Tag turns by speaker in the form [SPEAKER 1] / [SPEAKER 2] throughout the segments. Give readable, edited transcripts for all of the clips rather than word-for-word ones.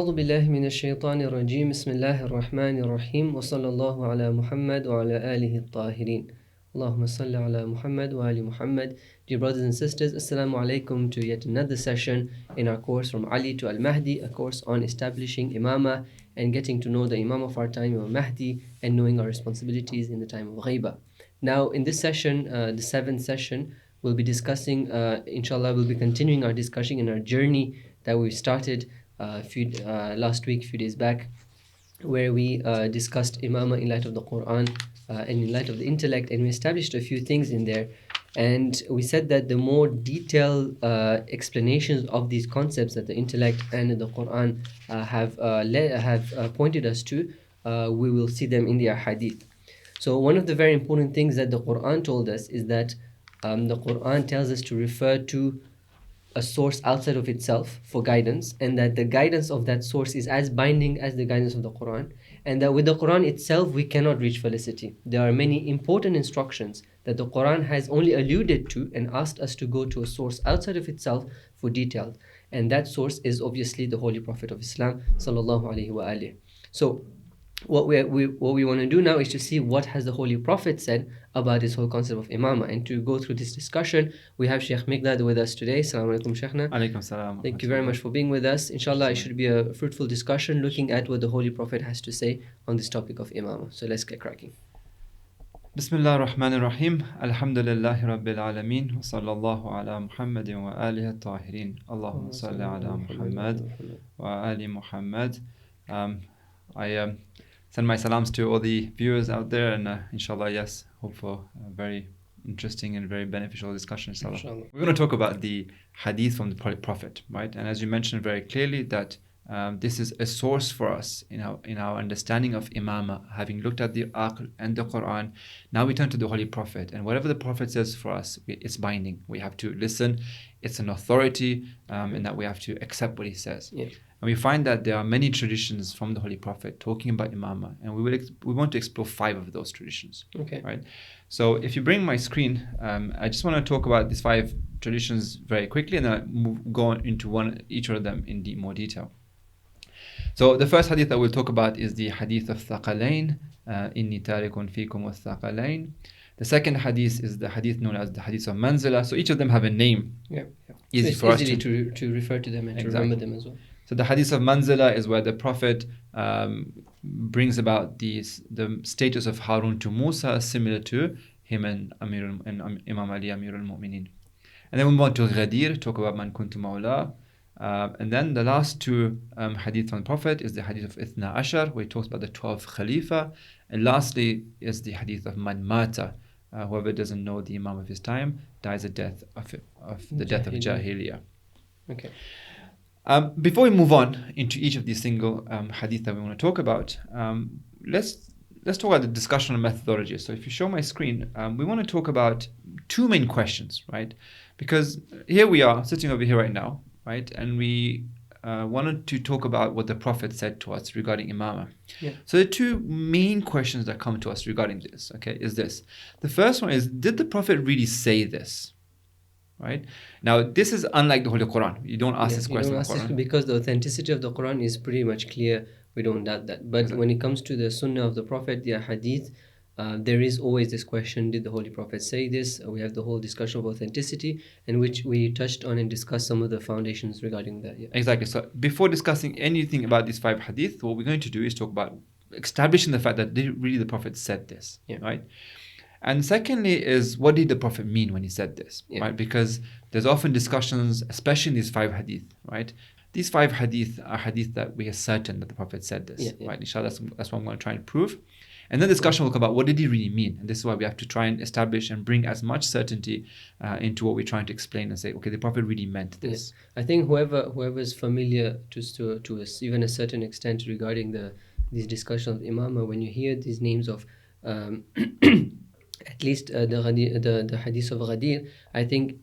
[SPEAKER 1] أعوذ بالله من الشيطان الرجيم بسم الله الرحمن الرحيم وصلى الله على محمد وعلى آله الطاهرين اللهم صل على محمد وآل Muhammad. Dear brothers and sisters, Assalamu alaikum to yet another session in our course From Ali to Al-Mahdi, a course on establishing Imamah and getting to know the Imam of our time, Imam Mahdi, and knowing our responsibilities in the time of Ghaiba. Now in this session, the seventh session, we'll be discussing, inshallah, we'll be continuing our discussion in our journey that we started last week, a few days back, where we discussed Imamah in light of the Quran and in light of the intellect, and we established a few things in there. And we said that the more detailed explanations of these concepts that the intellect and the Quran have pointed us to, we will see them in the Ahadith. So one of the very important things that the Quran told us is that the Quran tells us to refer to a source outside of itself for guidance, and that the guidance of that source is as binding as the guidance of the Quran, and that with the Quran itself we cannot reach felicity. There are many important instructions that the Quran has only alluded to and asked us to go to a source outside of itself for detail, and that source is obviously the Holy Prophet of Islam sallallahu alaihi wasallam. So what we want to do now is to see what has the Holy Prophet said about this whole concept of Imamah. And to go through this discussion, we have Shaykh Miqdad with us today. Assalamu alaikum, Shaykhna.
[SPEAKER 2] Alaikum salam.
[SPEAKER 1] Thank you very much for being with us. Inshallah, it should be a fruitful discussion looking at what the Holy Prophet has to say on this topic of Imamah. So let's get cracking.
[SPEAKER 2] Bismillah ar-Rahman ar-Rahim. Alhamdulillahi Rabbil Alameen. Wa sallallahu ala Muhammadin wa alihi at-tahirin. Allahumma salli ala Muhammad wa ali Muhammad. I send my salams to all the viewers out there, and inshallah, yes, hope for a very interesting and very beneficial discussion, inshallah. We're going to talk about the hadith from the Prophet, right? And as you mentioned very clearly, that this is a source for us in our understanding of Imamah, having looked at the Aql and the Quran. Now we turn to the Holy Prophet, and whatever the Prophet says for us, it's binding. We have to listen. It's an authority, and that we have to accept what he says.
[SPEAKER 1] Yeah.
[SPEAKER 2] And we find that there are many traditions from the Holy Prophet talking about Imamah, and we want to explore 5 of those traditions.
[SPEAKER 1] Okay.
[SPEAKER 2] Right. So if you bring my screen, I just want to talk about these 5 traditions very quickly, and then I'll go on into each of them in more detail. So the first hadith that we'll talk about is the hadith of Thaqalain, Inni tarikun fikum wa Thaqalain. The second hadith is the hadith known as the hadith of Manzila. So each of them have a name.
[SPEAKER 1] Yeah.
[SPEAKER 2] Easy
[SPEAKER 1] it's
[SPEAKER 2] for us
[SPEAKER 1] to refer to them and to remember them as well.
[SPEAKER 2] So the hadith of Manzila is where the Prophet brings about the status of Harun to Musa, similar to him and Imam Ali, Amirul Mu'mineen. And then we move on to Ghadir, talk about Man Kuntu Mawla. And then the last 2 hadith from the Prophet is the hadith of Ithna Ashar, where he talks about the 12th Khalifa. And lastly is the hadith of Man Mata. Whoever doesn't know the Imam of his time dies the death of Jahiliyyah.
[SPEAKER 1] Okay.
[SPEAKER 2] Before we move on into each of these single hadith that we want to talk about, let's talk about the discussion on methodology. So if you show my screen, we want to talk about 2 main questions, right? Because here we are sitting over here right now, right? And we wanted to talk about what the Prophet said to us regarding Imamah.
[SPEAKER 1] Yeah.
[SPEAKER 2] So the 2 main questions that come to us regarding this, okay, is this. The first one is, did the Prophet really say this? Right? Now, this is unlike the Holy Quran. You don't ask this question in the Quran.
[SPEAKER 1] Because the authenticity of the Quran is pretty much clear. We don't doubt that. But when it comes to the Sunnah of the Prophet, the Hadith, there is always this question, did the Holy Prophet say this? We have the whole discussion of authenticity, in which we touched on and discussed some of the foundations regarding that. Yeah.
[SPEAKER 2] Exactly. So before discussing anything about these 5 hadith, what we're going to do is talk about establishing the fact that really the Prophet said this, right? And secondly is, what did the Prophet mean when he said this, right? Because there's often discussions, especially in these 5 hadith, right? These 5 hadith are hadith that we are certain that the Prophet said this, right? Inshallah, that's what I'm going to try and prove. And then discussion will come about, what did he really mean? And this is why we have to try and establish and bring as much certainty into what we're trying to explain and say, okay, the Prophet really meant this.
[SPEAKER 1] I think whoever is familiar to us, even a certain extent regarding these discussions of Imamah, when you hear these names of at least the hadith of Ghadir, I think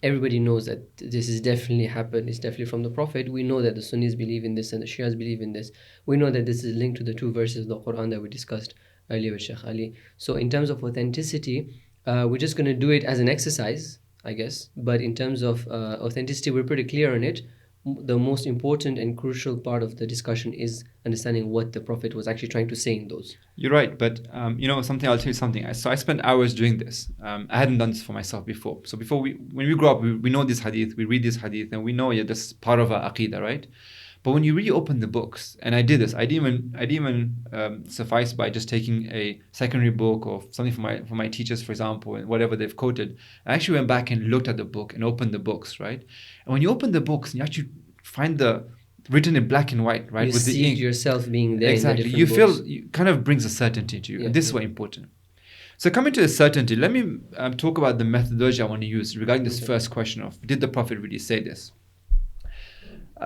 [SPEAKER 1] everybody knows that this is definitely happened. It's definitely from the Prophet. We know that the Sunnis believe in this and the Shias believe in this. We know that this is linked to the 2 verses of the Quran that we discussed earlier with Shaykh Ali. So in terms of authenticity, we're just going to do it as an exercise, I guess. But in terms of authenticity, we're pretty clear on it. the most important and crucial part of the discussion is understanding what the Prophet was actually trying to say in those.
[SPEAKER 2] You're right, but something. I'll tell you something. So I spent hours doing this. I hadn't done this for myself before. So when we grow up, we know this hadith, we read this hadith, and we know this is part of our aqidah, right? But when you really open the books, and I did this, I didn't even suffice by just taking a secondary book or something from my teachers, for example, and whatever they've quoted. I actually went back and looked at the book and opened the books, right? And when you open the books, and you actually find the written in black and white, right?
[SPEAKER 1] You
[SPEAKER 2] with
[SPEAKER 1] see
[SPEAKER 2] the ink.
[SPEAKER 1] yourself being there.
[SPEAKER 2] Exactly.
[SPEAKER 1] In the
[SPEAKER 2] You
[SPEAKER 1] books.
[SPEAKER 2] feel, it kind of brings a certainty to you.
[SPEAKER 1] Yeah,
[SPEAKER 2] And this is what's important. So coming to the certainty, let me talk about the methodology I want to use regarding this first question of, did the Prophet really say this?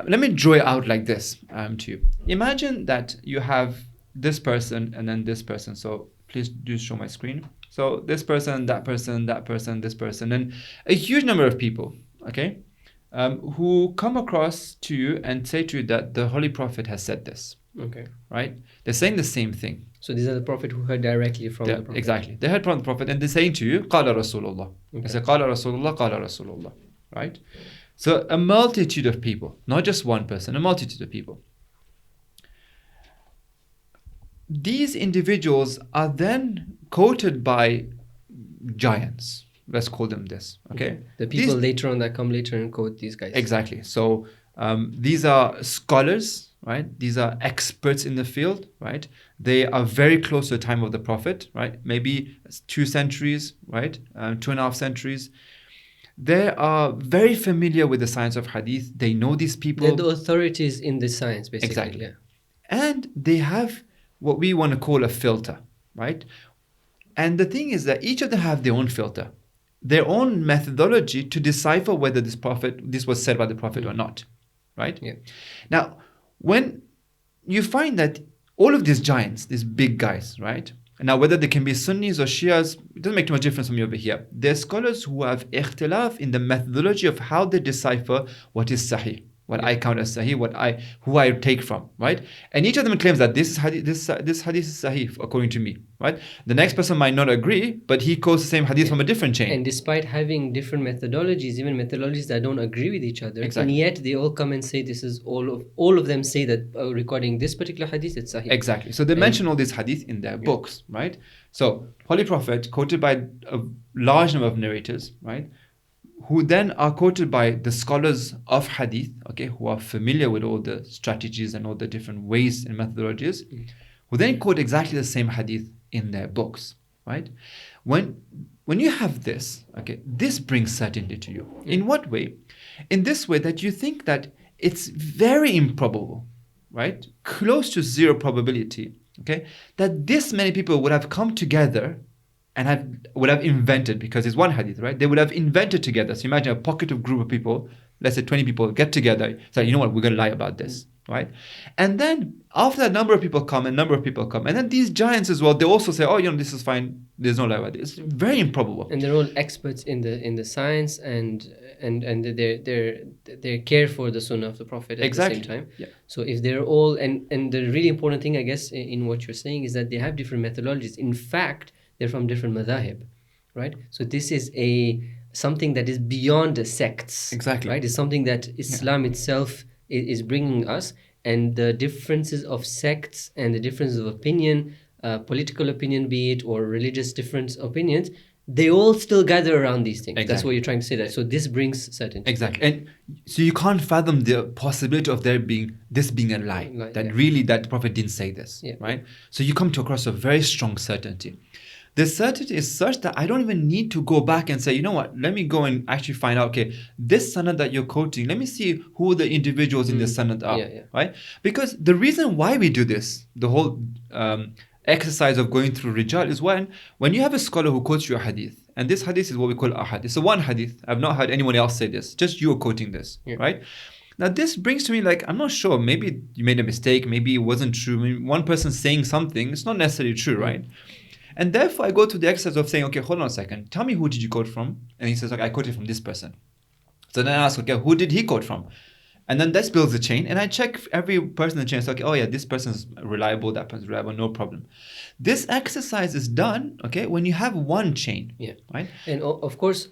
[SPEAKER 2] Let me draw it out like this to you. Imagine that you have this person and then this person. So please do show my screen. So this person, that person, that person, this person, and a huge number of people, okay, who come across to you and say to you that the Holy Prophet has said this.
[SPEAKER 1] Okay.
[SPEAKER 2] Right? They're saying the same thing.
[SPEAKER 1] So these are the Prophet who heard directly from the Prophet.
[SPEAKER 2] Exactly. They heard from the Prophet and they're saying to you, Qala Rasulullah. They say, Qala Rasulullah, Qala Rasulullah. Right? So a multitude of people, not just one person, a multitude of people. These individuals are then quoted by giants. Let's call them this. Okay.
[SPEAKER 1] The people later on that come later and quote these guys.
[SPEAKER 2] Exactly. So these are scholars, right? These are experts in the field, right? They are very close to the time of the Prophet, right? Maybe 2 centuries, right? 2.5 centuries. They are very familiar with the science of hadith. They know these people.
[SPEAKER 1] They're the authorities in the science, basically.
[SPEAKER 2] Exactly.
[SPEAKER 1] Yeah.
[SPEAKER 2] And they have what we want to call a filter, right? And the thing is that each of them have their own filter, their own methodology to decipher whether this was said by the Prophet or not, right?
[SPEAKER 1] Yeah.
[SPEAKER 2] Now, when you find that all of these giants, these big guys, right? Now, whether they can be Sunnis or Shias, it doesn't make too much difference from me over here. They're scholars who have ikhtilaf in the methodology of how they decipher what is sahih, what I count as sahih, who I take from, right? And each of them claims that this hadith is sahih according to me, right? The next person might not agree, but he quotes the same hadith from a different chain.
[SPEAKER 1] And despite having different methodologies, even methodologies that don't agree with each other,
[SPEAKER 2] Exactly.
[SPEAKER 1] and yet they all come and say this is all of them say that recording this particular hadith, it's sahih.
[SPEAKER 2] Exactly. So they mention all these hadith in their books, right? So Holy Prophet quoted by a large number of narrators, right? Who then are quoted by the scholars of hadith, okay, who are familiar with all the strategies and all the different ways and methodologies, who then quote exactly the same hadith in their books, right? When you have this, okay, this brings certainty to you. In what way? In this way that you think that it's very improbable, right? Close to zero probability, okay, that this many people would have come together and would have invented, because it's one hadith, right? They would have invented together. So imagine a pocket of group of people, let's say 20 people, get together, say, you know what, we're going to lie about this, right? And then after that, a number of people come, and then these giants as well, they also say, oh, this is fine, there's no lie about this. It's very improbable.
[SPEAKER 1] And they're all experts in the science and they care for the sunnah of the Prophet at
[SPEAKER 2] Exactly.
[SPEAKER 1] the same time.
[SPEAKER 2] Yeah.
[SPEAKER 1] So if they're all, and the really important thing, I guess, in what you're saying is that they have different methodologies. In fact, they're from different madhahib, right? So this is something that is beyond the sects.
[SPEAKER 2] Exactly.
[SPEAKER 1] Right? It's something that Islam itself is bringing us, and the differences of sects and the differences of opinion, political opinion be it, or religious different opinions, they all still gather around these things.
[SPEAKER 2] Exactly.
[SPEAKER 1] That's what you're trying to say. That so this brings certainty.
[SPEAKER 2] Exactly. And so you can't fathom the possibility of this being a lie. Really that the Prophet didn't say this, right? So you come to across a very strong certainty. The certainty is such that I don't even need to go back and say, you know what, let me go and actually find out, okay, this sanad that you're quoting, let me see who the individuals in this sanad are, right? Because the reason why we do this, the whole exercise of going through Rijal, is when you have a scholar who quotes you a hadith, and this hadith is what we call ahadith. So one hadith, I've not heard anyone else say this, just you are quoting this, right? Now this brings to me I'm not sure, maybe you made a mistake, maybe it wasn't true. I mean, one person saying something, it's not necessarily true, right? And therefore I go through the exercise of saying, okay, hold on a second, tell me who did you quote from? And he says, okay, I quoted from this person. So then I ask, okay, who did he quote from? And then this builds a chain, and I check every person in the chain. It's okay, oh yeah, this person is reliable, that person is reliable, no problem. This exercise is done, okay, when you have one chain, right?
[SPEAKER 1] And of course,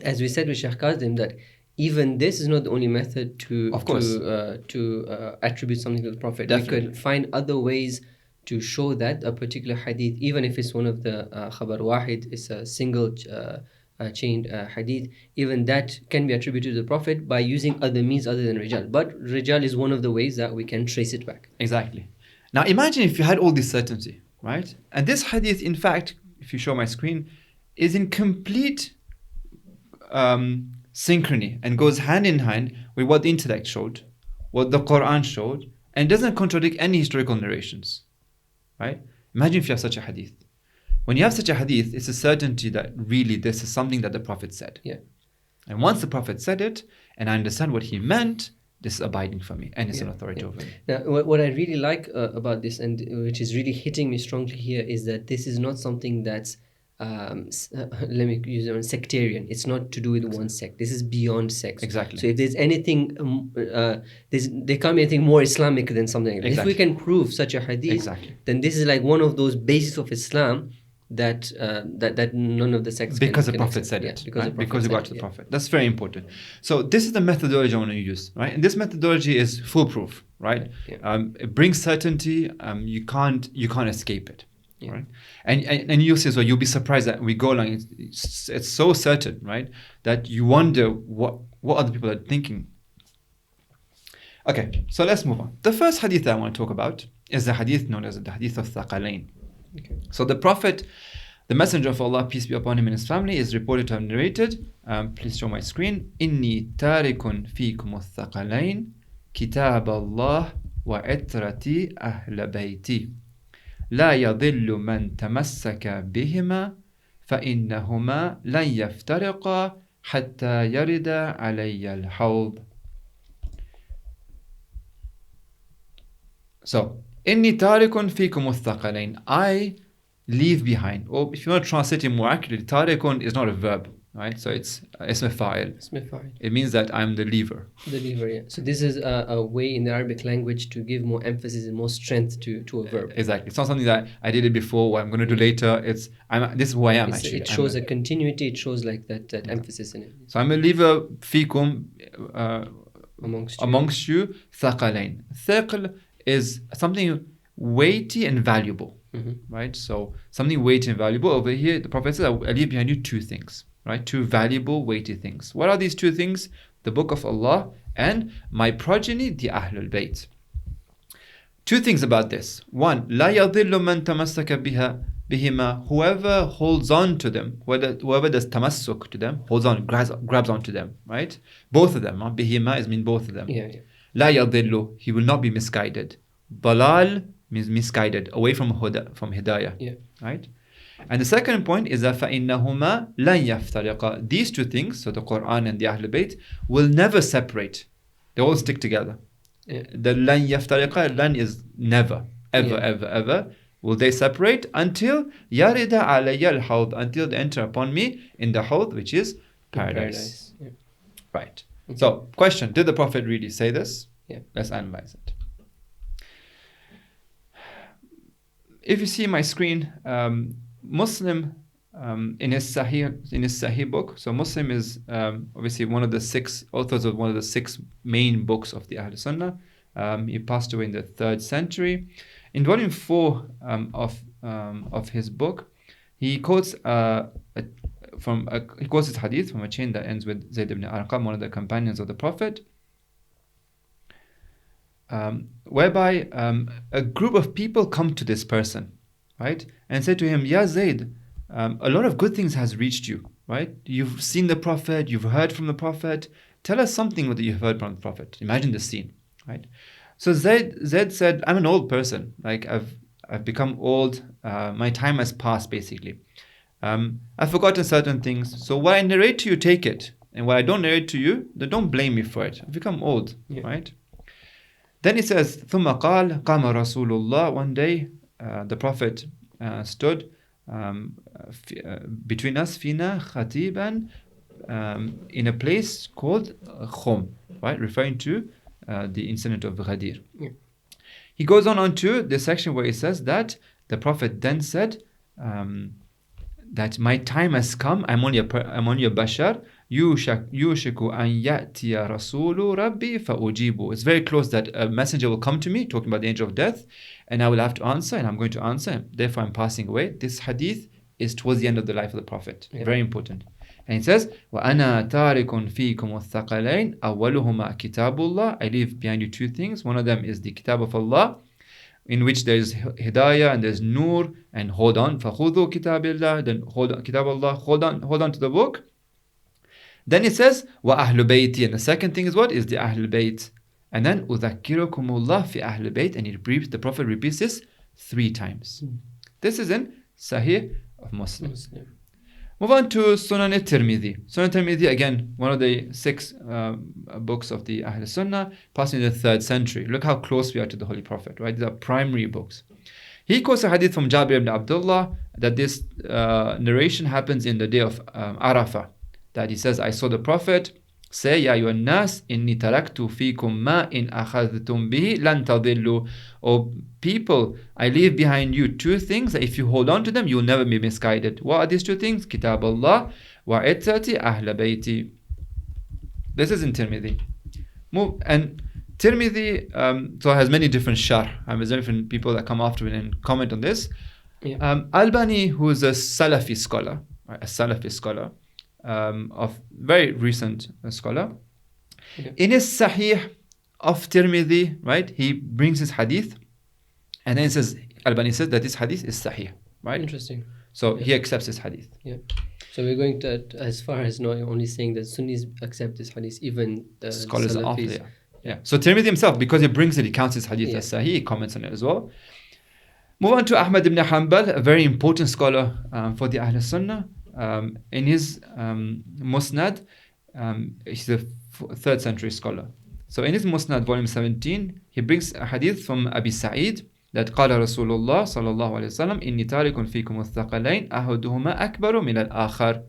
[SPEAKER 1] as we said with Shaykh Kazim, that even this is not the only method
[SPEAKER 2] Of course.
[SPEAKER 1] to attribute something to the Prophet.
[SPEAKER 2] Definitely.
[SPEAKER 1] We could find other ways to show that a particular hadith, even if it's one of the khabar wahid, it's a single chained hadith, even that can be attributed to the Prophet by using other means other than rijal. But rijal is one of the ways that we can trace it back.
[SPEAKER 2] Exactly. Now imagine if you had all this certainty, right? And this hadith, in fact, if you show my screen, is in complete synchrony and goes hand in hand with what the intellect showed, what the Quran showed, and doesn't contradict any historical narrations, right? Imagine if you have such a hadith. When you have such a hadith, it's a certainty that really this is something that the Prophet said.
[SPEAKER 1] Yeah.
[SPEAKER 2] And once the Prophet said it, and I understand what he meant, this is abiding for me, and it's an authority over me.
[SPEAKER 1] Now, what I really like about this, and which is really hitting me strongly here, is that this is not something that's let me use the word sectarian. It's not to do with one sect. This is beyond sects.
[SPEAKER 2] Exactly.
[SPEAKER 1] So if there's anything, there can't be anything more Islamic than something like that.
[SPEAKER 2] Exactly.
[SPEAKER 1] If we can prove such a hadith, then this is like one of those basics of Islam that none of the sects
[SPEAKER 2] because
[SPEAKER 1] can
[SPEAKER 2] the Prophet
[SPEAKER 1] accept.
[SPEAKER 2] said
[SPEAKER 1] Yeah,
[SPEAKER 2] it,
[SPEAKER 1] because
[SPEAKER 2] it got to the Prophet. That's very important. So this is the methodology I want to use, right? And this methodology is foolproof, right?
[SPEAKER 1] Yeah.
[SPEAKER 2] It brings certainty. You can't escape it.
[SPEAKER 1] Yeah.
[SPEAKER 2] Right, and you'll see as well. You'll be surprised that we go along. It's so certain, right, that you wonder what other people are thinking. Okay, so let's move on. The first hadith that I want to talk about is the hadith known as the hadith of Thaqalain.
[SPEAKER 1] Okay.
[SPEAKER 2] So the Prophet, the Messenger of Allah, peace be upon him and his family, is reported to have narrated. Please show my screen. Inni tarikun fikum al-thaqalain, kitab Allah wa itrati ahl bayti. لا يضل من تمسك بهما فإنهما لن يفترقا حتى يرد علي الحوض. So, إني تارك فيكم الثقلين. I leave behind. Or if you want to translate it more accurately, تارك is not a verb, right? So it's اسم فاعل. It means that I'm the leaver.
[SPEAKER 1] The leaver, yeah. So this is a way in the Arabic language to give more emphasis and more strength to a verb.
[SPEAKER 2] Exactly. It's not something that I did it before or I'm going to do later. This is who I am actually.
[SPEAKER 1] It shows a continuity. It shows like that emphasis in it.
[SPEAKER 2] So I'm a leaver فيكم amongst you ثقلين. ثقل is something weighty and valuable, right? So something weighty and valuable. Over here, the Prophet says, I leave behind you two things, right? Two valuable, weighty things. What are these two things? The Book of Allah and my progeny, the Ahlul Bayt. Two things about this. One, لا يضل من تمسك بهما. Whoever holds on to them, whoever does tamassuk to them, holds on, grabs onto them, right? Both of them. Bihima is mean both of them.
[SPEAKER 1] Yeah.
[SPEAKER 2] لا يضل, he will not be misguided. Balal means misguided, away from hidayah.
[SPEAKER 1] Yeah.
[SPEAKER 2] Right? And the second point is that فَإِنَّهُمَا لَن يَفْتَرِقَا. These two things, so the Quran and the Ahlul Bayt, will never separate. They all stick together.
[SPEAKER 1] Yeah.
[SPEAKER 2] The لَن يَفْتَرِقَا, لَن is never, ever will they separate until يَرِدَ عَلَيَّ الْحَوْض, until they enter upon me in the Hawd, which is paradise.
[SPEAKER 1] Yeah.
[SPEAKER 2] Right. Okay. So, question, did the Prophet really say this?
[SPEAKER 1] Yeah.
[SPEAKER 2] Let's analyze it. If you see my screen, Muslim in his Sahih book. So Muslim is obviously one of the six authors of one of the six main books of the Ahl Sunnah. He passed away in the 3rd century. In volume 4 of his book, he quotes his hadith from a chain that ends with Zayd ibn Arqam, one of the companions of the Prophet, whereby a group of people come to this person, right, and say to him, Ya Zayd, a lot of good things has reached you, right? You've seen the Prophet, you've heard from the Prophet. Tell us something that you've heard from the Prophet. Imagine the scene, right? So Zayd said, I'm an old person. Like I've become old. My time has passed, basically. I've forgotten certain things. So what I narrate to you, take it. And what I don't narrate to you, then don't blame me for it. I've become old, right? Then he says, ثم قال قام رسول الله. One day, the Prophet stood between us, fina khatiban, in a place called Khum, right? Referring to the incident of Ghadir.
[SPEAKER 1] Yeah.
[SPEAKER 2] He goes on to this section where he says that the Prophet then said that my time has come. I'm only a bashar. Yushiku an ya'tiya rasulu rabbi fa'ujibu. It's very close that a messenger will come to me, talking about the angel of death, and I will have to answer, and I'm going to answer. Therefore, I'm passing away. This hadith is towards the end of the life of the Prophet. Yeah. Very important. And it says, وَأَنَا تَارِكٌ فِيكُمُ الثَّقَلَيْنِ أَوَّلُهُمَا كِتَابُ اللَّهِ. I leave behind you two things. One of them is the Kitab of Allah, in which there is hidayah and there's nur, and hold on. فَخُذُوا كِتَابِ اللَّهِ. Then hold on, Kitab Allah, hold on to the book. Then it says, وَأَهْلُ بَيْتِ. And the second thing is what? Is the Ahlul Bayt. And then, أُذَكِّرُكُمُ اللَّهِ فِي أَهْلِ بَيْت. And the Prophet repeats this 3 times. This is in Sahih of Muslim. Move on to Sunan al-Tirmidhi. Sunan al-Tirmidhi, again, one of the 6 books of the Ahl Sunnah, passing in the 3rd century. Look how close we are to the Holy Prophet, right? These are primary books. He quotes a hadith from Jabir ibn Abdullah that this narration happens in the day of Arafah. That he says, I saw the Prophet say, Ya ayyuhan nas, inni taraktu fikum ma in akhadhtum bihi lan tadillu. O people, I leave behind you 2 things that if you hold on to them, you will never be misguided. What are these 2 things? Kitab Allah wa itrati ahla bayti. This is in Tirmidhi. And Tirmidhi so has many different sharh. There's different people that come after it and comment on this. Yeah. Albani, who is a Salafi scholar, of very recent scholar. Yeah. In his Sahih of Tirmidhi, right, he brings his hadith, and then Albani says that this hadith is Sahih, right?
[SPEAKER 1] Interesting.
[SPEAKER 2] So he accepts this hadith.
[SPEAKER 1] Yeah. So we're going to as far as not only saying that Sunnis accept this hadith, even the
[SPEAKER 2] scholars
[SPEAKER 1] Salafis.
[SPEAKER 2] After, yeah. Yeah. So Tirmidhi himself, because he brings it, he counts his hadith as Sahih, he comments on it as well. Move on to Ahmad ibn Hanbal, a very important scholar for the Ahl Sunnah. In his Musnad, he's a 3rd century scholar. So in his Musnad, volume 17, he brings a hadith from Abi Sa'id that قال رسول الله صلى الله عليه وسلم إني تارك فيكم الثقلين أحدهما أكبر من الآخر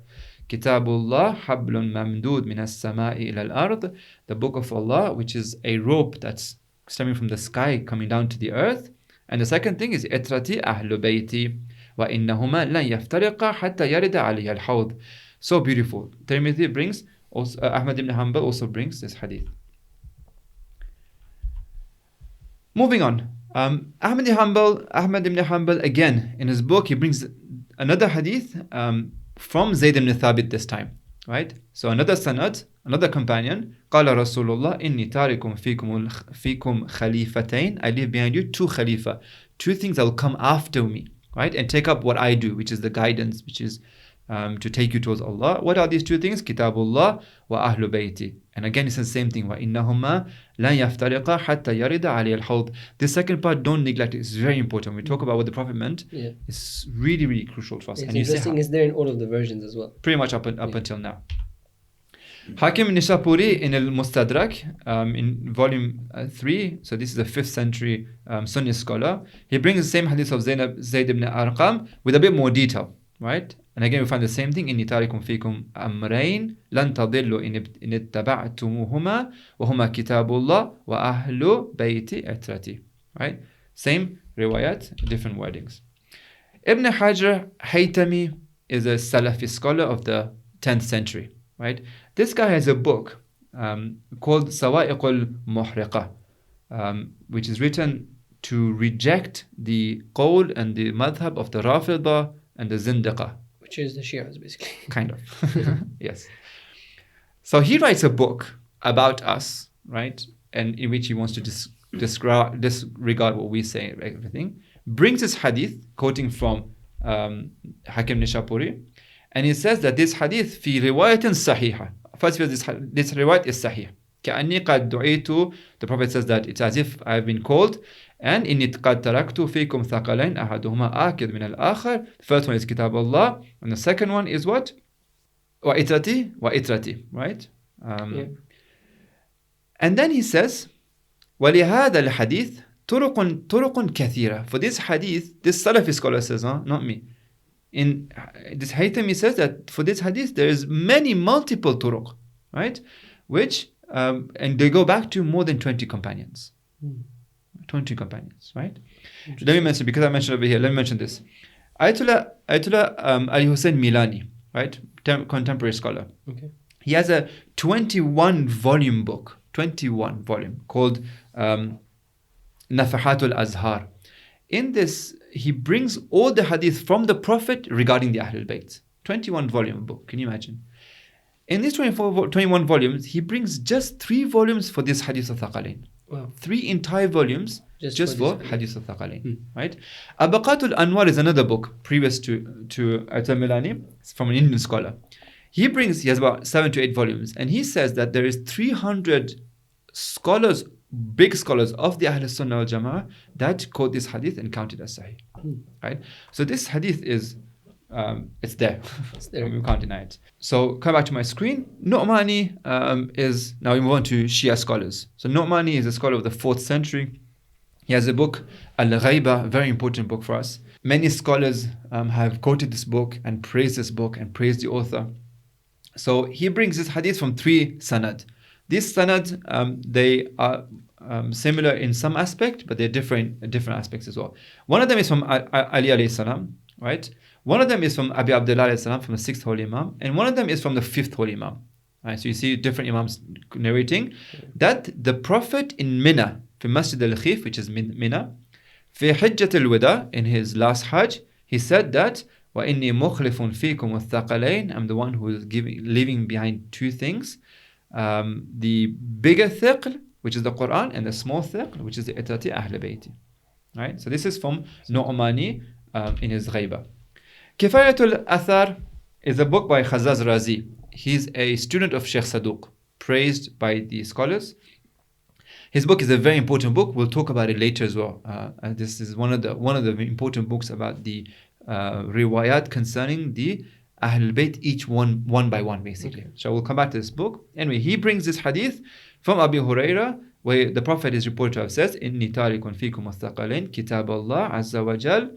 [SPEAKER 2] كتاب الله حبل ممدود من السماء إلى الأرض. The book of Allah, which is a rope that's stemming from the sky coming down to the earth. And the second thing is إترتي أهل بيتي وإنهما لن يفترقا حتى يرد علي الحوض. So beautiful. Tirmidhi brings, also, Ahmad ibn Hanbal also brings this hadith. Moving on. Ahmad ibn Hanbal again, in his book, he brings another hadith from Zayd ibn Thabit this time. Right? So another sanad, another companion. قال رسول الله إني تارك فيكم خليفتين. I leave behind you 2 khalifa. 2 things that will come after me. Right? And take up what I do, which is the guidance, which is to take you towards Allah. What are these 2 things? Kitabullah wa ahlu bayti. And again, it's the same thing. وَإِنَّهُمَا لَنْ يَفْتَرِقَا حَتَّى يَرِدَ عَلِيَ الْحَوْض. The second part, don't neglect it. It's very important. When we talk about what the Prophet meant, it's really, really crucial for us.
[SPEAKER 1] It's interesting. It's there in all of the versions as well.
[SPEAKER 2] Pretty much up until now. Hakim Nishapuri in al-Mustadrak, in volume 3, so this is a 5th century Sunni scholar, he brings the same hadith of Zayd ibn Arqam with a bit more detail, right? And again we find the same thing, إِنِّي تَارِكُمْ فِيكُمْ أَمْرَيْنِ لَن تَضِلُّوا إِنِ اتَّبَعْتُمُوهُمَا وَهُمَا كِتَابُ اللَّهِ وَأَهْلُ بَيْتِ عِتْرَتِي. Right? Same riwayat, different wordings. Ibn Hajar Haytami is a Salafi scholar of the 10th century. Right? This guy has a book called Sawa'iq al-Muhriqa, which is written to reject the qawl and the madhab of the Rafida and the Zindiqa.
[SPEAKER 1] Which is the Shias, basically.
[SPEAKER 2] Kind of. Yes. So he writes a book about us, right? And in which he wants to disregard what we say and everything. Brings his hadith, quoting from Hakim Nishapuri. And he says that this hadith في رواية صحيحة. First, this riwayat is sahih. كأني قد دعيت. The Prophet says that it's as if I have been called. And إني قد تركت فيكم ثقلين أحدهما آكد من الآخر. The first one is كتاب Allah. And the second one is what? وإترتي. Right? And then he says ولهذا الحديث طرق كثيرة. For this hadith, this Salafi scholar says, not me. In this Haythami says that for this hadith there is multiple turuq, right? Which and they go back to more than 20 companions. 20 companions, right? Let me mention, because I mentioned over here, let me mention this. Ayatollah Ali Hussein Milani, right? Contemporary scholar.
[SPEAKER 1] Okay.
[SPEAKER 2] He has a 21 volume book, 21 volume, called Nafahatul Azhar. In this, he brings all the hadith from the Prophet regarding the Ahlul Bayt. 21 volume book, can you imagine? In these 21 volumes, he brings just 3 volumes for this Hadith al-Thaqalain.
[SPEAKER 1] Wow.
[SPEAKER 2] 3 entire volumes just for Hadith al-Thaqalain. Right? Abaqatul Anwar is another book previous to Ayatollah Milani. It's from an Indian scholar. He has about 7 to 8 volumes, and he says that there is 300 scholars, big scholars of the Ahl Sunnah wal Jama'ah that quote this hadith and count it as sahih. Right? So this hadith is it's there.
[SPEAKER 1] It's there.
[SPEAKER 2] We can't deny it. So come back to my screen. Nu'mani is, now we move on to Shia scholars. So Nu'mani is a scholar of the 4th century. He has a book, al-Ridha, very important book for us. Many scholars have quoted this book and praised this book and praised the author. So he brings this hadith from 3 sanad. These sanad, they are similar in some aspect, but they're different in different aspects as well. One of them is from Ali alayhi salam, right? One of them is from Abi Abdullah alayhi salam, from the 6th Holy Imam, and one of them is from the 5th Holy Imam. Right? So you see different Imams narrating that the Prophet in Mina, في Masjid al-Khif, which is Mina, في حجة الوداع, in his last Hajj, he said that وَإِنِّي مُخْلِفٌ فِيكُمُ الثَّقَلَيْنِ, I'm the one who is leaving behind 2 things. The bigger thiql, which is the Quran, and the small thiql, which is the Itati Ahl Bayti. Right? So this is from Nu'mani in his Ghaiba. Kifayatul Athar is a book by Khazaz Razi. He's a student of Shaykh Saduq, praised by the scholars. His book is a very important book. We'll talk about it later as well. This is one of the important books about the riwayat concerning the Ahlul Bayt, each one by one, basically. Okay. So we'll come back to this book. Anyway, he brings this hadith from Abu Huraira, where the Prophet is reported to have said, "Inni tarikun fikum al-thaqalain, kitab Allah azza wa jal,"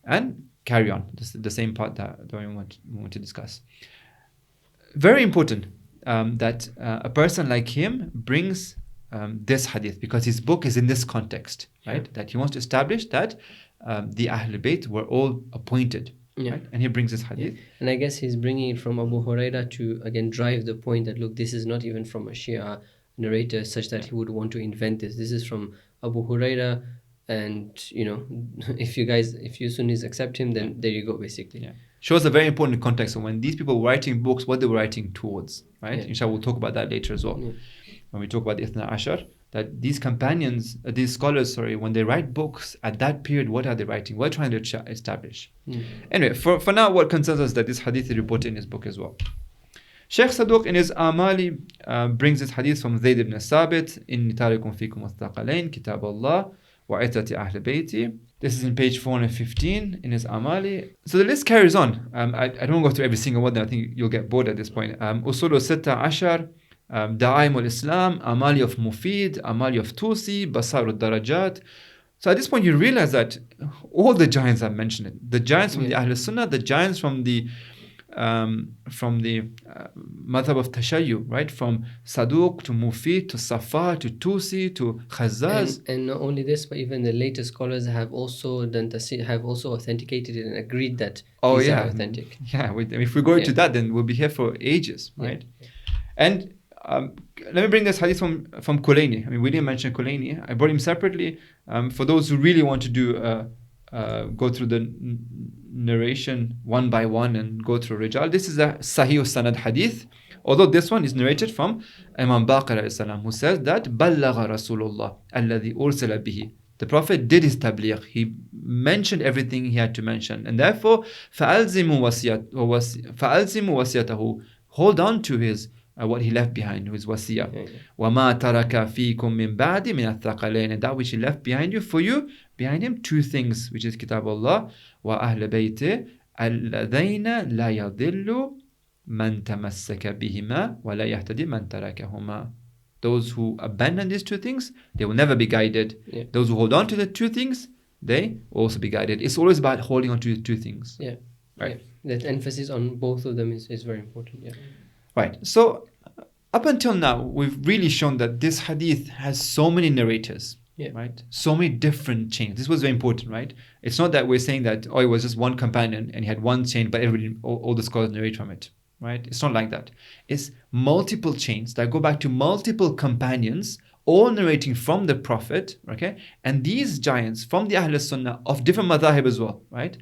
[SPEAKER 2] and carry on. This is the same part that we want to discuss. Very important that a person like him brings this hadith, because his book is in this context, right? Yeah. That he wants to establish that the Ahlul Bayt were all appointed. Yeah. Right? And he brings this hadith. Yeah.
[SPEAKER 1] And I guess he's bringing it from Abu Huraira to, again, drive the point that, look, this is not even from a Shia narrator such that he would want to invent this. This is from Abu Huraira, and, you know, if you Sunnis accept him, then there you go, basically.
[SPEAKER 2] Yeah. Shows a very important context of when these people were writing books, what they were writing towards, right? Yeah. Inshallah, we'll talk about that later as well. Yeah. When we talk about the Ithna Ashar, that these scholars, when they write books at that period, what are they writing? What are they trying to establish? Anyway, for now, what concerns us that this hadith is reported in his book as well. Shaykh Saduq in his Amali brings this hadith from Zayd ibn Sabit, إِنِّي تَارِكٌ فِيكُمُ الثَّقَلَيْنِ كِتَابَ اللَّهِ وَعِتَّةِ أَهْلِ بَيْتِ. This is in page 415 in his Amali. So the list carries on. I don't want to go through every single one. I think you'll get bored at this point. Usul Sitta Ashar, Da'aim al-Islam, Amali of Mufid, Amali of Tusi, Basar al-Darajat. So at this point you realize that all the giants are mentioned. The giants from the Ahl Sunnah, the giants from the madhab of Tashayyu, right? From Saduq to Mufid to Safa to Tusi to Khazaz.
[SPEAKER 1] And not only this, but even the later scholars have also authenticated it and agreed that these are authentic.
[SPEAKER 2] Yeah, if we go into that, then we'll be here for ages, right? Yeah. And let me bring this hadith from Kulaini. I mean, we didn't mention Kulaini. I brought him separately for those who really want to do go through the narration one by one and go through Rijal. This is a Sahih Sanad hadith, although this one is narrated from Imam Baqir alayhi salam, who says that Ballagha Rasulullah alladhi ursila bihi. The Prophet did his tabligh. He mentioned everything he had to mention, and therefore فَأَلْزِمُوا وَصِيَتَهُ. Hold on to his what he left behind, his wasiyah. وَمَا تَرَكَ فِيكُم مِّن بَعْدِ مِنَ الثَّقَلَيْنِ. And that which he left behind behind him, 2 things, which is Kitab Allah wa Ahl Bayti alladhayna la yadillu man tamassaka bihima wa la yahtadi man tarakahuma. Those who abandon these 2 things, they will never be guided. Yeah. Those who hold on to the 2 things, they will also be guided. It's always about holding on to the 2 things.
[SPEAKER 1] Yeah.
[SPEAKER 2] Right.
[SPEAKER 1] Yeah. That emphasis on both of them is very important. Yeah.
[SPEAKER 2] Right. So up until now, we've really shown that this hadith has so many narrators, right? So many different chains. This was very important, right? It's not that we're saying that, oh, it was just one companion and he had one chain, but everybody, all the scholars narrate from it, right? It's not like that. It's multiple chains that go back to multiple companions, all narrating from the Prophet, okay? And these giants from the Ahl Sunnah of different madhahib as well, right?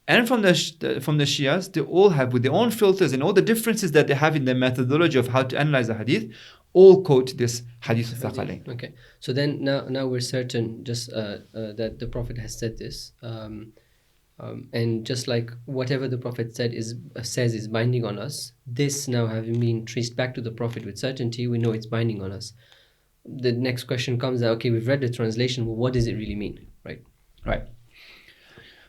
[SPEAKER 2] And from the Shias, they all have, with their own filters and all the differences that they have in their methodology of how to analyze the hadith, all quote this hadith al-Thaqalain.
[SPEAKER 1] Okay, so then now we're certain just that the Prophet has said this, and just like whatever the Prophet says is binding on us, this now having been traced back to the Prophet with certainty, we know it's binding on us. The next question comes that, okay, we've read the translation, well, what does it really mean, right?
[SPEAKER 2] Right.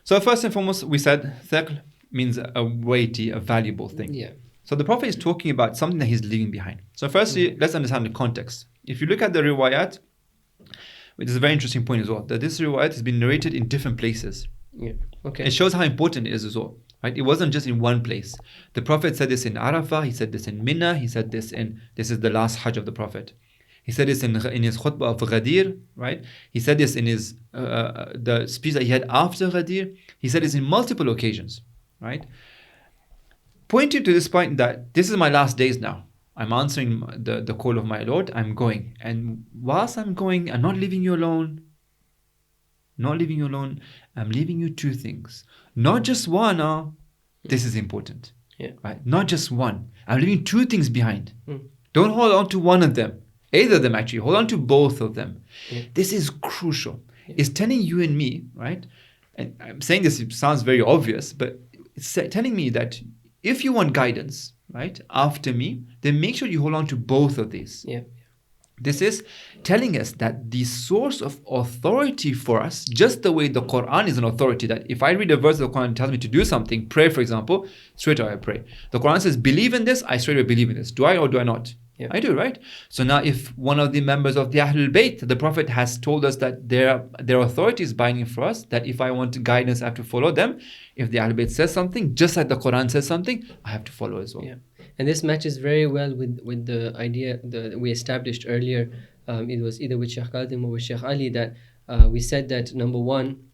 [SPEAKER 2] So first and foremost, we said thaql means a weighty, a valuable thing.
[SPEAKER 1] Yeah.
[SPEAKER 2] So the Prophet is talking about something that he's leaving behind. So firstly, let's understand the context. If you look at the riwayat, which is a very interesting point as well, that this riwayat has been narrated in different places.
[SPEAKER 1] Yeah. Okay.
[SPEAKER 2] It shows how important it is as well, right? It wasn't just in one place. The Prophet said this in Arafah, he said this in Mina, he said this is the last Hajj of the Prophet. He said this in his khutbah of Ghadir, right? He said this in his the speech that he had after Ghadir. He said this in multiple occasions, right? Pointing to this point that this is my last days now. I'm answering the call of my Lord. I'm going. And whilst I'm going, I'm not leaving you alone. Not leaving you alone. I'm leaving you two things. Not just one. This is important.
[SPEAKER 1] Yeah.
[SPEAKER 2] Right? Not just one. I'm leaving two things behind. Don't hold on to one of them. Either of them actually. Hold on to both of them.
[SPEAKER 1] Yeah.
[SPEAKER 2] This is crucial. Yeah. It's telling you and me, right? And I'm saying this, it sounds very obvious, but it's telling me that if you want guidance, right, after me, then make sure you hold on to both of these.
[SPEAKER 1] Yeah.
[SPEAKER 2] This is telling us that the source of authority for us, just the way the Quran is an authority, that if I read a verse of the Quran and tells me to do something, pray for example, straight away I pray. The Quran says, believe in this, I straight away believe in this. Do I or do I not?
[SPEAKER 1] Yeah.
[SPEAKER 2] I do, right? So now if one of the members of the Ahlul Bayt, the Prophet has told us that their authority is binding for us, that if I want guidance, I have to follow them. If the Ahlul Bayt says something, just like the Quran says something, I have to follow as well.
[SPEAKER 1] Yeah. And this matches very well with the idea that we established earlier. It was either with Shaykh Qadim or with Shaykh Ali that we said that number one,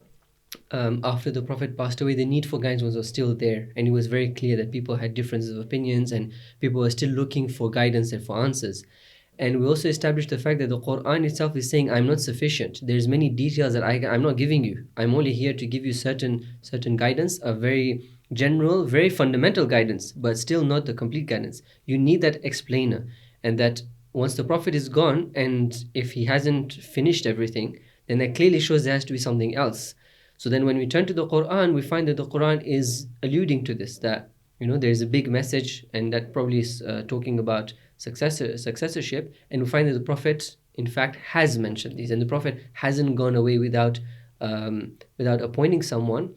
[SPEAKER 1] after the Prophet passed away, the need for guidance was still there, and it was very clear that people had differences of opinions and people were still looking for guidance and for answers. And we also established the fact that the Quran itself is saying, I'm not sufficient. There's many details that I'm not giving you. I'm only here to give you certain guidance, a very general, very fundamental guidance, but still not the complete guidance. You need that explainer. And that once the Prophet is gone, and if he hasn't finished everything, then that clearly shows there has to be something else. So then when we turn to the Quran, we find that the Quran is alluding to this, that there's a big message, and that probably is talking about successorship, and we find that the Prophet in fact has mentioned these, and the Prophet hasn't gone away without appointing someone.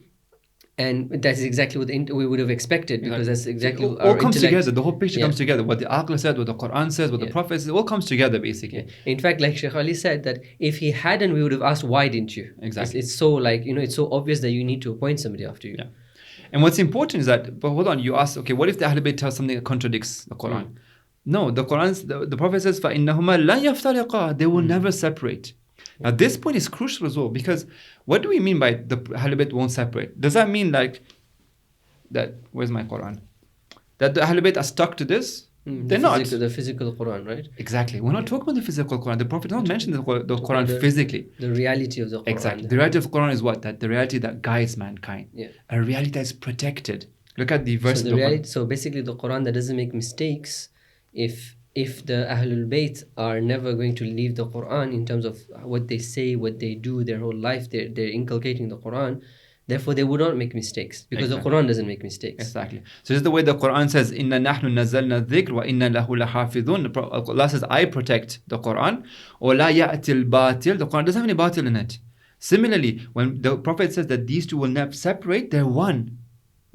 [SPEAKER 1] And that's exactly what we would have expected, because that's exactly
[SPEAKER 2] it all comes together. The whole picture comes together. What the Aql said, what the Quran says, what the Prophet says, it all comes together basically.
[SPEAKER 1] In fact, like Shaykh Ali said, that if he hadn't, we would have asked, why didn't you?
[SPEAKER 2] Exactly.
[SPEAKER 1] It's so it's so obvious that you need to appoint somebody after you.
[SPEAKER 2] Yeah. And what's important is that, but hold on, you ask, okay, what if the Ahlul Bayt tells something that contradicts the Quran? No, the Prophet says, فَإِنَّهُمَا لَن يَفْتَرِقَا, they will never separate. Now this point is crucial as well, because what do we mean by the Ahlul Bayt won't separate? Does that mean like that, where's my Quran? That the Ahlul Bayt are stuck to this? They're not.
[SPEAKER 1] The physical Quran, right?
[SPEAKER 2] Exactly. We're not talking about the physical Quran. The Prophet did not mention the Quran physically.
[SPEAKER 1] The reality of the Quran.
[SPEAKER 2] Exactly. The reality of the Quran is what? That the reality that guides mankind.
[SPEAKER 1] Yeah.
[SPEAKER 2] A reality that is protected. Look at the verse.
[SPEAKER 1] So basically the Quran that doesn't make mistakes, if the Ahlul Bayt are never going to leave the Quran in terms of what they say, what they do, their whole life, they're inculcating the Quran, therefore they would not make mistakes, because the Quran doesn't make mistakes.
[SPEAKER 2] Exactly. So this is the way the Quran says, Inna nahnu nazzalna dhikr wa inna lahu lahafidhun. Allah says, I protect the Quran. Or la ya'til batil. The Quran doesn't have any batil in it. Similarly, when the Prophet says that these two will never separate, they're one.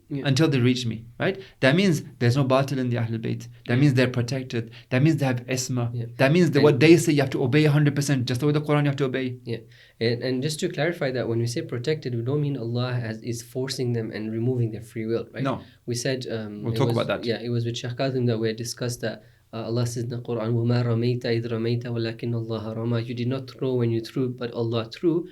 [SPEAKER 2] Until they reach me, right? That means there's no batil in the Ahlul Bayt. That means they're protected. That means they have isma. That means that what they say you have to obey 100%. Just the way the Quran you have to obey.
[SPEAKER 1] Yeah. And just to clarify that, when we say protected, we don't mean Allah is forcing them and removing their free will, right?
[SPEAKER 2] No.
[SPEAKER 1] We said
[SPEAKER 2] we'll talk about that.
[SPEAKER 1] Yeah, it was with Shaykh Qadim that we had discussed that Allah says in the Quran, وَمَا رَمَيْتَ إِذْ رَمَيْتَ وَلَكِنَّ اللَّهَ رَمَى. You did not throw when you threw, but Allah threw.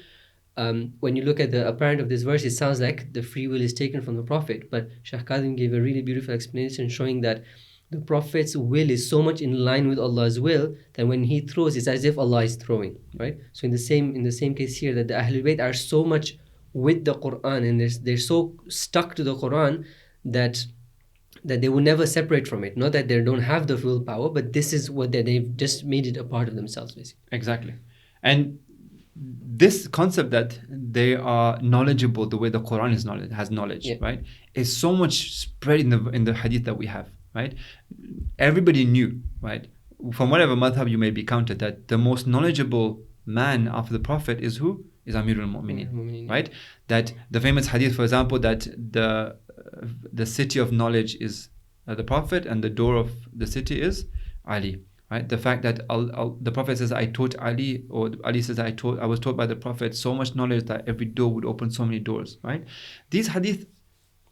[SPEAKER 1] When you look at the apparent of this verse, it sounds like the free will is taken from the Prophet. But Shaykh Qadim gave a really beautiful explanation showing that the Prophet's will is so much in line with Allah's will that when he throws, it's as if Allah is throwing, right? So in the same case here, that the Ahlul Bayt are so much with the Quran and they're so stuck to the Quran that they will never separate from it. Not that they don't have the willpower, but this is what they've just made it a part of themselves, basically.
[SPEAKER 2] Exactly. And this concept that they are knowledgeable the way the Quran has knowledge, right, is so much spread in the hadith that we have, right? Everybody knew, right, from whatever madhab you may be counted, that the most knowledgeable man after the Prophet is who? Is Amirul Mu'mineen, right? That the famous hadith, for example, that the city of knowledge is the Prophet and the door of the city is Ali. Right? The fact that the Prophet says, I taught Ali, or Ali says, I was taught by the Prophet so much knowledge that every door would open so many doors, right? These hadith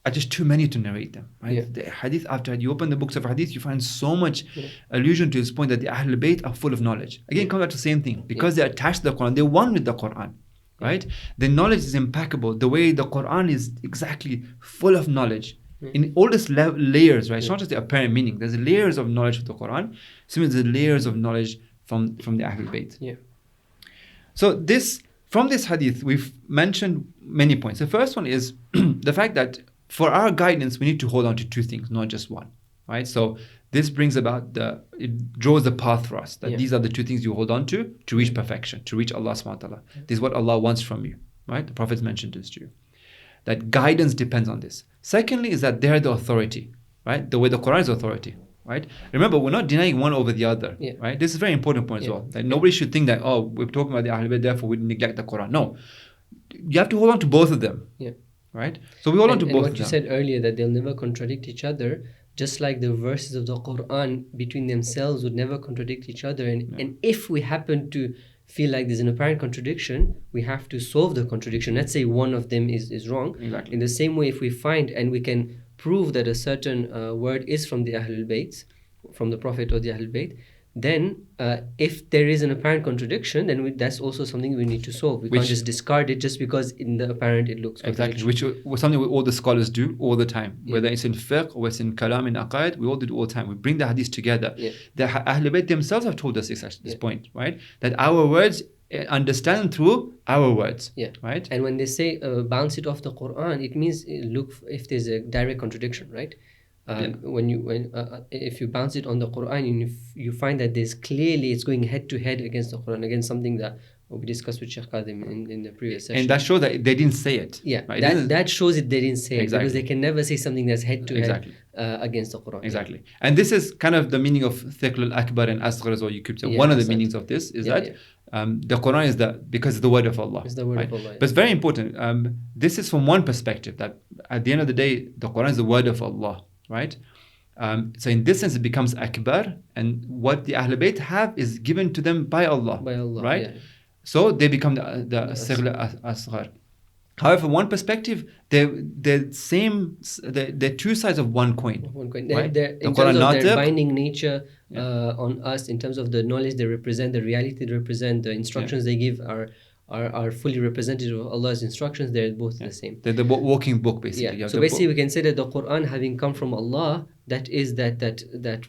[SPEAKER 2] are just too many to narrate them, right? The hadith, after you open the books of hadith, you find so much allusion to this point that the Ahlul Bayt are full of knowledge. Again, come back to the same thing. Because they're attached to the Quran, they're one with the Quran, right? The knowledge is impeccable. The way the Quran is exactly full of knowledge. In all these layers, right? It's not just the apparent meaning. There's layers of knowledge of the Quran. Similarly, there's layers of knowledge from the Ahlul Bayt.
[SPEAKER 1] Yeah.
[SPEAKER 2] So from this hadith, we've mentioned many points. The first one is the fact that for our guidance, we need to hold on to two things, not just one, right? So this brings about it draws the path for us that these are the two things you hold on to reach perfection, to reach Allah subhanahu wa ta'ala. This is what Allah wants from you, right? The Prophet mentioned this to you. That guidance depends on this. Secondly is that they're the authority, right? The way the Quran is authority, right? Remember, we're not denying one over the other, right? This is a very important point as well. That nobody should think that, oh, we're talking about the Ahlul Bayt, therefore we neglect the Quran. No. You have to hold on to both of them, right? So we hold on to both of them.
[SPEAKER 1] And what you said earlier, that they'll never contradict each other, just like the verses of the Quran between themselves would never contradict each other. And if we happen to feel like there's an apparent contradiction, we have to solve the contradiction. Let's say one of them is wrong.
[SPEAKER 2] Exactly.
[SPEAKER 1] In the same way, if we find and we can prove that a certain word is from the Ahlul Bayt, from the Prophet or the Ahlul Bayt, then if there is an apparent contradiction, then that's also something we need to solve. We can't just discard it just because in the apparent it looks
[SPEAKER 2] exactly, which was something all the scholars do all the time, whether it's in fiqh or it's in kalam and aqaid, we all do it all the time. We bring the hadith together. The Ahlul Bayt themselves have told us this point, right? That our words understand through our words, right?
[SPEAKER 1] And when they say bounce it off the Quran, it means look if there's a direct contradiction, right? If you bounce it on the Quran and if you find that there's clearly it's going head to head against the Quran, again something that we discussed with Shaykh Qadim in the previous session.
[SPEAKER 2] And that shows that they didn't say it.
[SPEAKER 1] Right? That shows it they didn't say it, because they can never say something that's head to head against the Quran.
[SPEAKER 2] Exactly. And this is kind of the meaning of Thiql al-Akbar and Asghar as well. You could say one of the meanings of this is that the Quran is because it's the word of Allah.
[SPEAKER 1] It's the word of Allah.
[SPEAKER 2] But it's very important. This is from one perspective, that at the end of the day, the Quran is the word of Allah. Right? So in this sense, it becomes akbar, and what the Ahlul Bayt have is given to them by Allah. Right? So they become the Thiql Asghar. However, from one perspective, they're two sides of one coin.
[SPEAKER 1] Right? In terms of their binding nature on us, in terms of the knowledge they represent, the reality they represent, the instructions they give are fully representative of Allah's instructions. They're both the same.
[SPEAKER 2] They're the walking book, basically.
[SPEAKER 1] So basically, we can say that the Quran, having come from Allah, that is that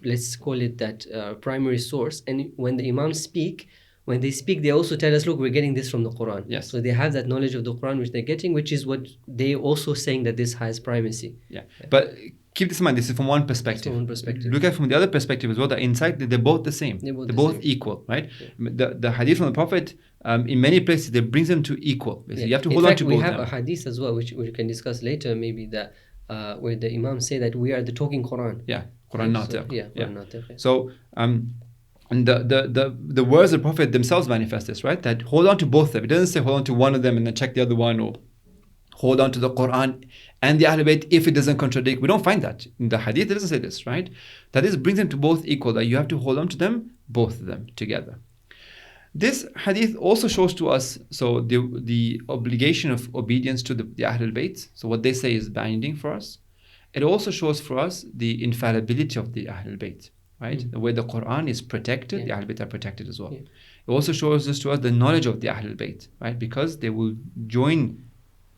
[SPEAKER 1] let's call it that primary source. And when the Imams speak, when they speak, they also tell us, look, we're getting this from the Quran.
[SPEAKER 2] Yes.
[SPEAKER 1] So they have that knowledge of the Quran which they're getting, which is what they also saying that this has primacy.
[SPEAKER 2] But keep this in mind, this is from one perspective. Look at it from the other perspective as well, that inside they're both the same. They're both equal, right? The hadith from the Prophet, in many places, they brings them to equal. You have to hold on to both.
[SPEAKER 1] We have a hadith as well, which we can discuss later, maybe, that where the Imams say that we are the talking Quran.
[SPEAKER 2] Quran Natiq.
[SPEAKER 1] Quran Natiq.
[SPEAKER 2] So, and the words of the Prophet themselves manifest this, right? That hold on to both of them. It doesn't say hold on to one of them and then check the other one, or hold on to the Quran and the Ahlul Bayt if it doesn't contradict. We don't find that. In the Hadith, it doesn't say this, right? That this brings them to both equal, that you have to hold on to them, both of them together. This Hadith also shows to us, so the obligation of obedience to the Ahlul Bayt. So what they say is binding for us. It also shows for us the infallibility of the Ahlul Bayt, right? The way the Quran is protected, the Ahlul Bayt are protected as well.
[SPEAKER 1] Yeah.
[SPEAKER 2] It also shows us the knowledge of the Ahlul Bayt, right? Because they will join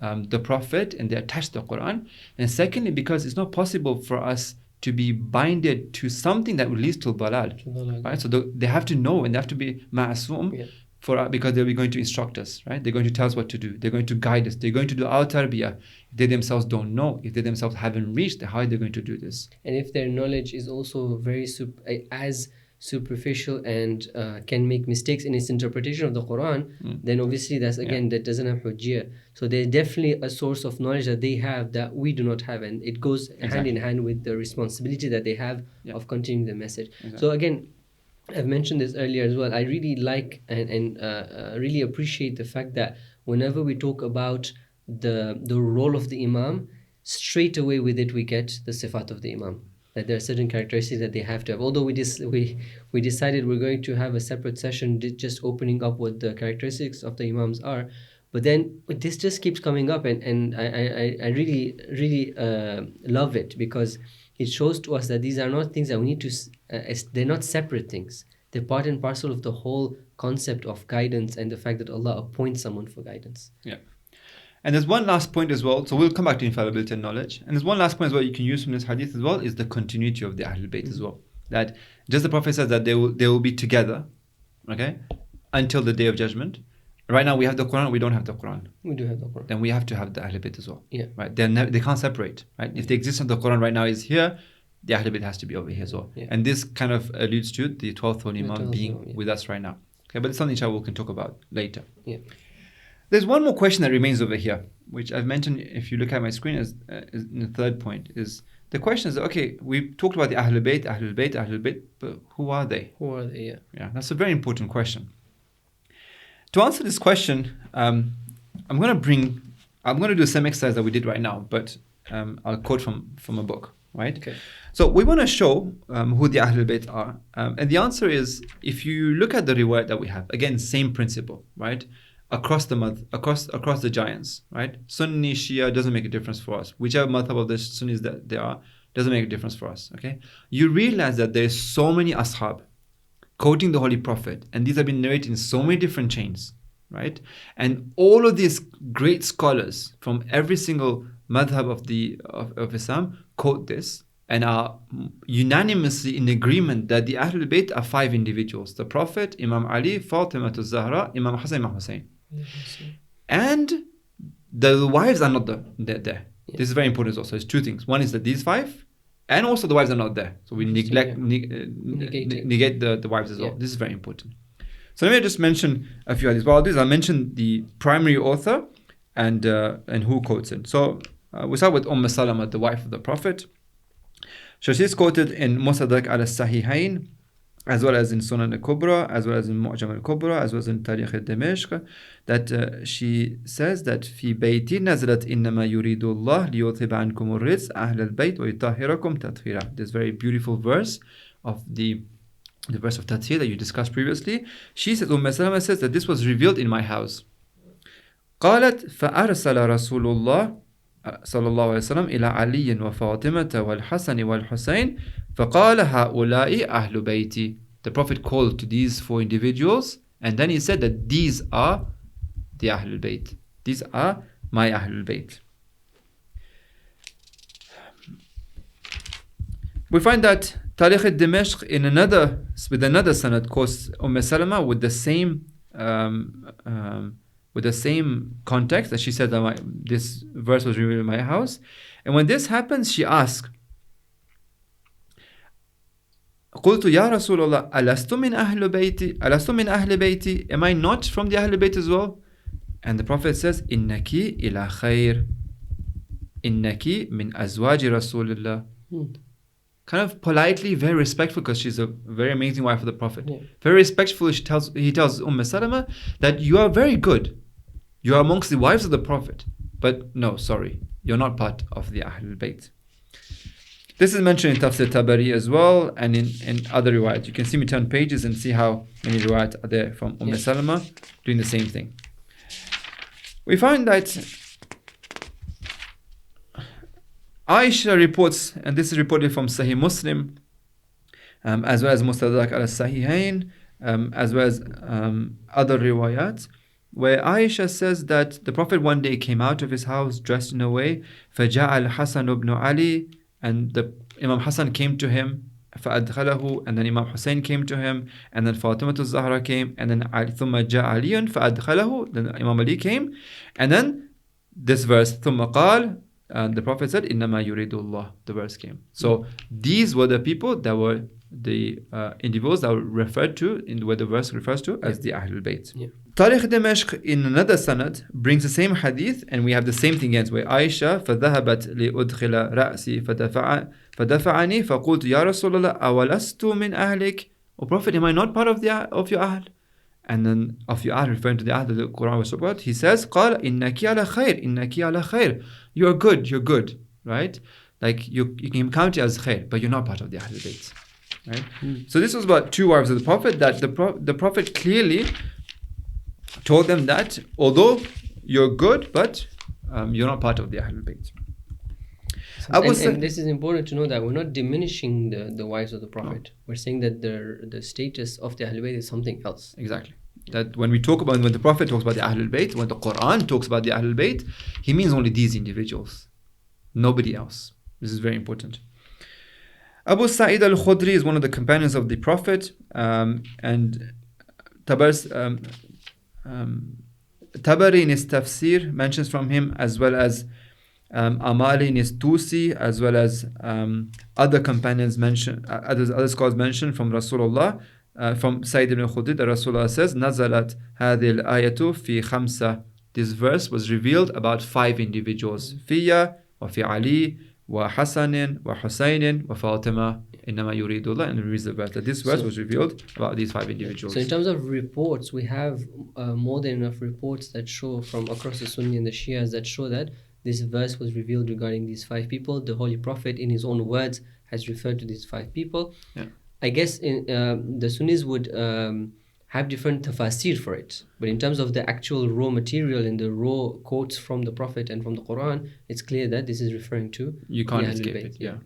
[SPEAKER 2] the Prophet and they attach the Quran. And secondly, because it's not possible for us to be binded to something that will lead to dalal, right? So they have to know and they have to be ma'asum because they'll be going to instruct us, right? They're going to tell us what to do. They're going to guide us. They're going to do our tarbiyah. If they themselves don't know, if they themselves haven't reached, how are they going to do this?
[SPEAKER 1] And if their knowledge is also very as superficial and can make mistakes in its interpretation of the Quran, then obviously that's again that doesn't have hujjah. So there's definitely a source of knowledge that they have that we do not have, and it goes hand in hand with the responsibility that they have of continuing the message. So again, I've mentioned this earlier as well. I really like and really appreciate the fact that whenever we talk about the role of the Imam, straight away with it we get the sifat of the Imam. That there are certain characteristics that they have to have. Although we decided we're going to have a separate session just opening up what the characteristics of the Imams are, but then this just keeps coming up, and I really love it, because it shows to us that these are not things that we need to, they're not separate things. They're part and parcel of the whole concept of guidance and the fact that Allah appoints someone for guidance.
[SPEAKER 2] Yeah. And there's one last point as well. So we'll come back to infallibility and knowledge. And there's one last point as well you can use from this hadith as well, is the continuity of the Ahlul Bayt as well. That just the Prophet says that they will be together, okay, until the Day of Judgment. Right now we have the Quran, we don't have the Quran.
[SPEAKER 1] We do have the Quran.
[SPEAKER 2] Then we have to have the Ahlul Bayt as well.
[SPEAKER 1] Yeah.
[SPEAKER 2] Right? They can't separate. Right? If the existence of the Quran right now is here, the Ahlul Bayt has to be over here as well.
[SPEAKER 1] Yeah.
[SPEAKER 2] And this kind of alludes to the 12th Holy Imam being with us right now. Okay, but it's something inshallah we can talk about later.
[SPEAKER 1] Yeah.
[SPEAKER 2] There's one more question that remains over here, which I've mentioned, if you look at my screen, as in the third point, is the question is, okay, we've talked about the Ahlul Bayt, but who are they?
[SPEAKER 1] Who are they? Yeah.
[SPEAKER 2] Yeah, that's a very important question. To answer this question, I'm going to do the same exercise that we did right now, but I'll quote from a book, right?
[SPEAKER 1] Okay.
[SPEAKER 2] So we want to show who the Ahlul Bayt are. And the answer is, if you look at the riwayat that we have, again, same principle, right? Across the giants, right? Sunni, Shia doesn't make a difference for us. Whichever madhab of the Sunnis that they are, doesn't make a difference for us, okay? You realize that there's so many ashab quoting the Holy Prophet, and these have been narrated in so many different chains, right? And all of these great scholars from every single madhab of Islam quote this and are unanimously in agreement that the Ahlul Bayt are 5 individuals: the Prophet, Imam Ali, Fatima Zahra, Imam Hassan, Imam Hussein. And the wives are not there. Yeah. This is very important as well. So it's 2 things. One is that these 5, and also the wives are not there. So we negate the wives as well.
[SPEAKER 1] Yeah.
[SPEAKER 2] This is very important. So let me just mention a few hadiths. Well, I'll mention the primary author and who quotes it. So we start with Salama, the wife of the Prophet. So she's quoted in Musadrak al-Sahihain, as well as in Sunan al-Kubra, as well as in Mu'jam al-Kubra, as well as in Tarikh al-Dimashq, that she says that في بيتي نزلت إنما يريد الله ليذهب عنكم الرجس أهل البيت ويطهركم تطهيرا. This very beautiful verse of the verse of Tathir that you discussed previously. She says, Salama says that this was revealed in my house. قالت فأرسل رسول الله صلى الله عليه وسلم إلى علي وفاطمة والحسن والحسين فقال هؤلاء أهل بيتي. The Prophet called to these 4 individuals, and then he said that these are the Ahlul Bayt. These are my Ahlul Bayt. We find that Tarikh al-Dimashq with another sanad quotes Salama with the same context, that she said that this verse was revealed in my house. And when this happens, she asked, قلت يا رسول الله ألست من أهل بيتي? Am I not from the Ahlul Bayt as well? And the Prophet says, إنك إلى خير إنك من أزواج رسول الله. Kind of politely, very respectful, because she's a very amazing wife of the Prophet. Yeah. Very respectful, he tells Salama that you are very good. You are amongst the wives of the Prophet. But no, sorry, you're not part of the Ahlul Bayt. This is mentioned in Tafsir Tabari as well, and in other riwayat. You can see me turn pages and see how many riwayat are there from Salama doing the same thing. We find that Aisha reports, and this is reported from Sahih Muslim, as well as Mustadrak al-Sahihain, as well as other riwayat, where Aisha says that the Prophet one day came out of his house dressed in a way, فَجَعَ الْحَسَنُ بْنُ عَلِي, and the Imam Hassan came to him, فَأَدْخَلَهُ, and then Imam Hussein came to him, and then Fatimah al-Zahra came, and then ثُمَّ جَاءَ عَلِيٌّ فَأَدْخَلَهُ, then Imam Ali came, and then this verse, ثُمَّ قَالَ, and the Prophet said, إِنَّمَا يُرِيدُ اللَّهُ, the verse came. So these were the people that were the individuals that were referred to, in where the verse refers to as the Ahlul Bayt.
[SPEAKER 1] Yeah.
[SPEAKER 2] Tariq Dimashq in another sanad brings the same hadith, and we have the same thing again, where Aisha فَذَهَبَتْ لِأُدْخِلَ رَأْسِي فَدَفَعَنِي فَقُلْتُ يَا رَسُولَ اللَّهِ أَوَلَسْتُ مِنْ أَهْلِكَ, O Prophet, am I not part of your Ahl? And then of your Ahl, referring to the Ahl that the Quran was about, he says, قَالَ إِنَّكِ عَلَى خَيْرٍ إِنَّكِ عَلى خَيْرٍ, you're good, right? Like you can count it as khair, but you're not part of the Ahlul Bayt. Right? So this was about two wives of the Prophet, that the Prophet clearly told them that although you're good, but you're not part of the Ahlul Bayt.
[SPEAKER 1] And this is important to know, that we're not diminishing the wives of the Prophet. No. We're saying that the status of the Ahlul Bayt is something else.
[SPEAKER 2] Exactly. That when the Prophet talks about the Ahlul Bayt, when the Quran talks about the Ahlul Bayt, he means only these individuals, nobody else. This is very important. Abu Sa'id al-Khudri is one of the companions of the Prophet, and Tabari in his tafsir mentions from him, as well as Amali in his Tusi, as well as other companions mention, other scholars mention from Rasulullah, from Sa'id ibn Khudri, that Rasulullah says, Nazalat hadhil ayatu fi khamsa. This verse was revealed about 5 individuals. Fiya, wa fi Ali, wa Hasanin, wa Husainin, wa Fatima, innama yuridullah, and reads the verse. That this verse was revealed about these 5 individuals.
[SPEAKER 1] So in terms of reports, we have more than enough reports that show from across the Sunni and the Shias that show that this verse was revealed regarding these 5 people. The Holy Prophet, in his own words, has referred to these 5 people.
[SPEAKER 2] Yeah.
[SPEAKER 1] I guess the Sunnis would have different tafasir for it. But in terms of the actual raw material and the raw quotes from the Prophet and from the Quran, it's clear that this is referring to
[SPEAKER 2] you can't escape it. Yeah.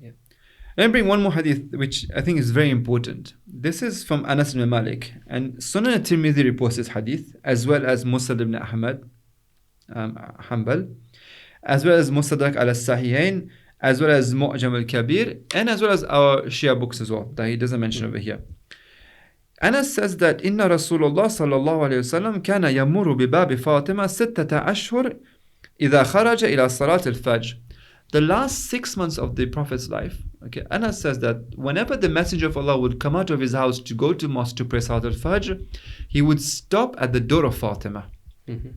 [SPEAKER 2] Let me bring one more hadith, which I think is very important. This is from Anas ibn Malik, and Sunan al-Tirmidhi reports this hadith, as well as Musnad ibn Ahmad, Hanbal, as well as Mustadrak al-Sahihain, as well as Mu'jam al-Kabir, and as well as our Shia books as well, that he doesn't mention over here. Anas says that Inna Rasulullah sallallahu alayhi wasallam kana yamuru bi babi Fatima 6 ashhur idha kharaja ila salat al-fajr. The last 6 months of the Prophet's life, okay, Anas says that whenever the Messenger of Allah would come out of his house to go to mosque to pray Salat al-Fajr, he would stop at the door of Fatima.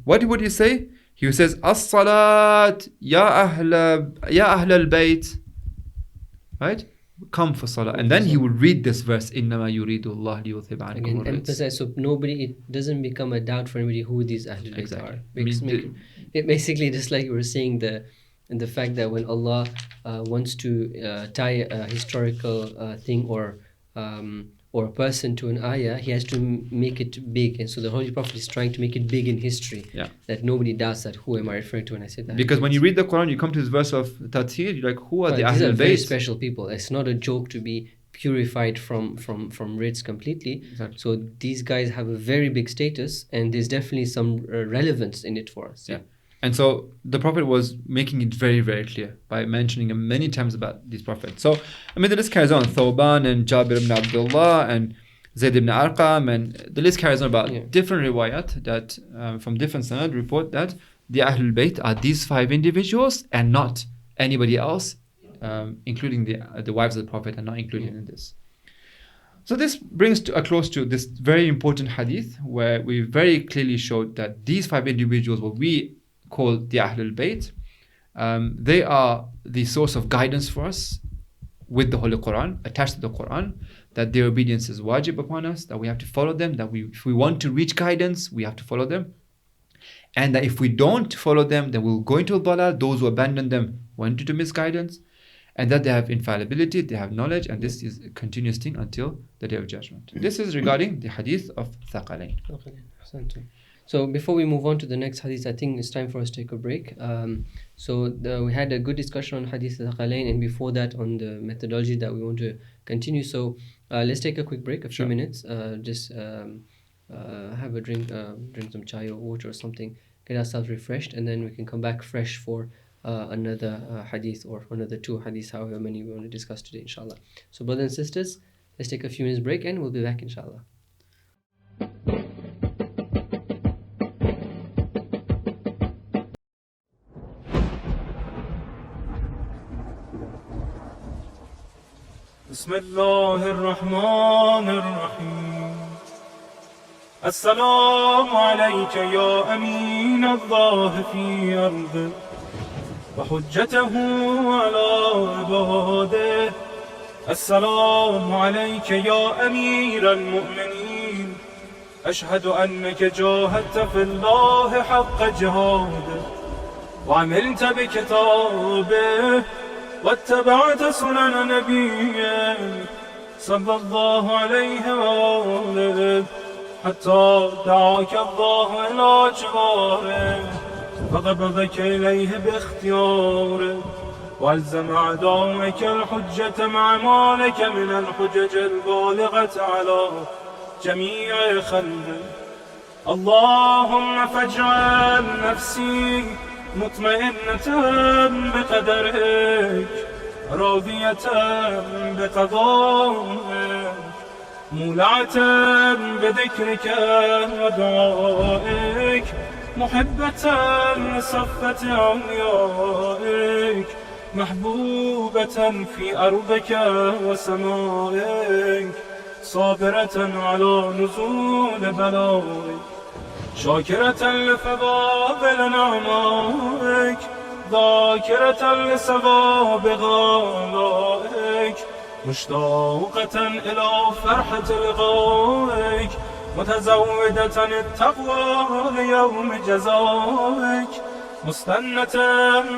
[SPEAKER 2] What would he say? He says, As-salat, ya ahl al-bayt. Right? Come for salah. And then he would read this verse, Innama yuridullah liyuthib ankum.
[SPEAKER 1] Again, emphasize, so it doesn't become a doubt for anybody who these Ahlul Bayt are. It basically, just like you were saying, the fact that when Allah wants to tie a historical thing or a person to an ayah, he has to make it big. And so the Holy Prophet is trying to make it big in history.
[SPEAKER 2] Yeah.
[SPEAKER 1] That nobody does that. Who am I referring to when I say that?
[SPEAKER 2] Because when you read the Quran, you come to this verse of Tathir, you're like, who are the Ahlul Bayt?
[SPEAKER 1] These are very special people. It's not a joke to be purified from rids completely.
[SPEAKER 2] Exactly.
[SPEAKER 1] So these guys have a very big status, and there's definitely some relevance in it for us.
[SPEAKER 2] Yeah. And so the Prophet was making it very, very clear by mentioning many times about these prophets. So, I mean, the list carries on. Thawban and Jabir ibn Abdullah and Zayd ibn Arqam, and the list carries on about different riwayat that from different sanad report that the Ahlul Bayt are these 5 individuals and not anybody else, including the wives of the Prophet, are not included in this. So this brings a close to this very important hadith where we very clearly showed that these 5 individuals, what we call the Ahlul Bayt, they are the source of guidance for us with the Holy Quran, attached to the Quran, that their obedience is wajib upon us, that we have to follow them, that if we want to reach guidance, we have to follow them, and that if we don't follow them, then we'll go into dalal, those who abandon them went into misguidance, and that they have infallibility, they have knowledge, and this is a continuous thing until the Day of Judgment. This is regarding the hadith of Thaqalain.
[SPEAKER 1] So before we move on to the next hadith, I think it's time for us to take a break. We had a good discussion on hadith al-Thaqalain, and before that on the methodology that we want to continue. So let's take a quick break, a few minutes, just have a drink, drink some chai or water or something, get ourselves refreshed, and then we can come back fresh for another hadith or another 2 hadiths, however many we want to discuss today, inshallah. So brothers and sisters, let's take a few minutes break and we'll be back, inshallah.
[SPEAKER 3] بسم الله الرحمن الرحيم السلام عليك يا أمين الله في أرضه وحجته على عباده السلام عليك يا أمير المؤمنين أشهد أنك جاهدت في الله حق جهاده وعملت بكتابه واتبعت سنن نبيه صلى الله عليه وآله حتى دعاك الله إلى جواره فقبضك إليه باختياره والزم أعدائك الحجة مع ما لك من الحجج البالغة على جميع خلقه اللهم فاجعل نفسي مطمئنة بقدرك راضية بقضائك مولعة بذكرك ودعائك محبة لصفة أوليائك محبوبة في أرضك وسمائك صابرة على نزول بلائك شاكرة لفضائل نعمائك ذاكرة لثواب غالائك مشتاقة إلى فرحة لقائك متزودة التقوى ليوم جزائك مستنة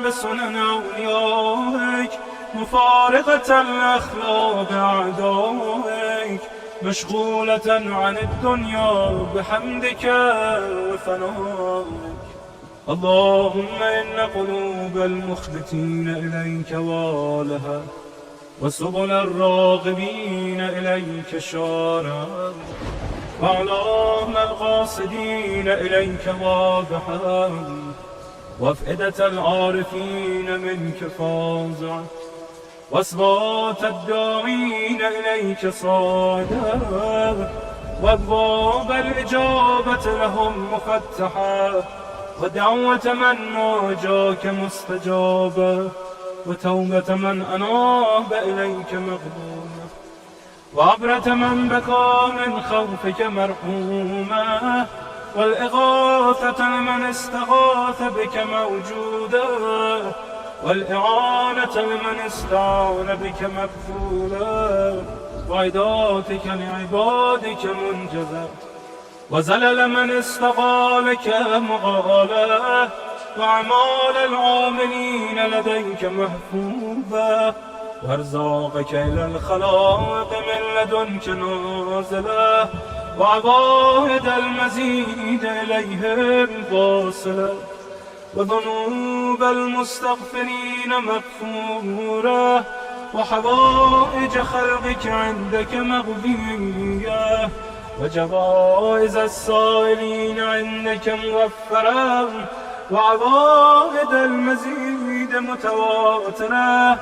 [SPEAKER 3] بسنن أوليائك مفارقة الأخلاق أعدائك مشغولة عن الدنيا بحمدك وثنائك اللهم إن قلوب المخبتين إليك والها وسبل الراغبين إليك شارع وأعلام القاصدين إليك واضحا وأفئدة العارفين منك فازعة وأصوات الداعين إليك صاعدا وأبواب الإجابة لهم مفتحة ودعوة من ناجاك مستجابة وتوبة من أناب إليك مقبولة وعبرة من بكى من خوفك مرحومة والإغاثة لمن استغاث بك موجودة والإعانة لمن استعان بك مبذولة وعداتك لعبادك منجزة وزلل من استغالك مغالة وأعمال العاملين لديك محفوظة وارزاقك إلى الخلائق من لدنك نازلة وعوائد المزيد إليهم واصلة وذنوب المستغفرين مغفورة وحوائج خلقك عندك مغفية وجوائز السائلين عندك موفرة وعوائد المزيد متواترة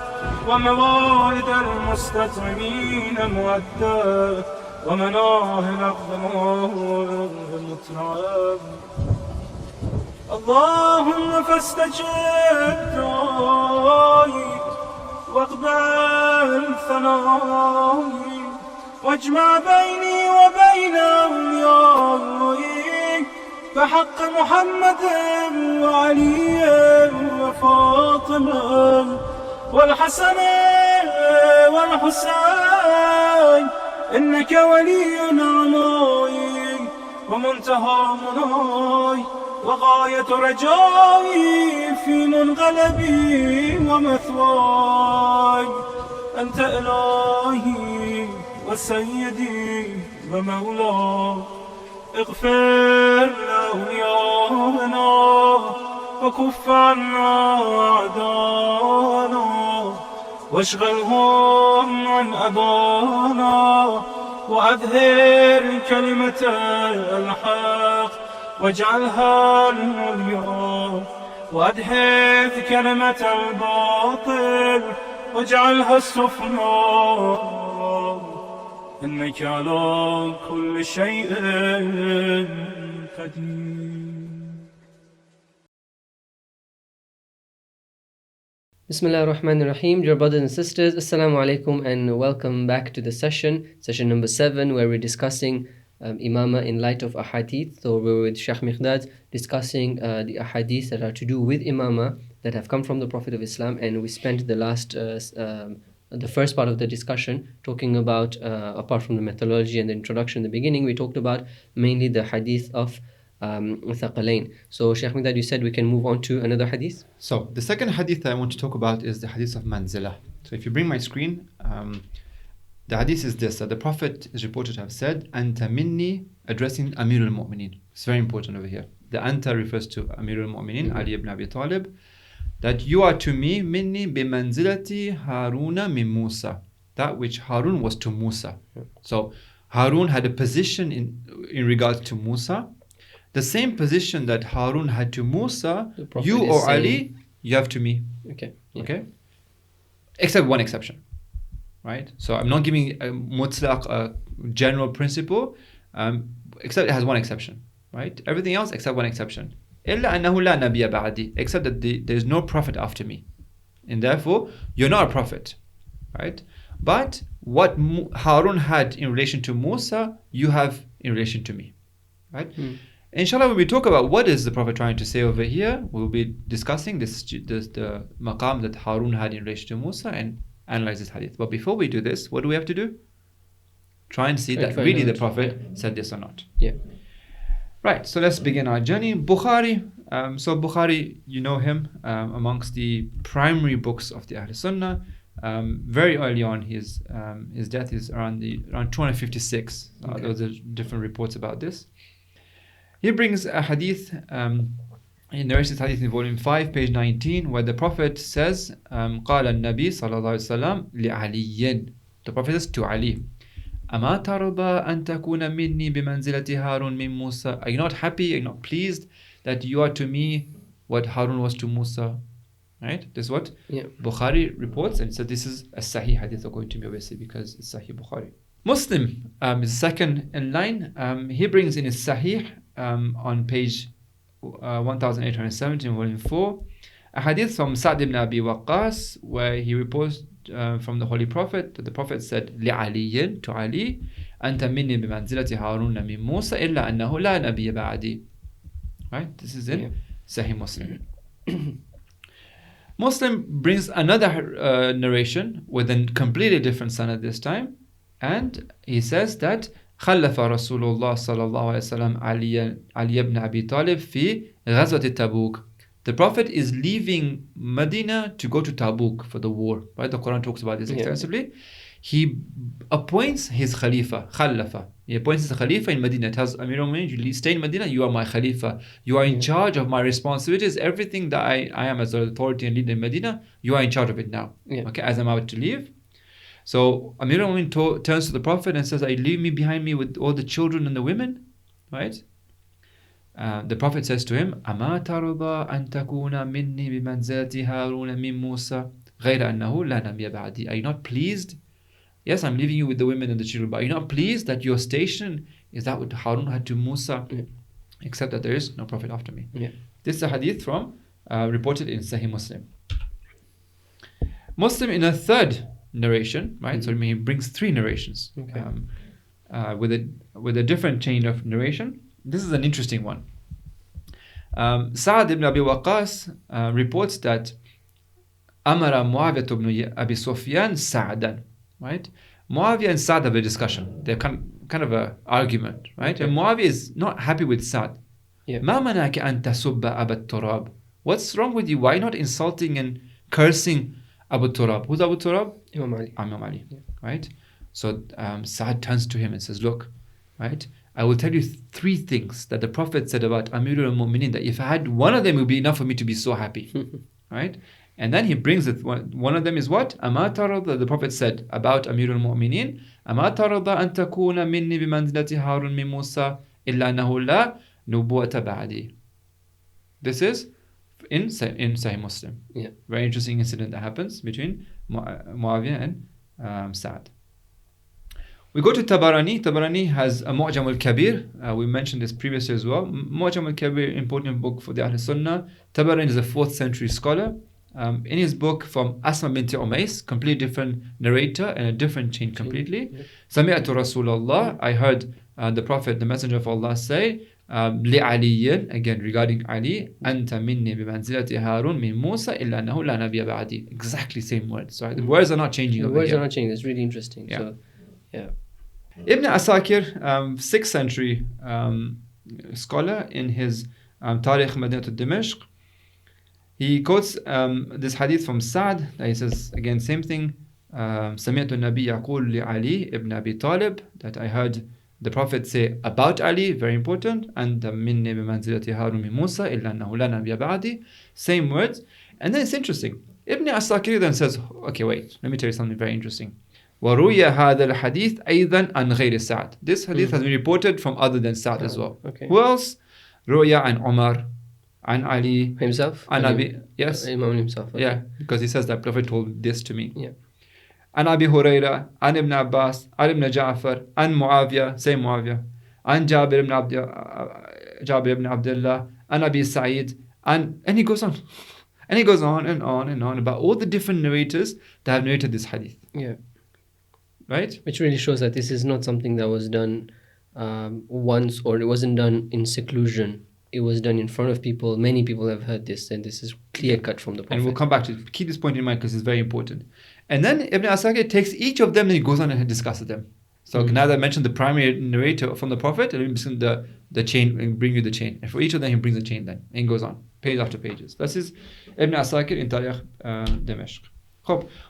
[SPEAKER 3] وموائد المستطعمين مؤدة ومناهل الظلام مترعة اللهم فاستجب دعائي واقبل ثنائي واجمع بيني وبين أوليائي بحق محمد وعلي وفاطمة والحسن والحسين إنك ولي نعمائي ومنتهى مناي وغاية رجائي في منقلبي ومثواي أنت إلهي وسيدي ومولاي اغفر لأوليائي وكف عنا أعدانا واشغلهم عن أبانا وأظهر كلمة الحق واجعلها العليا وأدحث كلمة الباطل واجعلها السفلى إنك على كل شيء قدير.
[SPEAKER 1] Bismillah ar-Rahman ar-Rahim. Dear brothers and sisters, Assalamu alaikum and welcome back to the session number 7, where we're discussing Imamah in light of Ahadith. So we're with Shaykh Miqdad discussing the Ahadith that are to do with Imamah that have come from the Prophet of Islam, and we spent the first part of the discussion talking about, apart from the methodology and the introduction in the beginning, we talked about mainly the Hadith of Thaqalain. So Shaykh Miqdad, you said we can move on to another Hadith?
[SPEAKER 2] So the second Hadith I want to talk about is the Hadith of Manzilah. So if you bring my screen, the Hadith is this, that the Prophet is reported to have said, Anta minni, addressing Amir al-Mu'mineen. It's very important over here. The Anta refers to Amir al-Mu'mineen, Ali ibn Abi Talib, that you are to me, minni bimanzilati Haruna min Musa, that which Harun was to Musa. So Harun had a position in regards to Musa, the same position that Harun had to Musa, you or Ali, you have to me.
[SPEAKER 1] Okay. Yeah.
[SPEAKER 2] Okay? Except one exception. Right? So I'm not giving a mutlaq, a general principle, except it has one exception. Right? Everything else except one exception. إِلَّا أَنَّهُ لَا نَبِيَ بَعْدِي, except that there is no prophet after me. And therefore, you're not a prophet. Right? But what Harun had in relation to Musa, you have in relation to me. Right? Inshallah, when we talk about what is the Prophet trying to say over here, we'll be discussing the maqam that Harun had in relation to Musa and analyze this hadith. But before we do this, what do we have to do? Try and see that really the Prophet said this or not.
[SPEAKER 1] Yeah.
[SPEAKER 2] Right, so let's begin our journey. Bukhari. So Bukhari, you know him amongst the primary books of the Ahl Sunnah. Very early on, his death is around 256.
[SPEAKER 1] Okay.
[SPEAKER 2] Those are different reports about this. He brings a hadith, he narrates this hadith in volume 5, page 19, where the Prophet says, قال النبي صلى الله عليه وسلم لعلي. The Prophet says to Ali, أما ترضى أن تكون مني بمنزلة هارون من موسى. Are you not happy, are you not pleased that you are to me what Harun was to Musa? Right? This is what Bukhari reports, and so this is a Sahih hadith according to me, obviously, because it's Sahih Bukhari. Muslim is second in line. He brings in his Sahih on page 1870 in volume 4 a hadith from Sa'd ibn Abi Waqqas, where he reports from the Holy Prophet that the Prophet said لعلي, to Ali, أنت مني بمنزلة هارون من موسى إلا أنه لا نبي بعدي. Right? This is in Sahih Muslim. Muslim brings another narration with a completely different sanad this time, and he says that خلف رسول الله صلى الله عليه وسلم علي بن أبي طالب في غزوة تبوك. The Prophet is leaving Medina to go to Tabuk for the war. Right? The Quran talks about this extensively. He appoints his Khalifa, Khalifa. He appoints his Khalifa in Medina. It tells Amir al-Mu'minin, you stay in Medina, you are my Khalifa. You are in charge of my responsibilities. Everything that I am as an authority and leader in Medina, you are in charge of it now. Okay, as I'm about to leave. So Amir al-Mu'minin turns to the Prophet and says, leave me behind me with all the children and the women. Right? The Prophet says to him, أما ترضى أن تكون مني بمنزلة هارون من موسى غير أنه لا نبي بعدي. Are you not pleased? Yes, I'm leaving you with the women and the children, but are you not pleased that your station is that what Harun had to Musa, except that there is no Prophet after me? This is a hadith from reported in Sahih Muslim. Muslim in a third narration, right? So he brings three narrations with a different chain of narration. This is an interesting one. Sa'd ibn Abi Waqqas reports that Amara Muawiyah ibn Abi Sufyan Sa'dan. Right? Muawiyah and Sa'd have a discussion. They're kind of an argument, right? And Muawiyah is not happy with Sa'd. ما منعك أن تسب أبا التراب? What's wrong with you? Why not insulting and cursing Abu Turab? Who's Abu Turab?
[SPEAKER 1] Imam Ali.
[SPEAKER 2] Imam Ali. Right? So Sa'd turns to him and says, look, right? I will tell you 3 things that the Prophet said about Amirul al-Mu'mineen, that if I had one of them, it would be enough for me to be so happy. Right? And then he brings it. One of them is what? أَمَا تَرَضَ, the Prophet said about Amirul al-Mu'mineen, أَمَا تَرَضَ أَن تَكُونَ مِنِّي بِمَنْزِلَةِ هَارُونَ مِن مُوسَى إِلَّا أَنَّهُ لَا نُبُوَّةَ بَعْدِي. This is in Sahih Muslim.
[SPEAKER 1] Yeah.
[SPEAKER 2] Very interesting incident that happens between Muawiyah and Sa'd. We go to Tabarani. Tabarani has a Mu'jam al-Kabir. We mentioned this previously as well. Mu'jam al-Kabir, important book for the Ahl Sunnah. Tabarani is a 4th century scholar. In his book from Asma binti Umais, completely different narrator and a different chain completely. Sami'atu Rasulullah, I heard the Prophet, the Messenger of Allah say, لِعَلِيٍّ, again regarding Ali, أَنْتَ مِنِّي بِمَنْزِلَةِ هَارُونَ مِن مُوسَى إِلَّا أَنَّهُ لَا نَبِيَّ بَعْدِي. Exactly same words. So the words are not changing
[SPEAKER 1] The
[SPEAKER 2] over
[SPEAKER 1] words
[SPEAKER 2] here.
[SPEAKER 1] are not changing. It's really interesting.
[SPEAKER 2] Yeah.
[SPEAKER 1] So, yeah.
[SPEAKER 2] Ibn Asakir, 6th century scholar, in his Tarikh Madinat al-Dimashq, he quotes this hadith from Sa'd. He says, again, same thing. سمعت النبي يقول لعلي ibn Abi Talib, that I heard the Prophet say about Ali, very important, أنت مني بمنزلة هارون من موسى إلا أنه لا نبي بعدي. Same words. And then it's interesting. Ibn Asakir then says, okay, wait, let me tell you something very interesting. وروي هذا الحديث أيضا عن غير سعد. This hadith has been reported from other than Sa'd as well.
[SPEAKER 1] Okay.
[SPEAKER 2] Who else? روي عن عمر, عن Ali,
[SPEAKER 1] Himself?
[SPEAKER 2] عن أبي, yes.
[SPEAKER 1] Imam himself. Okay.
[SPEAKER 2] Yeah, because he says that Prophet told this to me.
[SPEAKER 1] Yeah.
[SPEAKER 2] عن أبي هريرة, عن ابن عباس, عن ابن جعفر, عن معاوية, say معاوية, عن جابر بن عبد الله, عن أبي سعيد, and he goes on. And he goes on and on and on about all the different narrators that have narrated this hadith.
[SPEAKER 1] Yeah.
[SPEAKER 2] Right?
[SPEAKER 1] Which really shows that this is not something that was done once, or it wasn't done in seclusion. It was done in front of people. Many people have heard this, and this is clear cut from the Prophet.
[SPEAKER 2] And we'll come back to it. Keep this point in mind because it's very important. And then Ibn Asakir takes each of them and he goes on and discusses them. So now that I mentioned the primary narrator from the Prophet, and mention the chain, and bring you the chain. And for each of them, he brings the chain then. And he goes on, page after pages. This is Ibn Asakir in Tarikh Dimashq.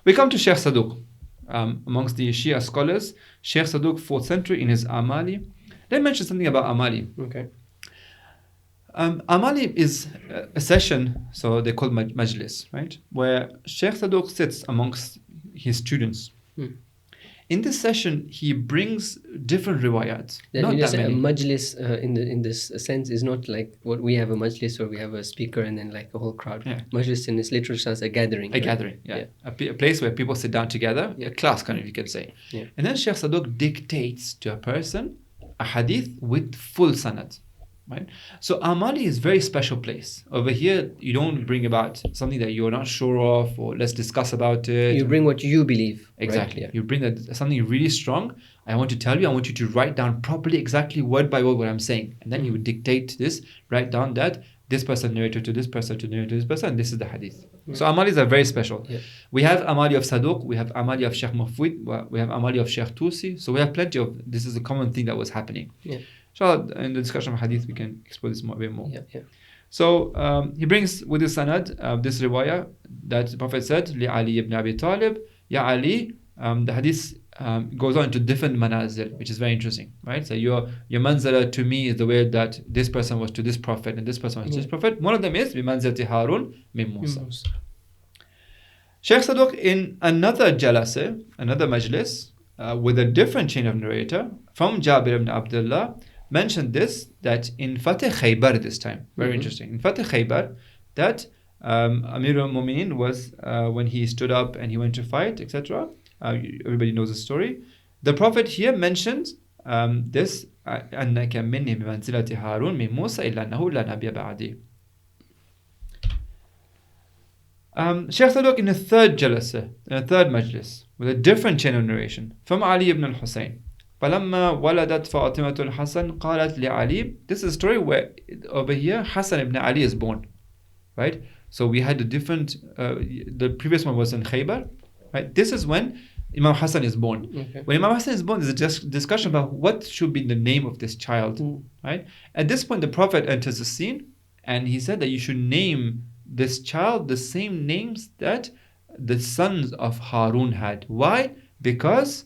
[SPEAKER 2] We come to Shaykh Saduq. Amongst the Shia scholars, Shaykh Saduq, 4th century, in his Amali. Let me mention something about Amali.
[SPEAKER 1] Okay.
[SPEAKER 2] Amali is a session, so they call majlis, right? Where Shaykh Saduq sits amongst his students. In this session, he brings different riwayat. Not that many.
[SPEAKER 1] A majlis in this sense is not like what we have a majlis where we have a speaker and then like a whole crowd.
[SPEAKER 2] Yeah.
[SPEAKER 1] Majlis in its literal sense, a gathering.
[SPEAKER 2] A gathering, yeah. A place where people sit down together, a class kind of, you can say.
[SPEAKER 1] Yeah.
[SPEAKER 2] And then Shaykh Saduq dictates to a person a hadith with full sanad. Right? So Amali is a very special place. Over here, you don't bring about something that you're not sure of, or let's discuss about it.
[SPEAKER 1] You bring what you believe.
[SPEAKER 2] Exactly.
[SPEAKER 1] Right? Yeah.
[SPEAKER 2] You bring something really strong. I want to tell you, I want you to write down properly, exactly word by word what I'm saying. And then you would dictate this, write down that this person narrated to this person, to narrate to this person, and this is the hadith. So Amalis are very special. Yeah. We have Amali of Saduq, we have Amali of Shaykh Mufwid, we have Amali of Shaykh Tusi. So we have plenty of, this is a common thing that was happening.
[SPEAKER 1] Yeah.
[SPEAKER 2] So in the discussion of hadith, we can explore this a bit more.
[SPEAKER 1] Yeah, yeah.
[SPEAKER 2] So he brings with his sanad this riwayah that the Prophet said, Li Ali ibn Abi Talib, Ya Ali. The hadith goes on to different manazil, which is very interesting, right? So your manzala to me is the way that this person was to this Prophet and this person was to this Prophet. One of them is bi manzilati Harun min Musa. Shaykh Saduq in another jalasa, another majlis, with a different chain of narrator from Jabir ibn Abdullah, mentioned this, that in Fatih Khaybar this time, very interesting, in Fatih Khaybar, that Amir al-Mu'mineen was, when he stood up and he went to fight, etc., everybody knows the story. The Prophet here mentioned this, أَنَّكَ مِنِّي بِمَنْزِلَةِ هَارُونَ مِن مُوسَى إِلَّا أَنَّهُ لَا نَبِيَّ بَعْدِي. Shaykh Saduq in a third jalasa, in a third majlis, with a different chain of narration, from Ali ibn al-Husayn. فَلَمَّا وَلَدَتْ فَاطِمَةُ الْحَسَنِ قَالَتْ لِعَلِي. This is a story where, over here, Hassan ibn Ali is born. Right? So we had a different, the previous one was in Khaybar. Right? This is when Imam Hassan is born. Okay. When Imam Hassan is born, there's a discussion about what should be the name of this child. Right? At this point, the Prophet enters the scene, and he said that you should name this child the same names that the sons of Harun had. Why? Because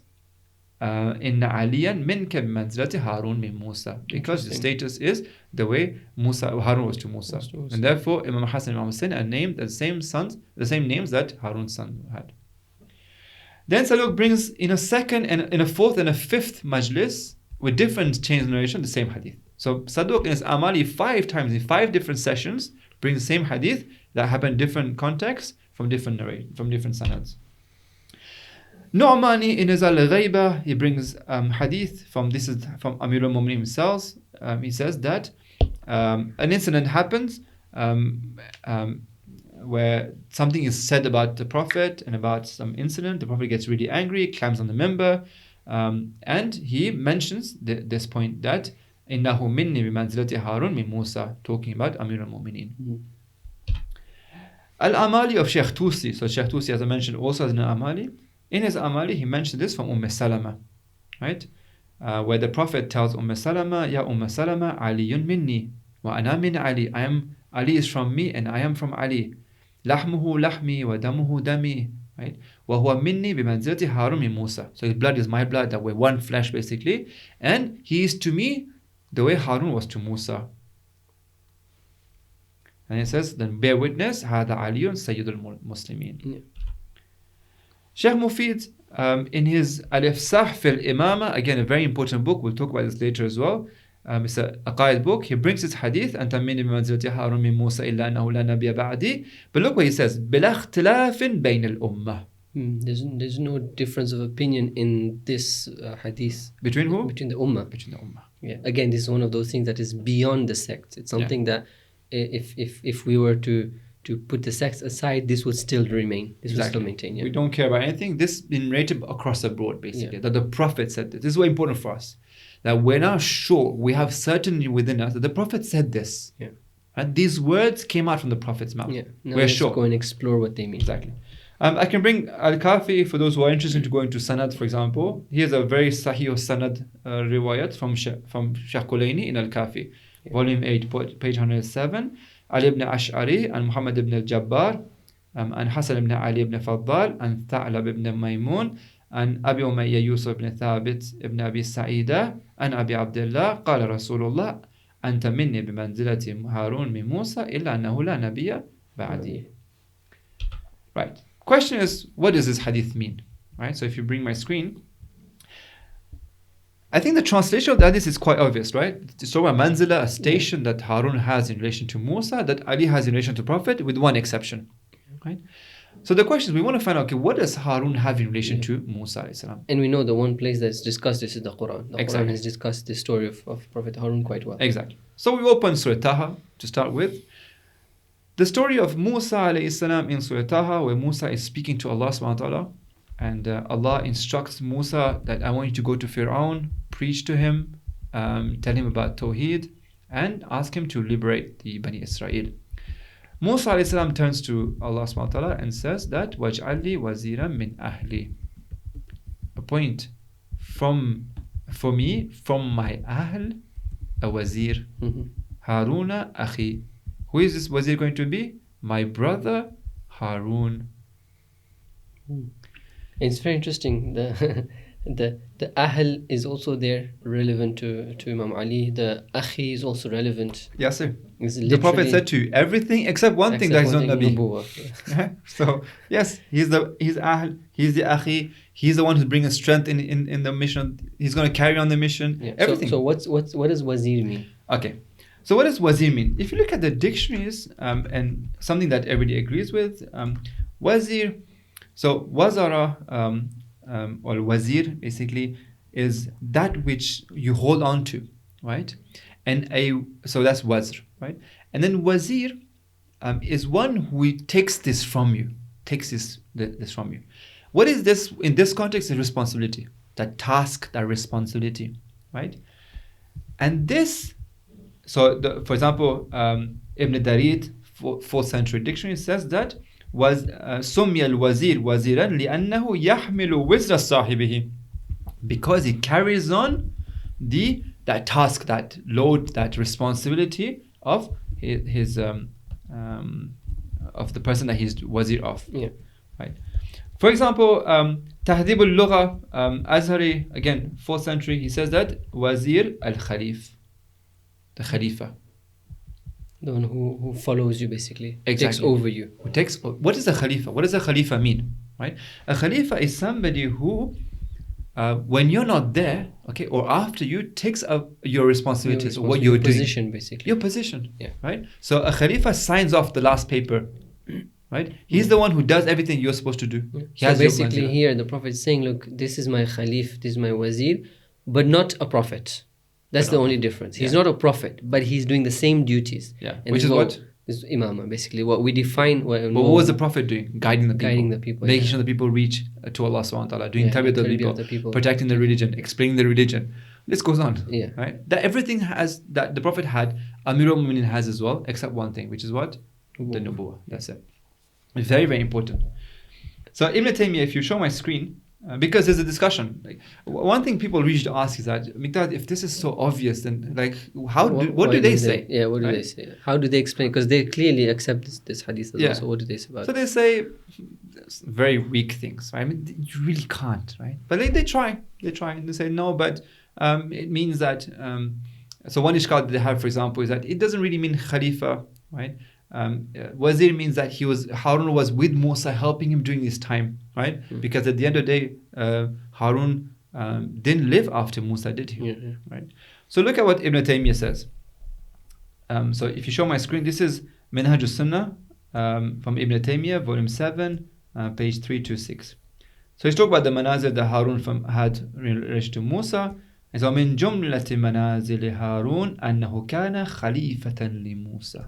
[SPEAKER 2] Inna aliyan minka bimanzilati Harun min Musa, because the status is the way Harun was to Musa. And therefore Imam Hassan and Imam Hussein are named the same names that Harun's son had. Then Saduq brings in a second and in a fourth and a fifth majlis with different chains of narration the same hadith. So Saduq in his Amali 5 times in 5 different sessions brings the same hadith that happen in different contexts from different sanads. Nu'mani in his al-Ridha, he brings hadith from Amir al-Mu'minin himself. He says that an incident happens where something is said about the Prophet and about some incident. The Prophet gets really angry, climbs on the minbar, and he mentions this point that innahu minni bimanzilati Harun min Musa, talking about Amir al-Mu'minin. Al-Amali of Shaykh Tusi. So Shaykh Tusi, as I mentioned, also has an Amali. In his Amali, he mentioned this from Salama, right? Where the Prophet tells Salama, Ya Salama, Aliyun minni, wa ana min Ali. Ali is from me and I am from Ali. Lahmuhu lahmi wa damuhu dami, right? Wa huwa minni bimanzilati Harun min Musa. So his blood is my blood, that we're one flesh basically. And he is to me the way Harun was to Musa. And it says, then bear witness, Hada Aliyun Sayyidul Muslimin.
[SPEAKER 1] Yeah.
[SPEAKER 2] Shaykh Mufid, in his Al-Ifsah fil Imamah, again a very important book, we'll talk about this later as well. It's a aqaid book. He brings his hadith, أنت مني بمنزلة هارون من موسى إلا أنه لا نبي بعدي. But look what he says, بلا اختلاف بين الأمة.
[SPEAKER 1] There's no difference of opinion in this hadith.
[SPEAKER 2] Between who?
[SPEAKER 1] Between the ummah.
[SPEAKER 2] Between the ummah.
[SPEAKER 1] Yeah. Again, this is one of those things that is beyond the sect. It's something that if we were to put the sects aside, this would still remain. This would still maintain. Yeah.
[SPEAKER 2] We don't care about anything. This has been narrated across the board, basically. That the Prophet said this. This is very important for us. That we're now sure, we have certainty within us that the Prophet said this.
[SPEAKER 1] Yeah.
[SPEAKER 2] And these words came out from the Prophet's mouth.
[SPEAKER 1] Yeah. Now
[SPEAKER 2] we're sure.
[SPEAKER 1] Let's go and explore what they mean.
[SPEAKER 2] Exactly. I can bring Al-Kafi for those who are interested to go into Sanad, for example. Here's a very Sahih Sanad riwayat from Shaykh Kulaini in Al-Kafi, volume 8, page 107. Ali ibn Ash'ari and Muhammad ibn al-Jabbar and Hassan ibn Ali ibn Faddal and Tha'lab ibn Maymun and Abi Umayya Yusuf ibn Thabit ibn Abi Sa'ida and Abi Abdullah قال رسول الله أنت مني بمنزلة هارون من موسى إلا أنه لا نبي بعدي. Right. Question is, what does this hadith mean? Right. So if you bring my screen, I think the translation of the hadith is quite obvious, right? It's talking about manzila, a station that Harun has in relation to Musa, that Ali has in relation to Prophet, with one exception, right? So the question is, we want to find out, okay, what does Harun have in relation to Musa alayhi salam?
[SPEAKER 1] And we know the one place that's discussed this is the Quran. The
[SPEAKER 2] Exactly.
[SPEAKER 1] Quran has discussed the story of Prophet Harun quite well.
[SPEAKER 2] Exactly. So we open Surah Taha to start with. The story of Musa alayhi salam in Surah Taha, where Musa is speaking to Allah subhanahu wa ta'ala, and Allah instructs Musa that I want you to go to Fir'aun, preach to him, tell him about Tawheed, and ask him to liberate the Bani Israel. Musa alayhi salam turns to Allah subhanahu wa ta'ala and says that وَاجْعَلْ لِي وَزِيرًا مِنْ أَهْلِي. Appoint for me from my Ahl a wazir. Haruna akhi. Who is this wazir going to be? My brother Harun.
[SPEAKER 1] It's very interesting. The Ahl is also there, relevant to Imam Ali. The Akhi is also relevant.
[SPEAKER 2] Yes, sir. The Prophet said to you everything except one thing, that he's not Nabi. So yes, he's Ahl, he's the Akhi, he's the one who's bringing strength in the mission. He's going to carry on the mission.
[SPEAKER 1] Yeah.
[SPEAKER 2] Everything.
[SPEAKER 1] So what does wazir mean?
[SPEAKER 2] Okay. So what does wazir mean? If you look at the dictionaries, and something that everybody agrees with, wazir. So wazara or wazir basically is that which you hold on to, right? So that's wazr, right? And then wazir is one who takes this from you, takes this from you. What is this in this context? Is responsibility, that task, that responsibility, right? And this, so for example, Ibn Darid, 4th century dictionary says that سمي الوزير وزيرا لأنه يحمل وزر صاحبه, because he carries on that task, that load, that responsibility of his of the person that he's wazir of.
[SPEAKER 1] Yeah.
[SPEAKER 2] Right. For example, Tahdhib al-Lugha, Azhari, again, 4th century, he says that Wazir al-Khalif, the Khalifa.
[SPEAKER 1] The one who follows you, basically.
[SPEAKER 2] Exactly.
[SPEAKER 1] Takes over you.
[SPEAKER 2] What is a Khalifa? What does a Khalifa mean? Right? A Khalifa is somebody who, when you're not there, okay, or after you, takes up your responsibilities, what you're doing.
[SPEAKER 1] Your position, basically.
[SPEAKER 2] Your position.
[SPEAKER 1] Yeah.
[SPEAKER 2] Right? So a Khalifa signs off the last paper. Right? He's the one who does everything you're supposed to do.
[SPEAKER 1] Yeah. So basically here the Prophet is saying, look, this is my Khalif, this is my Wazir, but not a prophet. That's the only difference. He's not a prophet, but he's doing the same duties. Yeah.
[SPEAKER 2] And which is what?
[SPEAKER 1] This is Imamah, basically. What we define.
[SPEAKER 2] But what was the Prophet doing? Guiding the people. Making sure the people reach to Allah subhanahu wa ta'ala. Doing tarbiyat of the people. Protecting the religion. Explaining the religion. This goes on.
[SPEAKER 1] Yeah.
[SPEAKER 2] Right? That everything has, that the Prophet had, Amir al-Mu'minin has as well, except one thing, which is what? The Nubuwah. That's it. It's very, very important. So Ibn Taymiyyah, if you show my screen, because there's a discussion. Like, one thing people usually ask is that, Miqdad, if this is so obvious, then like, what do they say?
[SPEAKER 1] Yeah, what do they say? How do they explain? Because they clearly accept this hadith as well. So what do they say about it?
[SPEAKER 2] So they say very weak things. Right? I mean, you really can't, right? But they try. They try and they say no, but it means that. So one ishkal that they have, for example, is that it doesn't really mean Khalifa, right? Wazir means that Harun was with Musa, helping him during his time, right? Because at the end of the day, Harun didn't live after Musa, did he? Right? So look at what Ibn Taymiyyah says. So if you show my screen, this is Minhaj al-Sunnah from Ibn Taymiyyah, volume 7, page 326. So he's talking about the manazil that Harun had in relation to Musa. And so من جملة منازل هارون أنه كان خليفة لموسى.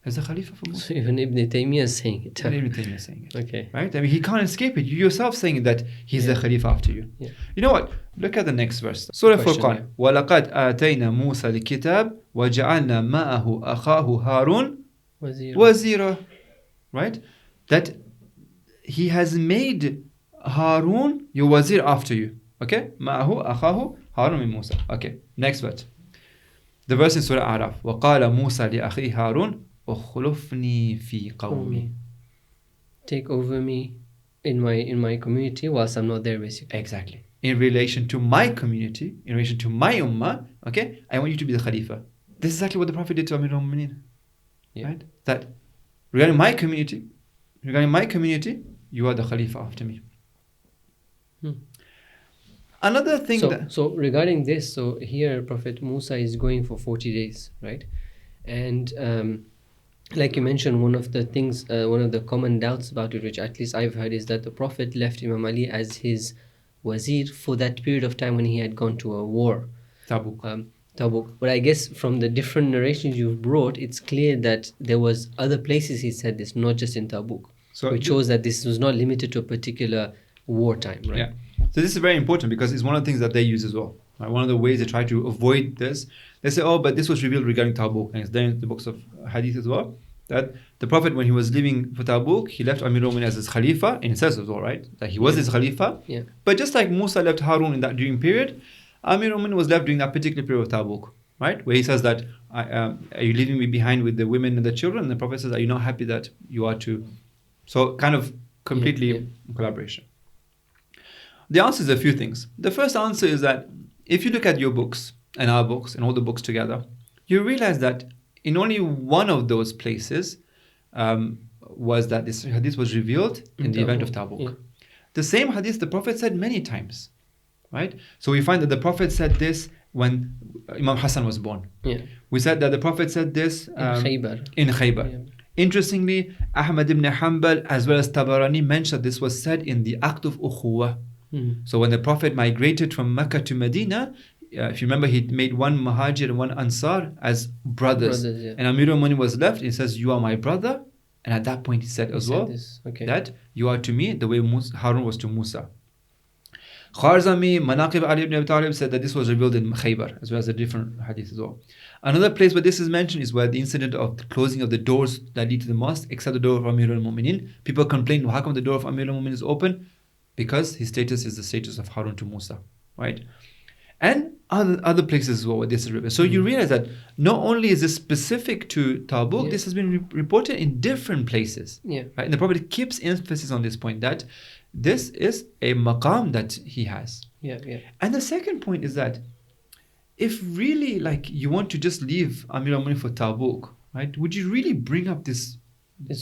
[SPEAKER 2] There's a Khalifa for Musa.
[SPEAKER 1] So even Ibn Taymiyyah is saying it.
[SPEAKER 2] Ibn Taymiyyah is saying it.
[SPEAKER 1] Okay.
[SPEAKER 2] Right? I mean, he can't escape it. You yourself saying that he's the Khalifa after you.
[SPEAKER 1] Yeah.
[SPEAKER 2] You know what? Look at the next verse. Surah Furqan. وَلَقَدْ آتَيْنَا مُوسَى الْكِتَابِ وَجَعَلْنَا مَعَهُ أَخَاهُ هَارُونَ وَزِيرًا. Right? That he has made Harun your wazir after you. Okay? مَعَهُ أَخَاهُ هَارُونَ مِن مُوسَى. Okay. Next verse. The verse in Surah A'raf. وَقَالَ مُوسَى لِأَخِيهِ هَارُونَ أُخْلُفْنِي فِي قَوْمِي.
[SPEAKER 1] Take over me in my community whilst I'm not there, basically.
[SPEAKER 2] Exactly. In relation to my community, in relation to my ummah, okay, I want you to be the Khalifa. This is exactly what the Prophet did to Amir al-Mu'minin. Right? That regarding my community, you are the Khalifa after me. Another thing
[SPEAKER 1] so regarding this, so here Prophet Musa is going for 40 days, right? And like you mentioned, one of the things, one of the common doubts about it, which at least I've heard, is that the Prophet left Imam Ali as his wazir for that period of time when he had gone to a war. Tabuk. But I guess from the different narrations you've brought, it's clear that there was other places he said this, not just in Tabuk. So which shows that this was not limited to a particular wartime, right?
[SPEAKER 2] Yeah. So this is very important because it's one of the things that they use as well. Right? One of the ways they try to avoid this, they say, oh, but this was revealed regarding Tabuk, and it's there in the books of Hadith as well, that the Prophet, when he was leaving for Tabuk, he left Amir al-Mu'minin as his Khalifa, and it says as well, right? That he was his Khalifa.
[SPEAKER 1] Yeah.
[SPEAKER 2] But just like Musa left Harun in that during period, Amir al-Mu'minin was left during that particular period of Tabuk, right? Where he says that, are you leaving me behind with the women and the children? And the Prophet says, are you not happy that you are to? So kind of completely in collaboration. The answer is a few things. The first answer is that if you look at your books and our books and all the books together, you realize that in only one of those places was that this hadith was revealed in the event of Tabuk. Yeah. The same hadith the Prophet said many times, right? So we find that the Prophet said this when Imam Hassan was born.
[SPEAKER 1] Yeah.
[SPEAKER 2] We said that the Prophet said this in Khaybar. Yeah. Interestingly, Ahmad ibn Hanbal as well as Tabarani mentioned this was said in the act of ukhuwah. So when the Prophet migrated from Mecca to Medina, if you remember, he made one Muhajir and one Ansar as brothers. And Amir al-Mu'minin was left. He says, you are my brother. And at that point he said that you are to me the way Harun was to Musa. Kharzami, Manaqib Ali ibn Abi Talib said that this was revealed in Khaybar, as well as a different hadith as well. Another place where this is mentioned is where the incident of the closing of the doors that lead to the mosque, except the door of Amir al-Mu'minin. People complain, how come the door of Amir al-Mu'minin is open? Because his status is the status of Harun to Musa, right? And other places as well where this is reported. So you realize that not only is this specific to Tabuk, this has been reported in different places.
[SPEAKER 1] Yeah.
[SPEAKER 2] Right? And the Prophet keeps emphasis on this point that this is a maqam that he has.
[SPEAKER 1] Yeah.
[SPEAKER 2] And the second point is that if really like you want to just leave Amir al-Mu'minin for Tabuk, right? Would you really bring up this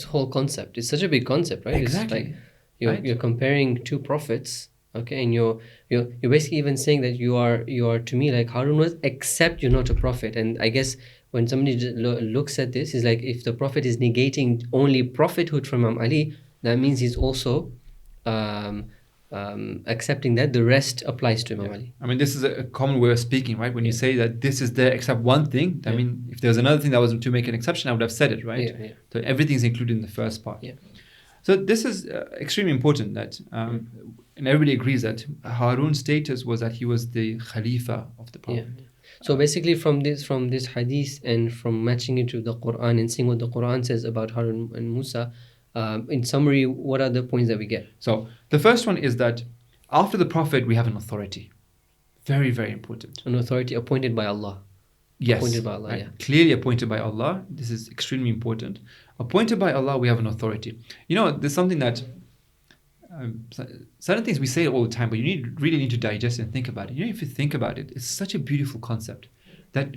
[SPEAKER 1] whole concept? It's such a big concept, right?
[SPEAKER 2] Exactly.
[SPEAKER 1] It's like you're comparing two prophets, okay, and you're basically even saying that you are to me like Harun was, except you're not a prophet. And I guess when somebody looks at this, is like if the prophet is negating only prophethood from Imam Ali, that means he's also accepting that the rest applies to Imam Ali.
[SPEAKER 2] I mean, this is a common way of speaking, right? When you say that this is there except one thing, I mean, if there's another thing that was to make an exception, I would have said it, right?
[SPEAKER 1] Yeah.
[SPEAKER 2] So everything's included in the first part.
[SPEAKER 1] Yeah.
[SPEAKER 2] So this is extremely important that, and everybody agrees that Harun's status was that he was the Khalifa of the Prophet.
[SPEAKER 1] Yeah. So basically from this hadith and from matching it to the Quran and seeing what the Quran says about Harun and Musa, in summary, what are the points that we get?
[SPEAKER 2] So the first one is that after the Prophet, we have an authority. Very, very important.
[SPEAKER 1] An authority appointed by Allah.
[SPEAKER 2] Yes.
[SPEAKER 1] Appointed by Allah,
[SPEAKER 2] right?
[SPEAKER 1] yeah.
[SPEAKER 2] Clearly appointed by Allah. This is extremely important. Appointed by Allah, we have an authority. You know, there's something that certain things we say all the time, but you really need to digest and think about it. You know, if you think about it, it's such a beautiful concept that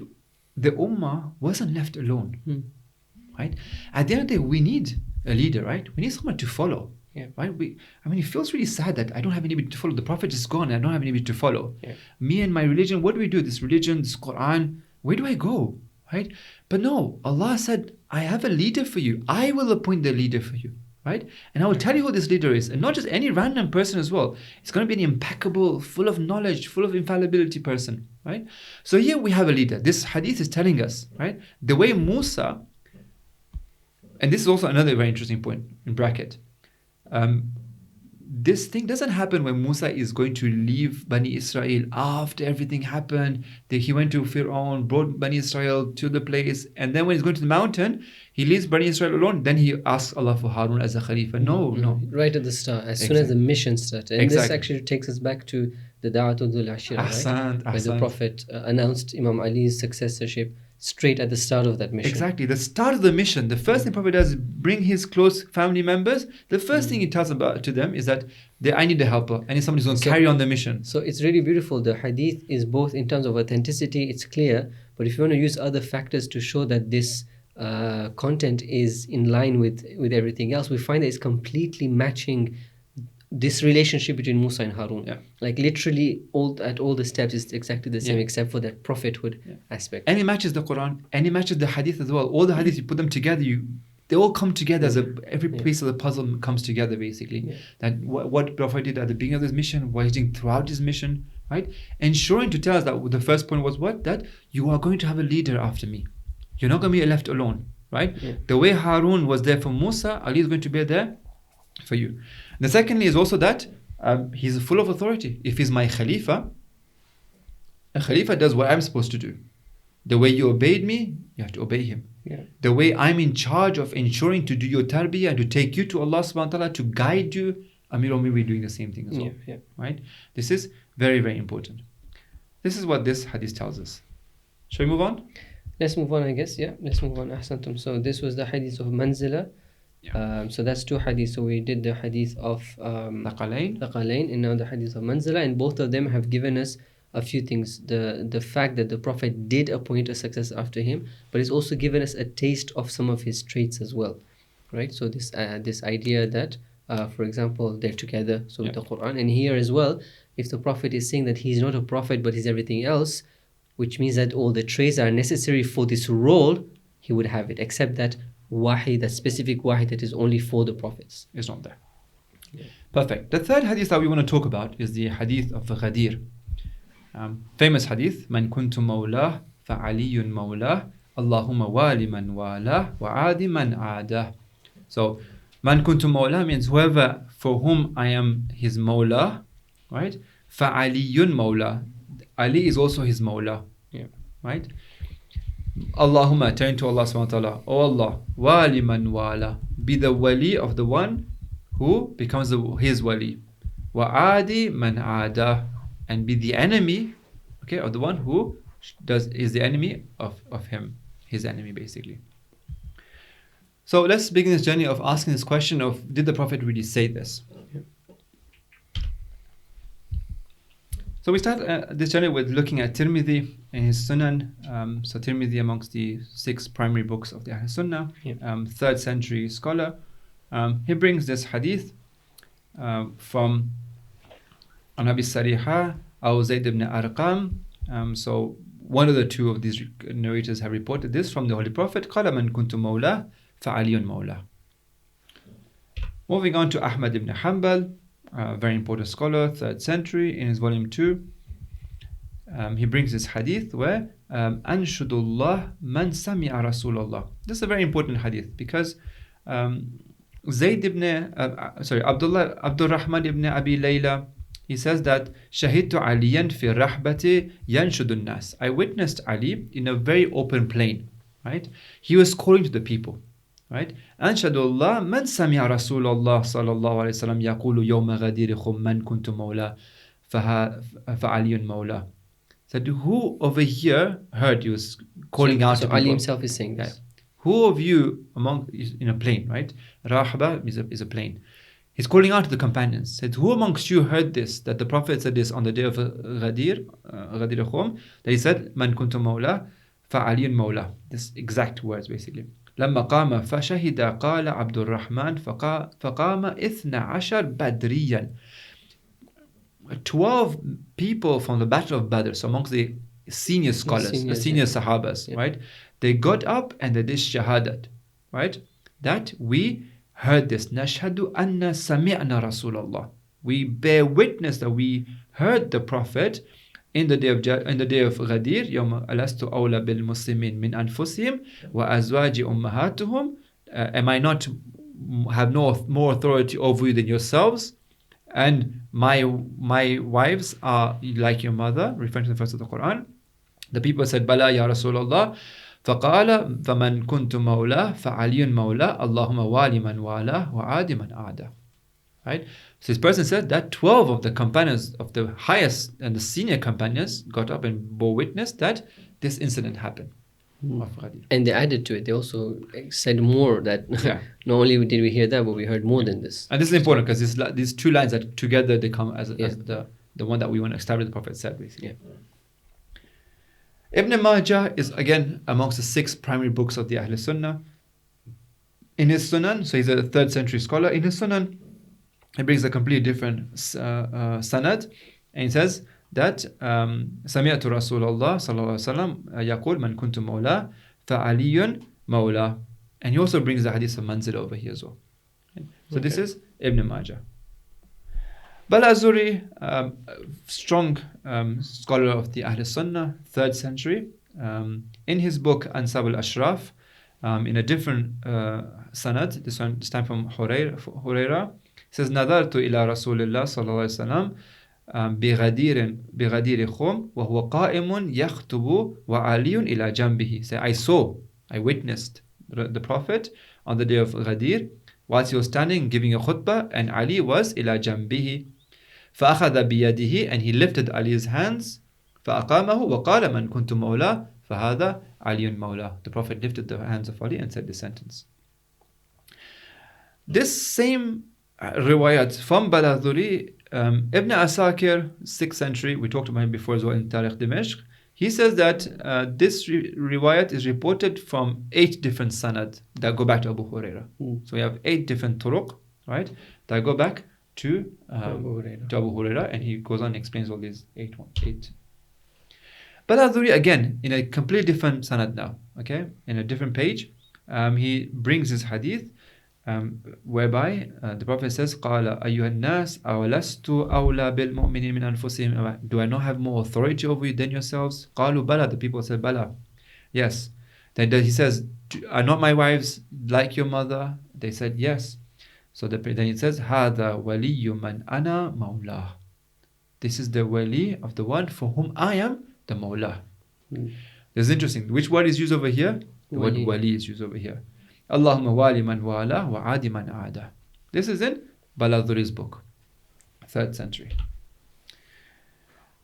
[SPEAKER 2] the Ummah wasn't left alone. Right? At the end of the day, we need a leader, right? We need someone to follow.
[SPEAKER 1] Yeah.
[SPEAKER 2] Right? It feels really sad that I don't have anybody to follow. The Prophet is gone and I don't have anybody to follow.
[SPEAKER 1] Yeah.
[SPEAKER 2] Me and my religion, what do we do? This religion, this Quran, where do I go? Right? But no, Allah said, I have a leader for you. I will appoint the leader for you. Right? And I will tell you who this leader is. And not just any random person as well. It's going to be an impeccable, full of knowledge, full of infallibility person. Right? So here we have a leader. This hadith is telling us, right? The way Musa, and this is also another very interesting point in bracket. This thing doesn't happen when Musa is going to leave Bani Israel after everything happened. He went to Fir'aun, brought Bani Israel to the place, and then when he's going to the mountain, he leaves Bani Israel alone. Then he asks Allah for Harun as a Khalifa. No.
[SPEAKER 1] Right at the start, as soon as the mission started. And this actually takes us back to the Da'watul Ashira, right? Where the Prophet announced Imam Ali's successorship straight at the start of that mission.
[SPEAKER 2] Exactly. The start of the mission, the first thing Prophet does is bring his close family members. The first thing he tells to them is that I need a helper. I need somebody who's going to carry on the mission.
[SPEAKER 1] So it's really beautiful. The hadith is both in terms of authenticity, it's clear, but if you want to use other factors to show that this content is in line with everything else, we find that it's completely matching this relationship between Musa and Harun.
[SPEAKER 2] Yeah.
[SPEAKER 1] Like literally at all the steps is exactly the same, except for that prophethood aspect.
[SPEAKER 2] And it matches the Quran, and it matches the hadith as well. All the hadiths, you put them together, they all come together as every piece of the puzzle comes together basically.
[SPEAKER 1] Yeah.
[SPEAKER 2] That what Prophet did at the beginning of his mission, what he's doing throughout his mission, right? Ensuring to tell us that the first point was what? That you are going to have a leader after me. You're not going to be left alone, right?
[SPEAKER 1] Yeah.
[SPEAKER 2] The way Harun was there for Musa, Ali is going to be there for you. The secondly is also that he's full of authority. If he's my Khalifa, a Khalifa does what I'm supposed to do. The way you obeyed me, you have to obey him.
[SPEAKER 1] Yeah.
[SPEAKER 2] The way I'm in charge of ensuring to do your tarbiyah and to take you to Allah subhanahu wa ta'ala, to guide you, Amir will be doing the same thing as well.
[SPEAKER 1] Yeah.
[SPEAKER 2] Right? This is very, very important. This is what this hadith tells us. Shall we move on?
[SPEAKER 1] Let's move on, I guess. Yeah, let's move on. Ahsantum. So this was the hadith of Manzila. So that's two hadiths. So we did the hadith of
[SPEAKER 2] Thaqalain,
[SPEAKER 1] and now the hadith of Manzila, and both of them have given us a few things. The fact that the Prophet did appoint a successor after him, but it's also given us a taste of some of his traits as well, right? So this idea that, for example, they're together. So with the Quran, and here as well, if the Prophet is saying that he's not a prophet but he's everything else, which means that all the traits that are necessary for this role, he would have it, except that wahi, that specific wahi that is only for the prophets.
[SPEAKER 2] is not there.
[SPEAKER 1] Yeah.
[SPEAKER 2] Perfect. The third hadith that we want to talk about is the hadith of Ghadir. Famous hadith, Man kuntu mawlah fa'aliyun mawlah, Allahumma wali man walah wa'adi man adah. So, Man kuntu mawlah means whoever for whom I am his mawlah, right? Fa'aliyun mawlah. Ali is also his mawlah.
[SPEAKER 1] Yeah.
[SPEAKER 2] Right? Allahumma, turn to Allah subhanahu wa ta'ala. Oh Allah, wali man wala, be the wali of the one who becomes his wali. Wa'adi man ada, and be the enemy Okay, of the one who is the enemy of him, his enemy basically. So let's begin this journey of asking this question of, did the Prophet really say this? So we start this journey with looking at Tirmidhi and his Sunan. So Tirmidhi amongst the 6 primary books of the Ahl Sunnah, 3rd century scholar. He brings this hadith from Abi Sariha or Zayd ibn Arqam. So one of the 2 of these narrators have reported this from the Holy Prophet. قَالَ مَنْ كُنْتُ مَوْلَى فَعَلِيٌّ مَوْلَى. Moving on to Ahmad ibn Hanbal, very important scholar, 3rd century, in his volume 2. He brings this hadith where Anshudullah man sami'a Rasulullah. This is a very important hadith because Abdul Rahman ibn Abi Layla, he says that Shahidtu Aliyan fi rahbati yanshudun nas. I witnessed Ali in a very open plain, right? He was calling to the people, right? Anshadullah man sami'a Rasulullah sallallahu alayhi wa sallam yaqulu yawma ghadirikum man kuntu mawla fa'aliyun mawla. Said, who over here heard you was calling out to people?
[SPEAKER 1] Ali himself is saying this.
[SPEAKER 2] Who of you in a plane, right? Rahba is a plane. He's calling out to the companions. Said, who amongst you heard this? That the Prophet said this on the day of Ghadir Khum. That he said, Man kuntu mawla fa'aliyun mawla. This exact words basically. لما قام فشهد قال عبد الرحمن فقام 12 بدريا. 12 people from the Battle of Badr, so amongst the senior scholars, the senior Sahabas, right? They got up and they did shahadat, right? That we heard this. Nashhadu anna sami'na Rasulullah. We bear witness that we heard the Prophet in the day of Ghadir. يوم ألست أولى بالمسلمين من أنفسهم وأزواج أمهاتهم. Am I not have no more authority over you than yourselves? And my wives are like your mother, referring to the verse of the Quran. The people said, Bala ya Rasulullah. فقال فمن كنت مولاه فعلي مولاه اللهم والي من والاه وعادي من عاده. Right? So this person said that 12 of the companions of the highest and the senior companions got up and bore witness that this incident happened.
[SPEAKER 1] And they added to it. They also said more that not only did we hear that, but we heard more than this.
[SPEAKER 2] And this is important because these 2 lines that together they come as the one that we want to establish the Prophet said basically.
[SPEAKER 1] Yeah.
[SPEAKER 2] Ibn Majah is again amongst the 6 primary books of the Ahl Sunnah. In his Sunan, so he's a 3rd century scholar, in his Sunan he brings a completely different sanad, and he says that سمعت رسول الله صلى الله عليه وسلم يقول من كنت مولاه فعلي مولاه. And he also brings the hadith of Manzil over here as well. So this is Ibn Majah. Balazuri, strong scholar of the Ahl Sunnah, 3rd century. In his book Ansab al-Ashraf, in a different sanad, this time from Huraira, he says, نظرت إلى رسول الله صلى الله عليه وسلم بغدير خم وهو قائم يخطب وعلي إلى جنبه. Say, I witnessed the Prophet on the day of Ghadir whilst he was standing giving a khutbah, and Ali was إلى جنبه. فأخذ بيده, and he lifted Ali's hands. فأقامه وقال من كنت مولاه فهذا علي مولاه. The Prophet lifted the hands of Ali and said this sentence. This same riwayat from Baladhuri, Ibn Asakir, 6th century, we talked about him before as well in Tarikh Dimashq. He says that this riwayat is reported from 8 different sanad that go back to Abu Huraira. So we have 8 different turuq, right, that go back to Abu Huraira, and he goes on and explains all these 8. Baladhuri, again, in a completely different sanad now, okay, in a different page, he brings his hadith whereby the Prophet says, قال أيها الناس أولست أولى بالمؤمنين من أنفسهم. Do I not have more authority over you than yourselves? قالوا بلى. The people said, بلى. Yes. Then he says, are not my wives like your mother? They said, yes. So then it says, هذا ولي من أنا مولاه. This is the wali of the one for whom I am the mawla. This is interesting. Which word is used over here? The word wali is used over here. Allahumma wali man wala wa adi man aada. This is in Baladhuri's book, 3rd century.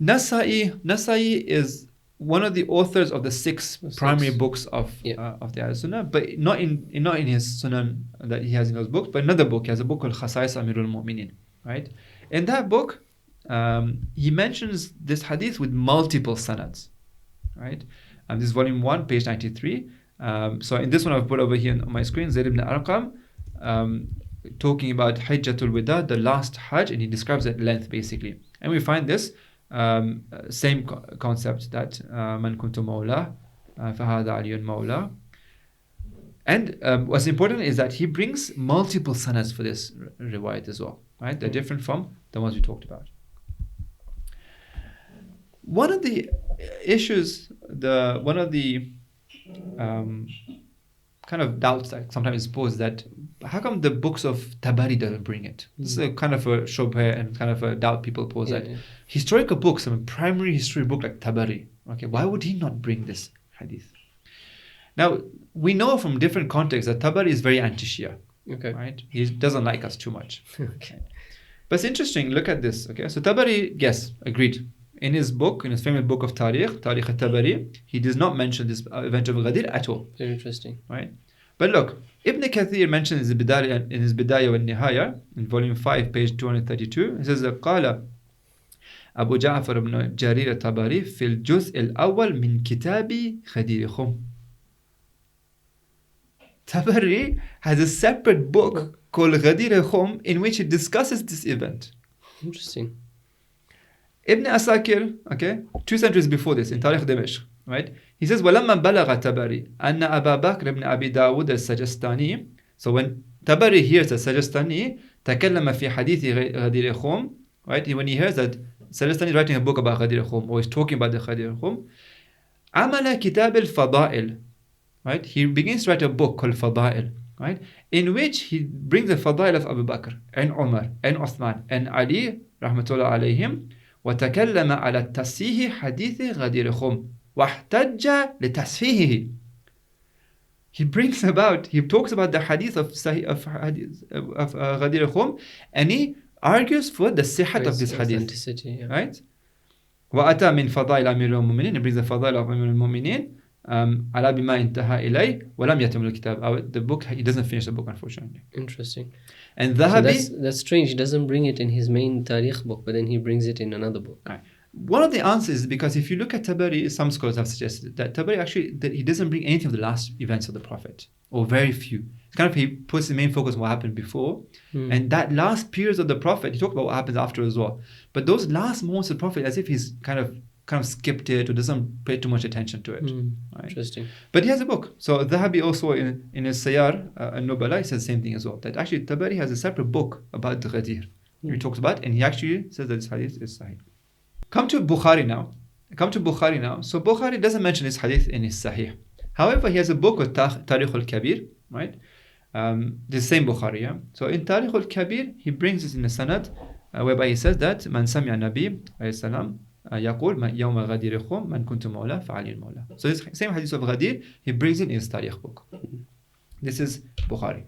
[SPEAKER 2] Nasa'i is one of the authors of the six primary books of the Sunnah, but not in his Sunan that he has in those books, but another book. He has a book called Khasais Amirul Mu'minin, right? In that book, he mentions this hadith with multiple sanads, right? This is volume 1, page 93. So in this one I've put over here on my screen, Zayd ibn Arqam, talking about Hajjatul Wida, the last Hajj, and he describes it at length basically. And we find this same concept that Man kuntu mawla, fahada aliyun mawla. And what's important is that he brings multiple sanads for this riwayat as well, right? They're different from the ones we talked about. One of the issues, one of the kind of doubts that sometimes is posed, that how come the books of Tabari doesn't bring it? This is a kind of a shubha and kind of a doubt people pose, that historical books, a primary history book like Tabari, okay, why would he not bring this hadith? Now, we know from different contexts that Tabari is very anti-Shia, right? He doesn't like us too much. Okay. But it's interesting, look at this, okay? So Tabari, yes, agreed. In his book, in his famous book of Tariq al-Tabari, he does not mention this event of Ghadir at all.
[SPEAKER 1] Very interesting.
[SPEAKER 2] Right? But look, Ibn Kathir mentions in his Bidayah wa Nihaya, in volume 5, page 232, he says, قال أبو جعفر بن جرير الطبري في الجزء الأول من كتاب غدير خم. Tabari has a separate book called Ghadir Khum in which he discusses this event.
[SPEAKER 1] Interesting.
[SPEAKER 2] Ibn Asakir, okay, 2 centuries before this, in Tariq Dimashq, right? He says, وَلَمَّا بَلَغَ تَبَرِي أَنَّ أَبَا بَكْرَ بْنَ أَبِي دَاوُدَ السَّجَسْتَانِي. So when Tabari hears that Sajastani تَكَلَّمَ فِي حَدِيثِ غَدِيرِ خُمْ, right? When he hears that Sajastani is writing a book about Ghadir Khum, or is talking about the Ghadir Khum, عَمَلَ كِتَابِ الْفَضَائِل, right? He begins to write a book called Fada'il, right? In which he brings the Fada'il of Abu Bakr, and Umar, and Uthman, and Ali, rahmatullah alayhim, وتكلم على التصحيح حديث غدير خم واحتج لتصحيحه. He talks about the hadith of غدير خم, and he argues for the sihat of this hadith, right? وأتى من فضائل أمير المؤمنين, he brings the فضائل of أمير المؤمنين على بما انتهى إليه ولم يتم الكتاب. The book, he doesn't finish the book, unfortunately.
[SPEAKER 1] Interesting.
[SPEAKER 2] And Dhahabi,
[SPEAKER 1] so that's strange. He doesn't bring it in his main Tariq book, but then he brings it in another book.
[SPEAKER 2] Right. One of the answers is because if you look at Tabari, some scholars have suggested that Tabari actually, that he doesn't bring anything of the last events of the Prophet, or very few. It's kind of, he puts the main focus on what happened before, and that last periods of the Prophet, he talked about what happens after as well. But those last moments of the Prophet, as if he's kind of skipped it or doesn't pay too much attention to it. Right?
[SPEAKER 1] Interesting.
[SPEAKER 2] But he has a book. So Dhahabi also in his Sayar al-Nubala, he says the same thing as well. That actually Tabari has a separate book about the Ghadir. He talks about, and he actually says that this hadith is Sahih. Come to Bukhari now. So Bukhari doesn't mention this hadith in his Sahih. However, he has a book with Tariq al-Kabir, right? The same Bukhari, yeah? So in Tariq al-Kabir, he brings this in the Sanad, whereby he says that Man sami'a Nabi alayhi salam يقول يوم غدير خم من كنت مولاه فعلي المولى. So this same hadith of Ghadir, he brings it in his Tariq book. This is Bukhari.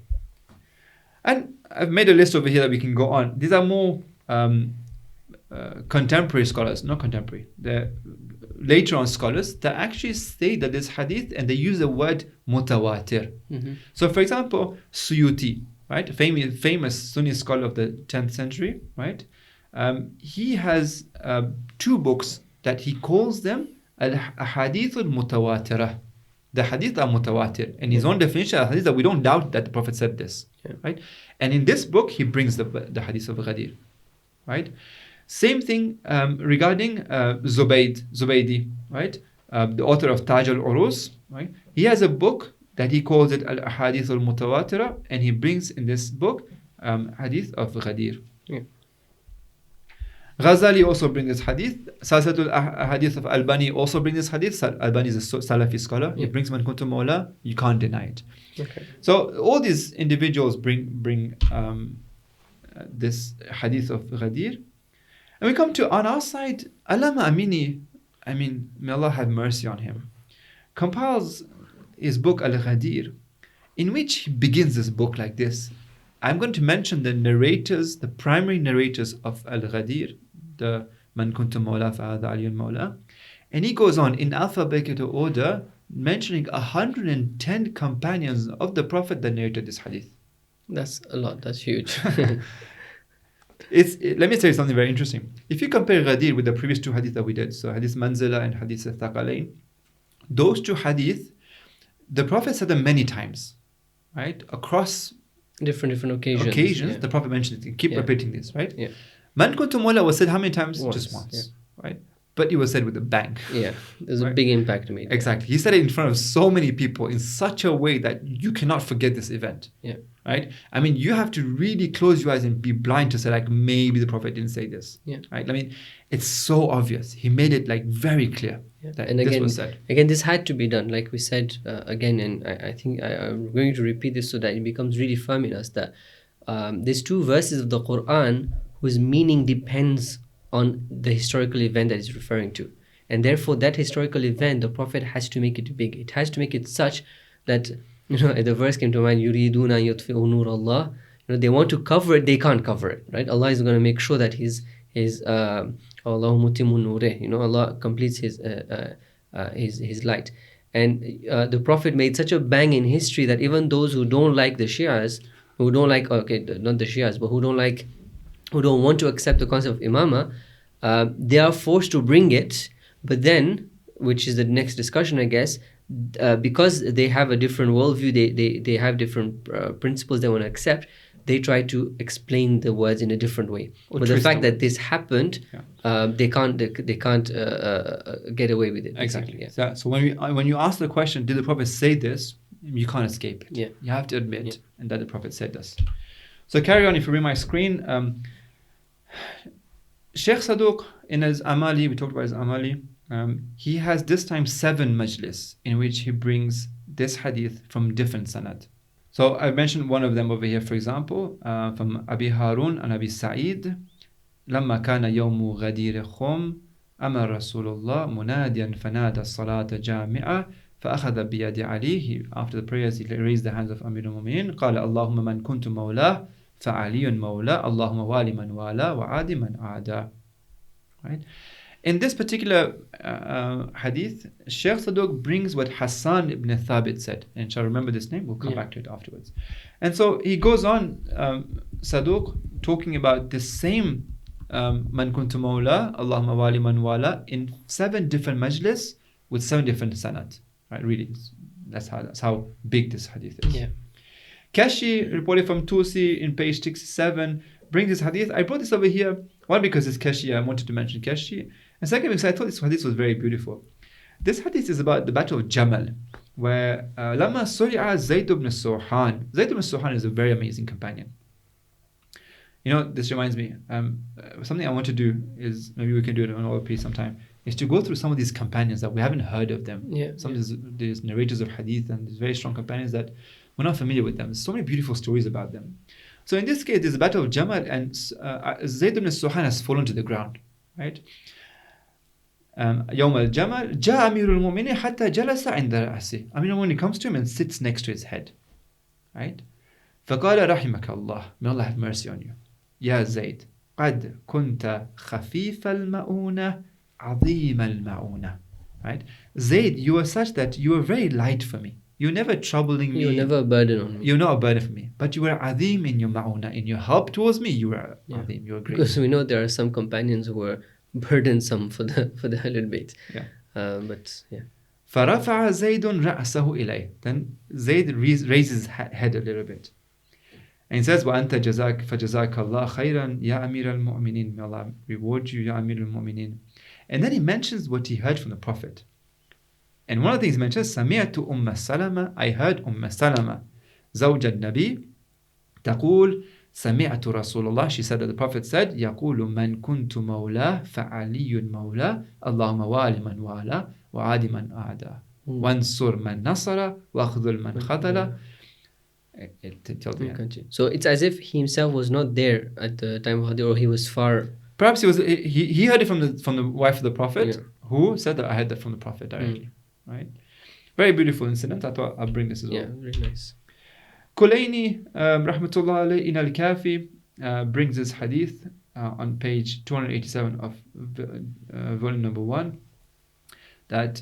[SPEAKER 2] And I've made a list over here that we can go on. These are more contemporary scholars, not contemporary. They're later on scholars that actually say that this hadith, and they use the word mutawatir. So for example, Suyuti, right? Famous Sunni scholar of the 10th century, right? He has 2 books that he calls them al-Ahadith al-Mutawatirah. The hadith are mutawatir. And his own definition of hadith that we don't doubt that the Prophet said this. Right? And in this book, he brings the hadith of Ghadir. Right? Same thing regarding Zubaydi, right? The author of Taj al-Urus, right? He has a book that he calls it al-Ahadith al-Mutawatira, and he brings in this book hadith of Ghadir. Ghazali also brings this hadith. Salsatul Ahadith of Albani also brings this hadith. Albani is a Salafi scholar. He brings Man Kuntum Mawla. You can't deny it. So all these individuals bring this hadith of Ghadir. And we come to, on our side, Allama Amini, may Allah have mercy on him, compiles his book Al-Ghadir, in which he begins this book like this. I'm going to mention the narrators, the primary narrators of Al-Ghadir, the Man kuntu mawla fa'adha aliyun mawla. And he goes on in alphabetical order, mentioning 110 companions of the Prophet that narrated this hadith.
[SPEAKER 1] That's a lot. That's huge.
[SPEAKER 2] Let me say something very interesting. If you compare Ghadir with the previous two hadith that we did, so hadith Manzila and hadith Thaqalain, those two hadith, the Prophet said them many times, right? Across
[SPEAKER 1] different occasions. Yeah.
[SPEAKER 2] The Prophet mentioned it. Keep repeating this, right?
[SPEAKER 1] Yeah.
[SPEAKER 2] Man kuntu mawla was said how many times?
[SPEAKER 1] Once,
[SPEAKER 2] just once, right? But it was said with a bang.
[SPEAKER 1] Yeah, there's a big impact made.
[SPEAKER 2] Exactly. He said it in front of so many people in such a way that you cannot forget this event.
[SPEAKER 1] Yeah.
[SPEAKER 2] Right? I mean, you have to really close your eyes and be blind to say, like, maybe the Prophet didn't say this.
[SPEAKER 1] Yeah.
[SPEAKER 2] Right? I mean, it's so obvious. He made it, like, very clear that
[SPEAKER 1] and
[SPEAKER 2] this was said.
[SPEAKER 1] Again, this had to be done, like we said again, and I think I'm going to repeat this so that it becomes really firm in us that these two verses of the Quran whose meaning depends on the historical event that it's referring to. And therefore, that historical event, the Prophet has to make it big. It has to make it such that, the verse came to mind, yuriduna yutfi'u nur Allah. They want to cover it, they can't cover it, right? Allah is going to make sure that His Allahu mutimmu nureh, Allah completes His light. And the Prophet made such a bang in history that even those who don't like the Shias, who don't like, not the Shias, but who don't want to accept the concept of Imamah, they are forced to bring it. But then, which is the next discussion, I guess, because they have a different worldview, they have different principles they want to accept, they try to explain the words in a different way. But the fact that this happened, they can't get away with it.
[SPEAKER 2] Exactly. Yeah. So when you ask the question, did the Prophet say this? You can't escape it.
[SPEAKER 1] Yeah.
[SPEAKER 2] You have to admit and that the Prophet said this. So carry on. If you read my screen, Shaykh Saduq in his Amali, we talked about his Amali, he has this time 7 majlis in which he brings this hadith from different sanad. So I mentioned one of them over here, for example, from Abi Harun and Abi Sa'id. لما كان يوم غدير خم أمر رسول الله مناديا فنادى الصلاة جامعة فأخذ بيد علي. After the prayers, he raised the hands of Amir al-Mu'minin. قال اللهم من كنت مولاه فعلي مولاه اللهم والي من والاه وعادي من عاداه. Right? In this particular hadith, Shaykh Saduq brings what Hassan ibn Thabit said. And shall remember this name? We'll come back to it afterwards. And so he goes on, Saduq, talking about the same Man kuntu mawla, Allahumma wali man wala, in 7 different majlis with 7 different sanad. Right? Really, that's how big this hadith is.
[SPEAKER 1] Yeah.
[SPEAKER 2] Kashi, reported from Tusi in page 67, brings this hadith. I brought this over here, one, because it's Kashi, I wanted to mention Kashi. And second, because I thought this hadith was very beautiful. This hadith is about the Battle of Jamal, where Lama Suri'a Zayd ibn Suhan. Zayd ibn Suhan is a very amazing companion. This reminds me, something I want to do is, maybe we can do it on OP sometime, is to go through some of these companions that we haven't heard of them. Some of these narrators of hadith and these very strong companions that we're not familiar with them. There's so many beautiful stories about them. So in this case, there's a Battle of Jamal, and Zayd ibn Suhan has fallen to the ground, right? يوم الجمل جاء أمير المؤمنين حتى جلس عند رأسه. Amir al-Mu'minin comes to him and sits next to his head, right? فقال رحمك الله, may Allah have mercy on you. يا زيد قد كنت خفيف المؤونة عظيم المؤونة. Right? Zayd, you were such that you were very light for me. You were never troubling me.
[SPEAKER 1] You were never a burden on me.
[SPEAKER 2] You were not a burden for me. But you were azim in your ma'una. In your help towards me, you were azim. You were great.
[SPEAKER 1] Because we know there are some companions who were burdensome for the Ahlul Bayt. But yeah.
[SPEAKER 2] فَرَفَعَ زَيْدٌ رَأْسَهُ إِلَيْهِ. Then Zayd raises his head a little bit. And he says, وَأَنْتَ جَزَاكَ فَجَزَاكَ اللَّهُ خَيْرًا يَا أَمِيرَ الْمُؤْمِنِينَ. May Allah reward you, يَا أَمِيرَ الْمُؤْمِنِينَ. And then he mentions what he heard from the Prophet. And one of the things he mentions, سَمِعْتُ أُمَّ سَلَمَةَ. I heard Salama, زَوْجَ النَّبِي, تقول سمعت رسول الله. She said that the Prophet said, يقول من كنت مولاه فعلي مولاه اللهم والي من والاه وعادي من أعداه وانصر من نصر وأخذل من خذل.
[SPEAKER 1] So it's as if he himself was not there at the time of Hadith, or he was far.
[SPEAKER 2] Perhaps he heard it from the wife of the Prophet, who said that I heard that from the Prophet directly. Right? Very beautiful incident. I thought I'll bring this as well.
[SPEAKER 1] Yeah, very nice.
[SPEAKER 2] Kulayni, rahmatullah alayhi, in al-Kafi, brings this hadith. on page 287 of volume number 1, that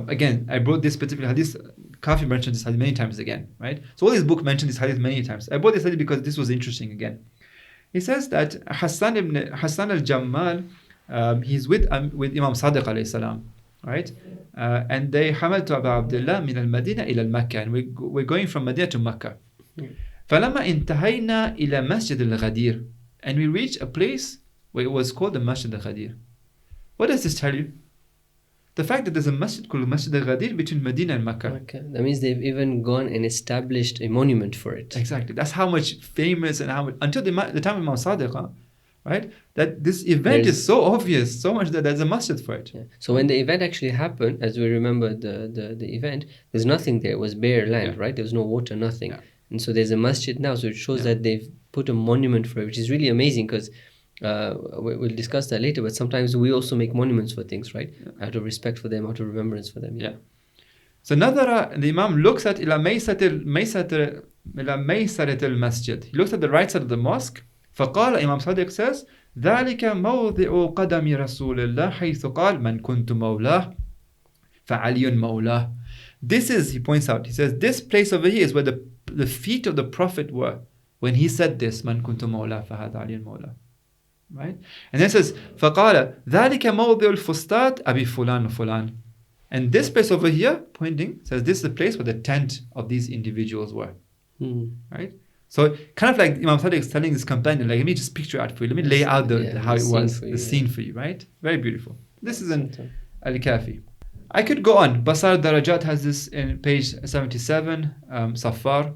[SPEAKER 2] again, I brought this particular hadith. Kafi mentioned this hadith many times again, right? So all these books mention this hadith many times. I brought this hadith because this was interesting again. He says that Hassan al-Jammal, he's with Imam Sadiq alayhi salam, right? And they حملت أبا عبد الله من المدينة إلى المكة, and we're going from Medina to Mecca. فلما انتهينا إلى مسجد الغدير, and we reached a place where it was called the Masjid al-Ghadir. What does this tell you? The fact that there's a masjid called Masjid al-Ghadir between Medina and Mecca.
[SPEAKER 1] Okay. That means they've even gone and established a monument for it.
[SPEAKER 2] Exactly. That's how much famous and how much, until the time of Imam Sadiq, right? That this event is so obvious, so much that there's a masjid for it.
[SPEAKER 1] Yeah. So when the event actually happened, as we remember the event, there's nothing there. It was bare land, right? There was no water, nothing. Yeah. And so there's a masjid now. So it shows that they've put a monument for it, which is really amazing, because we'll discuss that later, but sometimes we also make monuments for things, right? Out of respect for them, out of remembrance for them.
[SPEAKER 2] Yeah. So Nadara, the Imam looks at ila maysarati al-masjid. He looks at the right side of the mosque. فقال, Imam Sadiq says, ذلك موضع قدم رسول الله حيث قال من كنت مولاه فعلي مولاه. This is, he points out, he says, this place over here is where the feet of the Prophet were when he said this, من كنت مولاه فهذا علي مولاه. Right? And then it says, فقال ذلك موضع الفسطاط أبي فلان وفلان. And this place over here, pointing, says this is the place where the tent of these individuals were. Right? So kind of like Imam Sadiq is telling his companion, like, let me just picture it out for you. Let me lay out how it was, the scene for you, right? Very beautiful. This is an Al-Kafi. I could go on. Basar Darajat has this in page 77. Safar.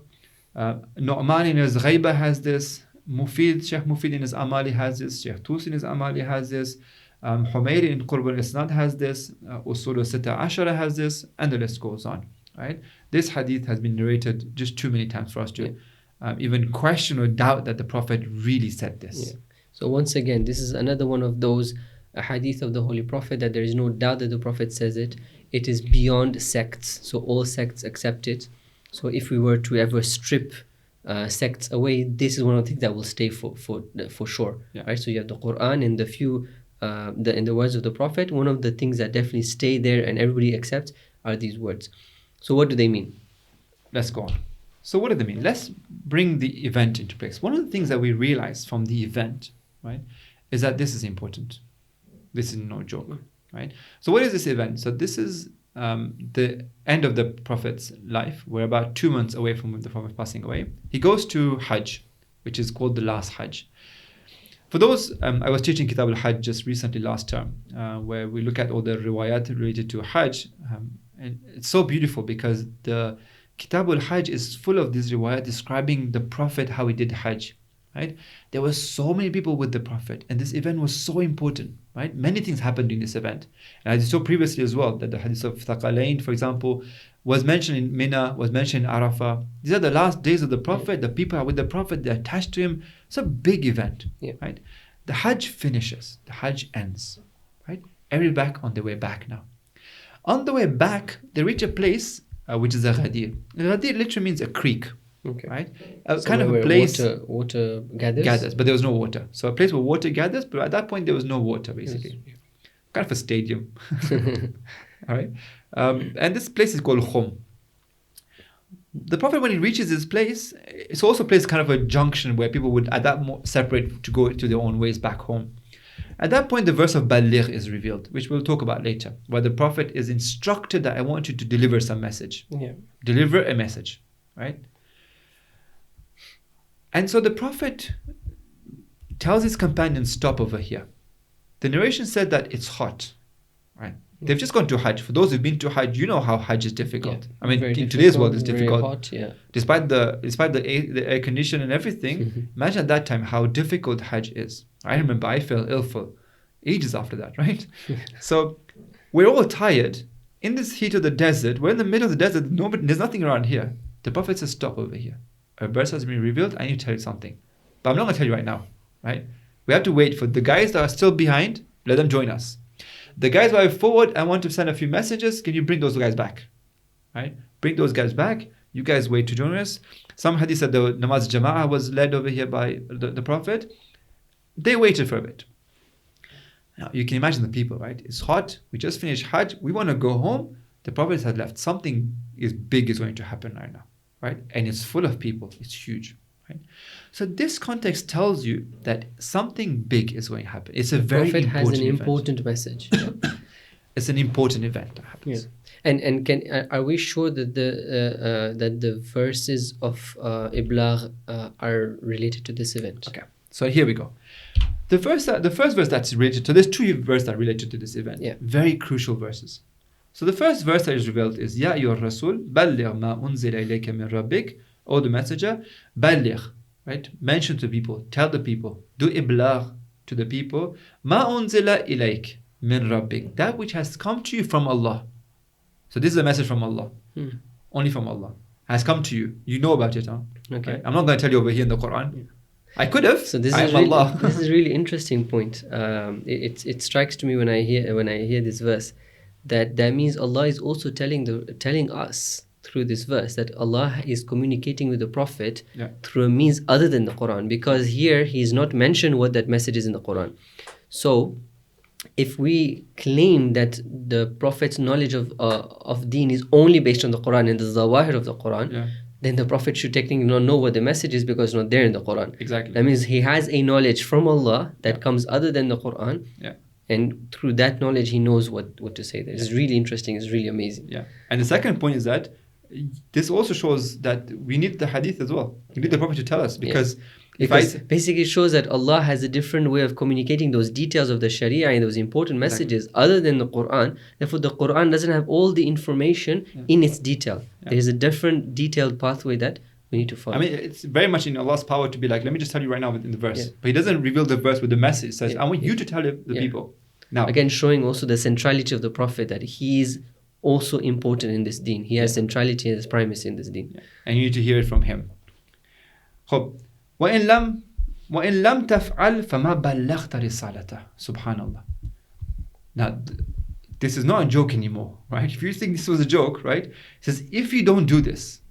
[SPEAKER 2] Nu'man in his Ghaiba has this. Shaykh Mufid in his Amali has this. Shaykh Tusi in his Amali has this. Humayri in Qurb al-Isnad has this. Usul al-Sita Ashara has this. And the list goes on. Right? This hadith has been narrated just too many times for us to even question or doubt that the Prophet really said this.
[SPEAKER 1] Yeah. So once again, this is another one of those hadith of the Holy Prophet that there is no doubt that the Prophet says it. It is beyond sects, so all sects accept it. So if we were to ever strip sects away, this is one of the things that will stay for sure. Yeah. Right? So you have the Quran and the few in the words of the Prophet. One of the things that definitely stay there and everybody accepts are these words. So what do they mean?
[SPEAKER 2] Let's go on. So what do they mean? Let's bring the event into place. One of the things that we realize from the event, right, is that this is important. This is no joke, right? So what is this event? So this is the end of the Prophet's life. We're about 2 months away from the Prophet passing away. He goes to Hajj, which is called the last Hajj. For those, I was teaching Kitab al-Hajj just recently last term, where we look at all the riwayat related to Hajj. And it's so beautiful because the Kitab al-Hajj is full of these riwayat describing the Prophet, how he did Hajj. Right? There were so many people with the Prophet, and this event was so important. Right? Many things happened in this event. And I saw previously as well that the hadith of Thaqalain, for example, was mentioned in Mina, was mentioned in Arafah. These are the last days of the Prophet. The people are with the Prophet, they're attached to him. It's a big event. Right? The Hajj finishes, the Hajj ends. Right? Everybody back on their way back now. On the way back, they reach a place which is a Ghadir. Ghadir literally means a creek.
[SPEAKER 1] Okay.
[SPEAKER 2] Right? Kind of a place
[SPEAKER 1] water gathers,
[SPEAKER 2] but there was no water. So a place where water gathers, but at that point there was no water, basically. Yes. Kind of a stadium. All right. And this place is called Khum. The Prophet, when he reaches this place, it's also a place kind of a junction where people would at that separate to go to their own ways back home. At that point, the verse of Baligh is revealed, which we'll talk about later, where the Prophet is instructed that I want you to deliver some message.
[SPEAKER 1] Yeah.
[SPEAKER 2] Deliver a message, right? And so the Prophet tells his companions, stop over here. The narration said that it's hot, right? They've just gone to Hajj. For those who've been to Hajj, you know how Hajj is difficult. Yeah, I mean, in today's world, it's difficult.
[SPEAKER 1] Hot, yeah.
[SPEAKER 2] Despite the air condition and everything, imagine at that time how difficult Hajj is. I remember I fell ill for ages after that, right? So we're all tired. In this heat of the desert, we're in the middle of the desert, there's nothing around here. The Prophet says, stop over here. A verse has been revealed, I need to tell you something. But I'm not going to tell you right now, right? We have to wait for the guys that are still behind, let them join us. The guys who are forward, I want to send a few messages. Can you bring those guys back? Right? Bring those guys back. You guys wait to join us. Some hadith said the namaz jama'ah was led over here by the Prophet. they waited for a bit. Now, you can imagine the people, right? It's hot. We just finished Hajj. We want to go home. The Prophet had left. Something big is going to happen right now, right? And it's full of people. It's huge, right? So this context tells you that something big is going to happen. It's a very important event.
[SPEAKER 1] The Prophet has an important message.
[SPEAKER 2] It's an important event that happens.
[SPEAKER 1] Yeah. And are we sure that the verses of Iblagh are related to this event?
[SPEAKER 2] Okay, so here we go. The first verse that's related to, there's two verses that are related to this event.
[SPEAKER 1] Yeah.
[SPEAKER 2] Very crucial verses. So the first verse that is revealed is Ya ayyuhar rasul balligh ma unzila ilayka min rabbik, O the messenger, balligh, right? Mention to people, tell the people, do iblagh to the people, ma unzila ilayk min rabbik, that which has come to you from Allah. So this is a message from Allah. Only from Allah. Has come to you. You know about it, huh?
[SPEAKER 1] Okay.
[SPEAKER 2] Right? I'm not going to tell you over here in the Quran. Yeah. I could have.
[SPEAKER 1] So this is a really interesting point. It strikes to me when I hear this verse that means Allah is also telling us through this verse that Allah is communicating with the Prophet through a means other than the Quran, because here He's not mentioned what that message is in the Quran. So if we claim that the Prophet's knowledge of deen is only based on the Quran and the zawahir of the Quran, then the Prophet should technically not know what the message is because it's not there in the Quran.
[SPEAKER 2] Exactly.
[SPEAKER 1] That means he has a knowledge from Allah that comes other than the Quran.
[SPEAKER 2] Yeah.
[SPEAKER 1] And through that knowledge, he knows what to say. It's really interesting. It's really amazing.
[SPEAKER 2] Yeah. And the second point is that this also shows that we need the hadith as well. We need the Prophet to tell us because
[SPEAKER 1] basically it shows that Allah has a different way of communicating those details of the Sharia and those important messages other than the Quran. Therefore, the Quran doesn't have all the information in its detail. There is a different detailed pathway that we need to follow.
[SPEAKER 2] I mean, it's very much in Allah's power to be like, let me just tell you right now in the verse. But He doesn't reveal the verse with the message. He says, I want you to tell the people. Now,
[SPEAKER 1] again, showing also the centrality of the Prophet, that he is also important in this deen. He has centrality and primacy in this deen.
[SPEAKER 2] Yeah. And you need to hear it from him. وَإِن لَمْ تَفْعَلْ فَمَا بَلَّغْتَ رِسَالَتَهُ. Subhanallah. Now, this is not a joke anymore, right? If you think this was a joke, right? It says, if you don't do this,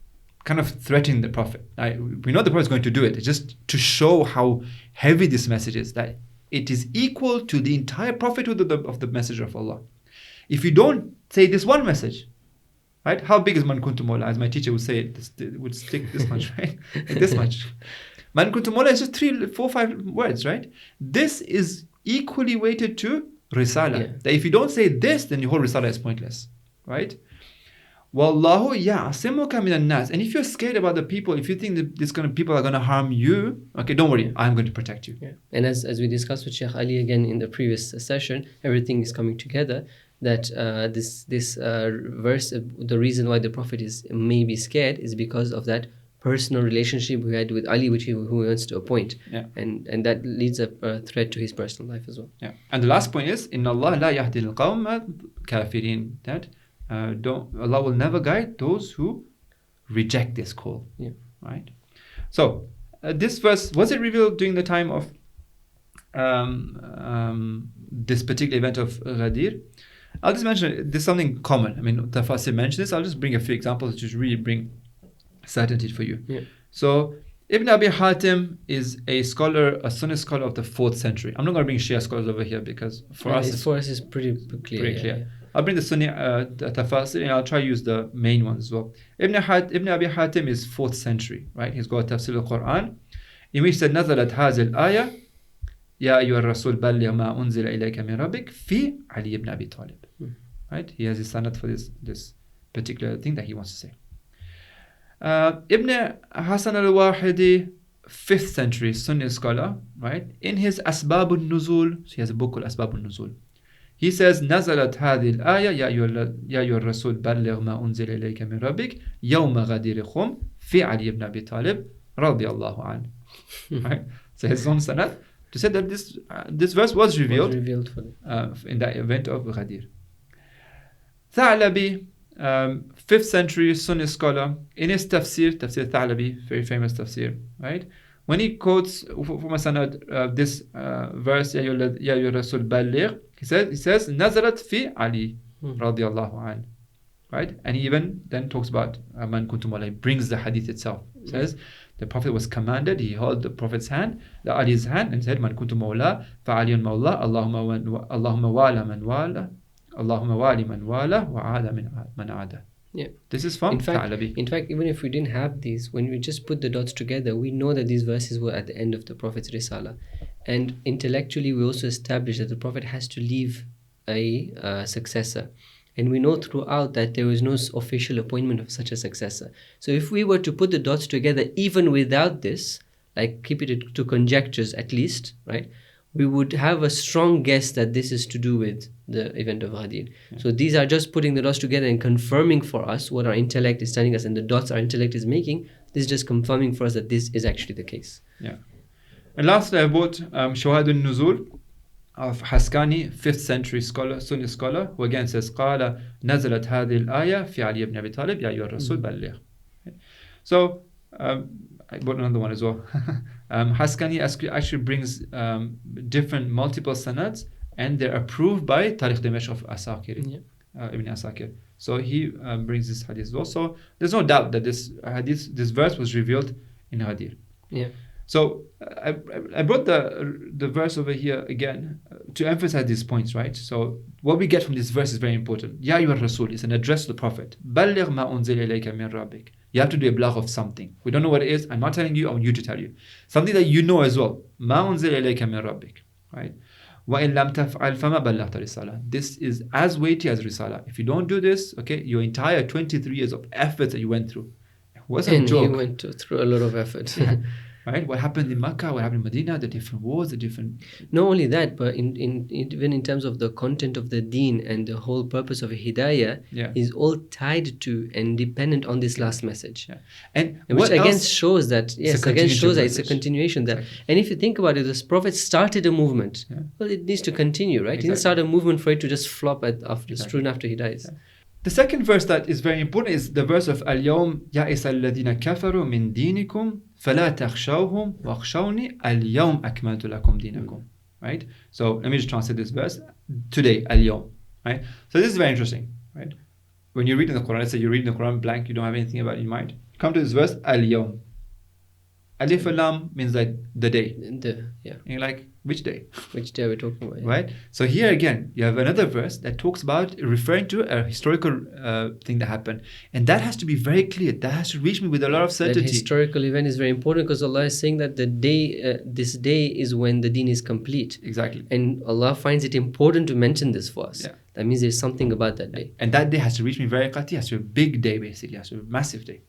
[SPEAKER 2] kind of threatening the Prophet. We know the Prophet is going to do it. It's just to show how heavy this message is, that it is equal to the entire prophethood of the Messenger of Allah. If you don't say this one message, right? How big is Man Kuntu Mawla? As my teacher would say, it would stick this much, right? Like this much. Man Kuntu Mawla is just 3, 4, 5 words, right? This is equally weighted to Risala. That if you don't say this, then your whole Risala is pointless, right? Wallahu ya'asimuka minan nas. And if you're scared about the people, if you think that people are going to harm you, okay, don't worry, I'm going to protect you.
[SPEAKER 1] Yeah. And as we discussed with Shaykh Ali again in the previous session, everything is coming together. That this verse, the reason why the Prophet may be scared is because of that personal relationship we had with Ali, who wants to appoint. Yeah. And that leads a threat to his personal life as well.
[SPEAKER 2] Yeah. And the last point is, Inna Allah la yahdi al-qawma kafirin. That Allah will never guide those who reject this call.
[SPEAKER 1] Yeah.
[SPEAKER 2] Right? So, this verse, was it revealed during the time of this particular event of Ghadir? I'll just mention, there's something common. I mean, Tafasir mentioned this. I'll just bring a few examples to really bring certainty for you.
[SPEAKER 1] Yeah.
[SPEAKER 2] So, Ibn Abi Hatim is a scholar, a Sunni scholar of the 4th century. I'm not going to bring Shia scholars over here because for us it's
[SPEAKER 1] pretty clear.
[SPEAKER 2] Yeah. I'll bring the Sunni Tafasir and I'll try to use the main ones as well. Ibn Abi Hatim is 4th century, right? He's got Tafsir al-Quran, in which said, نزلت هذه الآية يا أيها الرسول بلغ ما أنزل إليك من ربك في علي ibn Abi Talib. Right? He has his sanad for this particular thing that he wants to say. Ibn Hasan al-Wahidi, 5th century Sunni scholar, right? In his Asbab al-Nuzul, so he has a book called Asbab al-Nuzul. He says, نزلت هذه الآية يا أيها الرسول بلغ ما أنزل إليك من ربك يوم غدير خم في علي ibn Abi Talib رضي الله عنه. Right? So his own sanad to say that this verse was revealed
[SPEAKER 1] for them.
[SPEAKER 2] In the event of Ghadir. Tha'labi, 5th century Sunni scholar, in his tafsir Tha'labi, very famous tafsir, right? When he quotes from a sanad this verse, Ya ayyuhar rasul balligh, he says, Nazarat fi Ali, radiyallahu anhu. right? And he even then talks about man kuntum mawla. He brings the hadith itself. Says the Prophet was commanded, he held the Prophet's hand, Ali's hand, and said, man kuntum mawla, fa'aliyun mawla, Allahumma wala man wala, Allahumma wali man wala, wa'ada man aada.
[SPEAKER 1] Yeah.
[SPEAKER 2] This is from
[SPEAKER 1] in fact,
[SPEAKER 2] Thalabi.
[SPEAKER 1] even if we didn't have these, when we just put the dots together, we know that these verses were at the end of the Prophet's Risala. And intellectually, we also established that the Prophet has to leave a successor. And we know throughout that there was no official appointment of such a successor. So if we were to put the dots together, even without this, like keep it to conjectures at least, right? We would have a strong guess that this is to do with the event of Ghadir. Yeah. So these are just putting the dots together and confirming for us what our intellect is telling us, and the dots our intellect is making. This is just confirming for us that this is actually the case.
[SPEAKER 2] Yeah. And lastly, I bought Shuhad al-Nuzul of Haskani, 5th century scholar, Sunni scholar, who again says, قال نزلت هذه الآية في علي بن أبي طالب يا أيها الرسول بلغ. So I bought another one as well. Haskani actually brings different multiple sanads, and they're approved by Tariq Dimash of Asakiri, Ibn Asakir. So he brings this hadith as well. So there's no doubt that this verse was revealed in Ghadir.
[SPEAKER 1] Yeah.
[SPEAKER 2] So I brought the verse over here again to emphasize these points, right? So what we get from this verse is very important. Ya ayyuhar rasul is an address to the Prophet. Balligh ma unzila ilayka min rabbik. You have to do a blagh of something. We don't know what it is. I'm not telling you. I want you to tell you something that you know as well. Ma unzila ilayka min rabbik, right? Wa in lam taf'al fama ballaghta risala. This is as weighty as risala. If you don't do this, okay, your entire 23 years of effort that you went through wasn't a joke.
[SPEAKER 1] You went through a lot of effort.
[SPEAKER 2] Right? What happened in Makkah, what happened in Medina, the different wars, the different...
[SPEAKER 1] Not only that, but even in terms of the content of the deen and the whole purpose of hidayah is all tied to and dependent on this last message.
[SPEAKER 2] Yeah. And
[SPEAKER 1] which again shows that, it's a continuation there.
[SPEAKER 2] Exactly.
[SPEAKER 1] And if you think about it, this Prophet started a movement. Yeah. Well, it needs to continue, right? Exactly. He didn't start a movement for it to just flop soon after he dies.
[SPEAKER 2] Yeah. The second verse that is very important is the verse of Al-Yawm يَئِسَ الَّذِينَ كَفَرُوا مِن دِينِكُمْ فَلَا تَخْشَوْهُمْ وَاخْشَوْنِي الْيَوْمَ أَكْمَلْتُ لَكُمْ دِينَكُمْ. Right? So let me just translate this verse. Today, Al-Yawm. Right? So this is very interesting. Right? When you read in the Quran, let's say you're reading the Quran blank, you don't have anything about it in mind. Come to this verse, Al-Yawm. Alif Lam means like the day. And you're like, which day?
[SPEAKER 1] Which day are we talking about? Yeah.
[SPEAKER 2] Right? So here again, you have another verse that talks about referring to a historical thing that happened. And that has to be very clear. That has to reach me with a lot of certainty.
[SPEAKER 1] That historical event is very important because Allah is saying that the day, this day is when the deen is complete.
[SPEAKER 2] Exactly.
[SPEAKER 1] And Allah finds it important to mention this for us. Yeah. That means there's something about that day.
[SPEAKER 2] And that day has to reach me very qati. It has to be a big day basically. It has to be a massive day.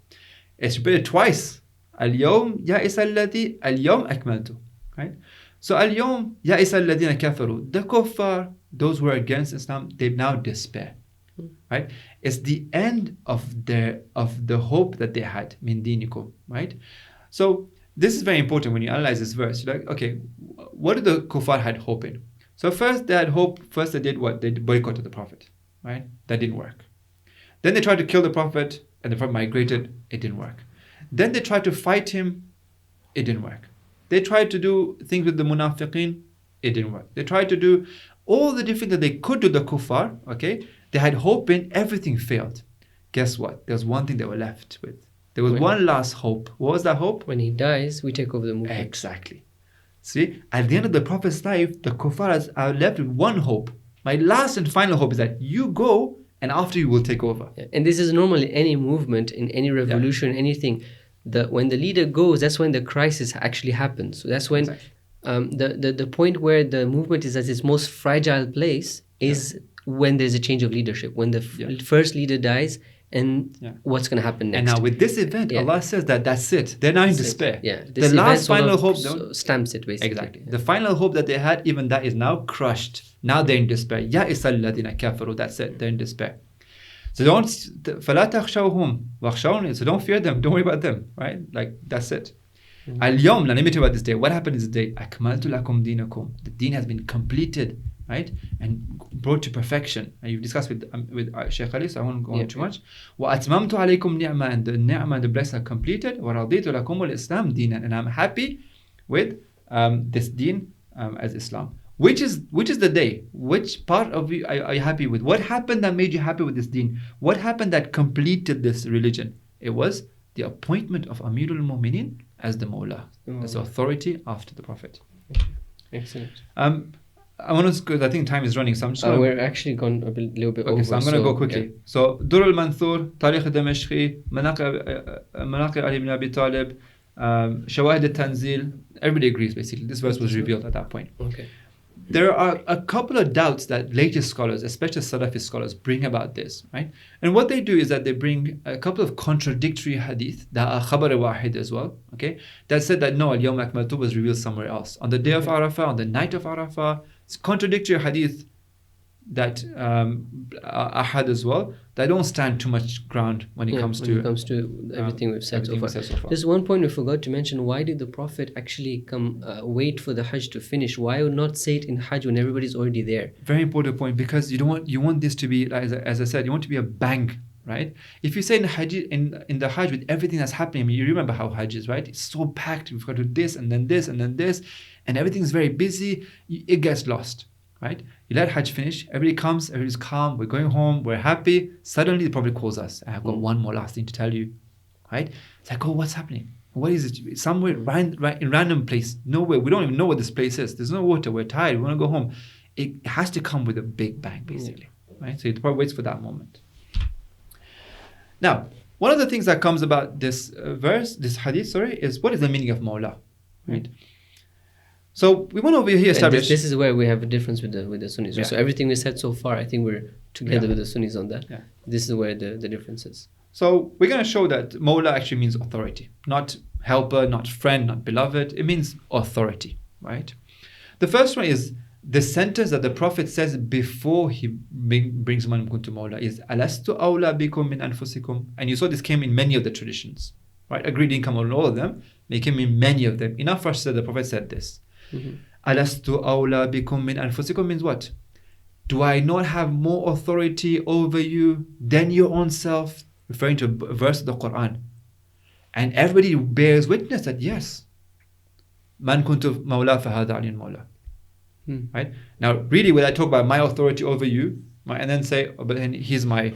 [SPEAKER 2] It's repeated twice. Al-Yawm ya'isa alladhi al-Yawm akmaltu. Right? So al-Yawm ya'isa alladhina kafaru. The kuffar, those who are against Islam, they now despair. Right? It's the end of the hope that they had. Min dinikum. Right? So this is very important when you analyze this verse. You're like, okay, what did the kuffar had hope in? So first they had hope. First they did what? They boycotted the Prophet. Right? That didn't work. Then they tried to kill the Prophet and the Prophet migrated. It didn't work. Then they tried to fight him. It didn't work. They tried to do things with the munafiqeen. It didn't work. They tried to do all the different that they could do the kuffar. Okay, they had hope in. Everything failed. Guess what? There's one thing they were left with. There was one last hope. What was that hope?
[SPEAKER 1] When he dies, we take over the movement.
[SPEAKER 2] Exactly. See, at the end of the Prophet's life, the kuffar are left with one hope. My last and final hope is that you go, and after you will take over.
[SPEAKER 1] Yeah. And this is normally any movement, in any revolution, anything. When the leader goes, that's when the crisis actually happens. So that's when the point where the movement is at its most fragile place is when there's a change of leadership. When the first leader dies, and what's going to happen next.
[SPEAKER 2] And now with this event, Allah says that that's it. They're now in despair.
[SPEAKER 1] Yeah.
[SPEAKER 2] The last final hope
[SPEAKER 1] stamps it basically.
[SPEAKER 2] Exactly. The final hope that they had, even that is now crushed. Now they're in despair. Ya isalladina kafaru. That's it. They're in despair. So فَلَا تَخْشَوْهُمْ وَاخْشَوْنِي. So don't fear them. Don't worry about them. Right? Like that's it. Al-Yawm, let me tell you about this day. What happened is the day أَكْمَلْتُ لَكُمْ دِينَكُمْ. The deen has been completed, right? And brought to perfection. And you've discussed with Shaykh Ali, so I won't go on too much. وَأَتْمَمْتُ عَلَيْكُمْ نِعْمَةً. And the ni'mah and the blessing are completed. وَرَضِيتُ لَكُمُ الْإِسْلَامِ دِينًا. And I'm happy with this deen as Islam. Which is the day? Which part of you are you happy with? What happened that made you happy with this deen? What happened that completed this religion? It was the appointment of Amirul Mu'minin as the Mawla, as the authority after the Prophet.
[SPEAKER 1] Excellent.
[SPEAKER 2] I want to, because I think time is running, so I'm just going
[SPEAKER 1] we're actually gone a little bit over.
[SPEAKER 2] So I'm going to go quickly.
[SPEAKER 1] Yeah.
[SPEAKER 2] So Dur al-Manthur, Tarikh al-Damashqi, Manaqib Ali ibn Abi Talib, Shawahid al-Tanzil, everybody agrees basically. This verse was revealed at that point.
[SPEAKER 1] Okay.
[SPEAKER 2] There are a couple of doubts that later scholars, especially Salafi scholars, bring about this, right? And what they do is that they bring a couple of contradictory hadith that are khabar wahid as well, okay? That said that no, al-Yawm Akmaltu was revealed somewhere else. On the day of Arafah, on the night of Arafah, it's contradictory hadith that ahad as well, that don't stand too much ground when it comes to
[SPEAKER 1] everything we've said so far. There's one point we forgot to mention. Why did the Prophet actually come wait for the Hajj to finish? Why would not say it in Hajj when everybody's already there?
[SPEAKER 2] Very important point, because you want this to be, as I said, you want to be a bang, right? If you say in the Hajj with everything that's happening, I mean, you remember how Hajj is, right? It's so packed. We've got to do this and then this and then this, and everything's very busy. It gets lost, right? You let Hajj finish, everybody comes, everybody's calm, we're going home, we're happy. Suddenly the Prophet calls us. I've got one more last thing to tell you, right? It's like, oh, what's happening? What is it? Somewhere in random place, nowhere. We don't even know what this place is. There's no water. We're tired. We want to go home. It has to come with a big bang, basically, right? So the Prophet waits for that moment. Now, one of the things that comes about this this hadith, is what is the meaning of Mawla, right? So we want over here establish.
[SPEAKER 1] This is where we have a difference with the Sunnis.
[SPEAKER 2] Yeah.
[SPEAKER 1] So everything we said so far, I think we're together with the Sunnis on that.
[SPEAKER 2] Yeah.
[SPEAKER 1] This is where the difference is.
[SPEAKER 2] So we're going to show that Mawla actually means authority, not helper, not friend, not beloved. It means authority, right? The first one is the sentence that the Prophet says before he brings man kuntu Mawla is alastu awla bikum min anfusikum. And you saw this came in many of the traditions, right? Agreed didn't come on all of them. They came in many of them. Enough for us that the Prophet said this. Alastu awla bikum min anfusikum means what? Do I not have more authority over you than your own self? Referring to a verse of the Quran. And everybody bears witness that yes, man kuntu mawla fahada aliyun mawla. Right? Now, really, when I talk about my authority over you, and then say, oh, but then he's someone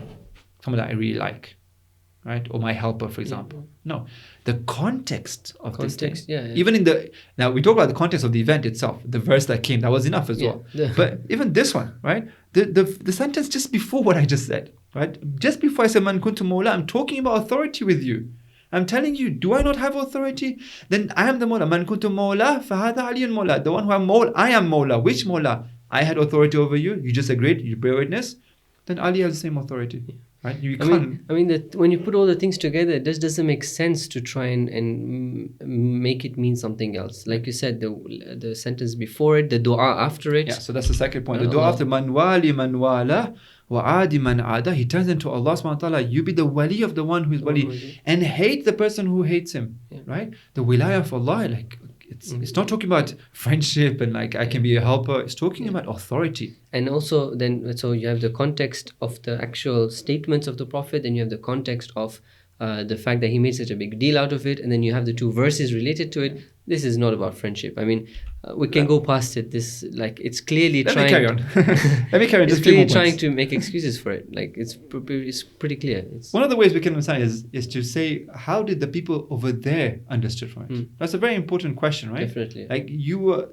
[SPEAKER 2] that I really like, right? Or my helper, for example. No, the context of this thing.
[SPEAKER 1] Yeah.
[SPEAKER 2] Even now we talk about the context of the event itself, the verse that came, that was enough as well. But even this one, right? The sentence just before what I just said, right? Just before I said man kuntu mawla, I'm talking about authority with you. I'm telling you, do I not have authority? Then I am the mawla. Man kuntu mawla fahada aliyun mawla. The one who I am mawla. Which mawla? I had authority over you. You just agreed. You bear witness. Then Ali has the same authority. Right? You can't.
[SPEAKER 1] I mean when you put all the things together, it just doesn't make sense to try and make it mean something else. Like you said, the sentence before it, the dua after it.
[SPEAKER 2] Yeah, so that's the second point. The dua after man wali man wala wa adi man ada. He turns into Allah subhanahu wa ta'ala. You be the wali of the one who is wali and hate the person who hates him. Yeah. Right? The wilayah of Allah, like it's not talking about friendship and like I can be a helper. It's talking about authority. And
[SPEAKER 1] also then, so you have the context of the actual statements of the Prophet, and you have the context of the fact that he made such a big deal out of it, and then you have the two verses related to it. This is not about friendship. I mean, we can go past it. This, like, it's clearly
[SPEAKER 2] Let me carry on.
[SPEAKER 1] It's clearly trying to make excuses for it. Like, it's pretty clear.
[SPEAKER 2] One of the ways we can understand is to say, how did the people over there understood from it? That's a very important question, right?
[SPEAKER 1] Definitely.
[SPEAKER 2] Like,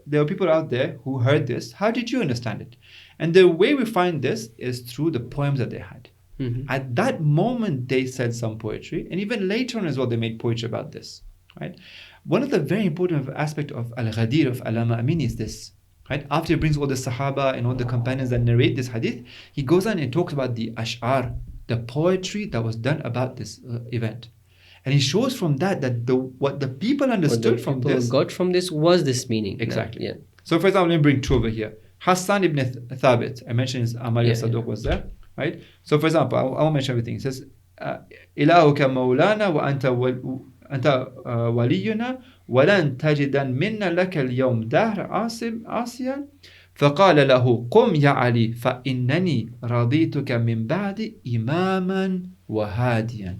[SPEAKER 2] there were people out there who heard this. How did you understand it? And the way we find this is through the poems that they had. At that moment, they said some poetry, and even later on as well, they made poetry about this, right? One of the very important aspects of al-Ghadir of Allama Amin is this, right? After he brings all the Sahaba and all the companions that narrate this hadith, he goes on and talks about the ash'ar, the poetry that was done about this event. And he shows from that what the people understood from this.
[SPEAKER 1] What got from this was this meaning.
[SPEAKER 2] Exactly.
[SPEAKER 1] Yeah.
[SPEAKER 2] So for example, let me bring two over here. Hassan ibn Thabit, I mentioned his Amali Saduq was there, right? So for example, I won't mention everything. It says, Ilahuka maulana wa anta waliyuna walan tajidan minna laka al-yawm dahr asiyan فقال له قم يا علي فإنني رضيتك من بعد إماما وهاديا.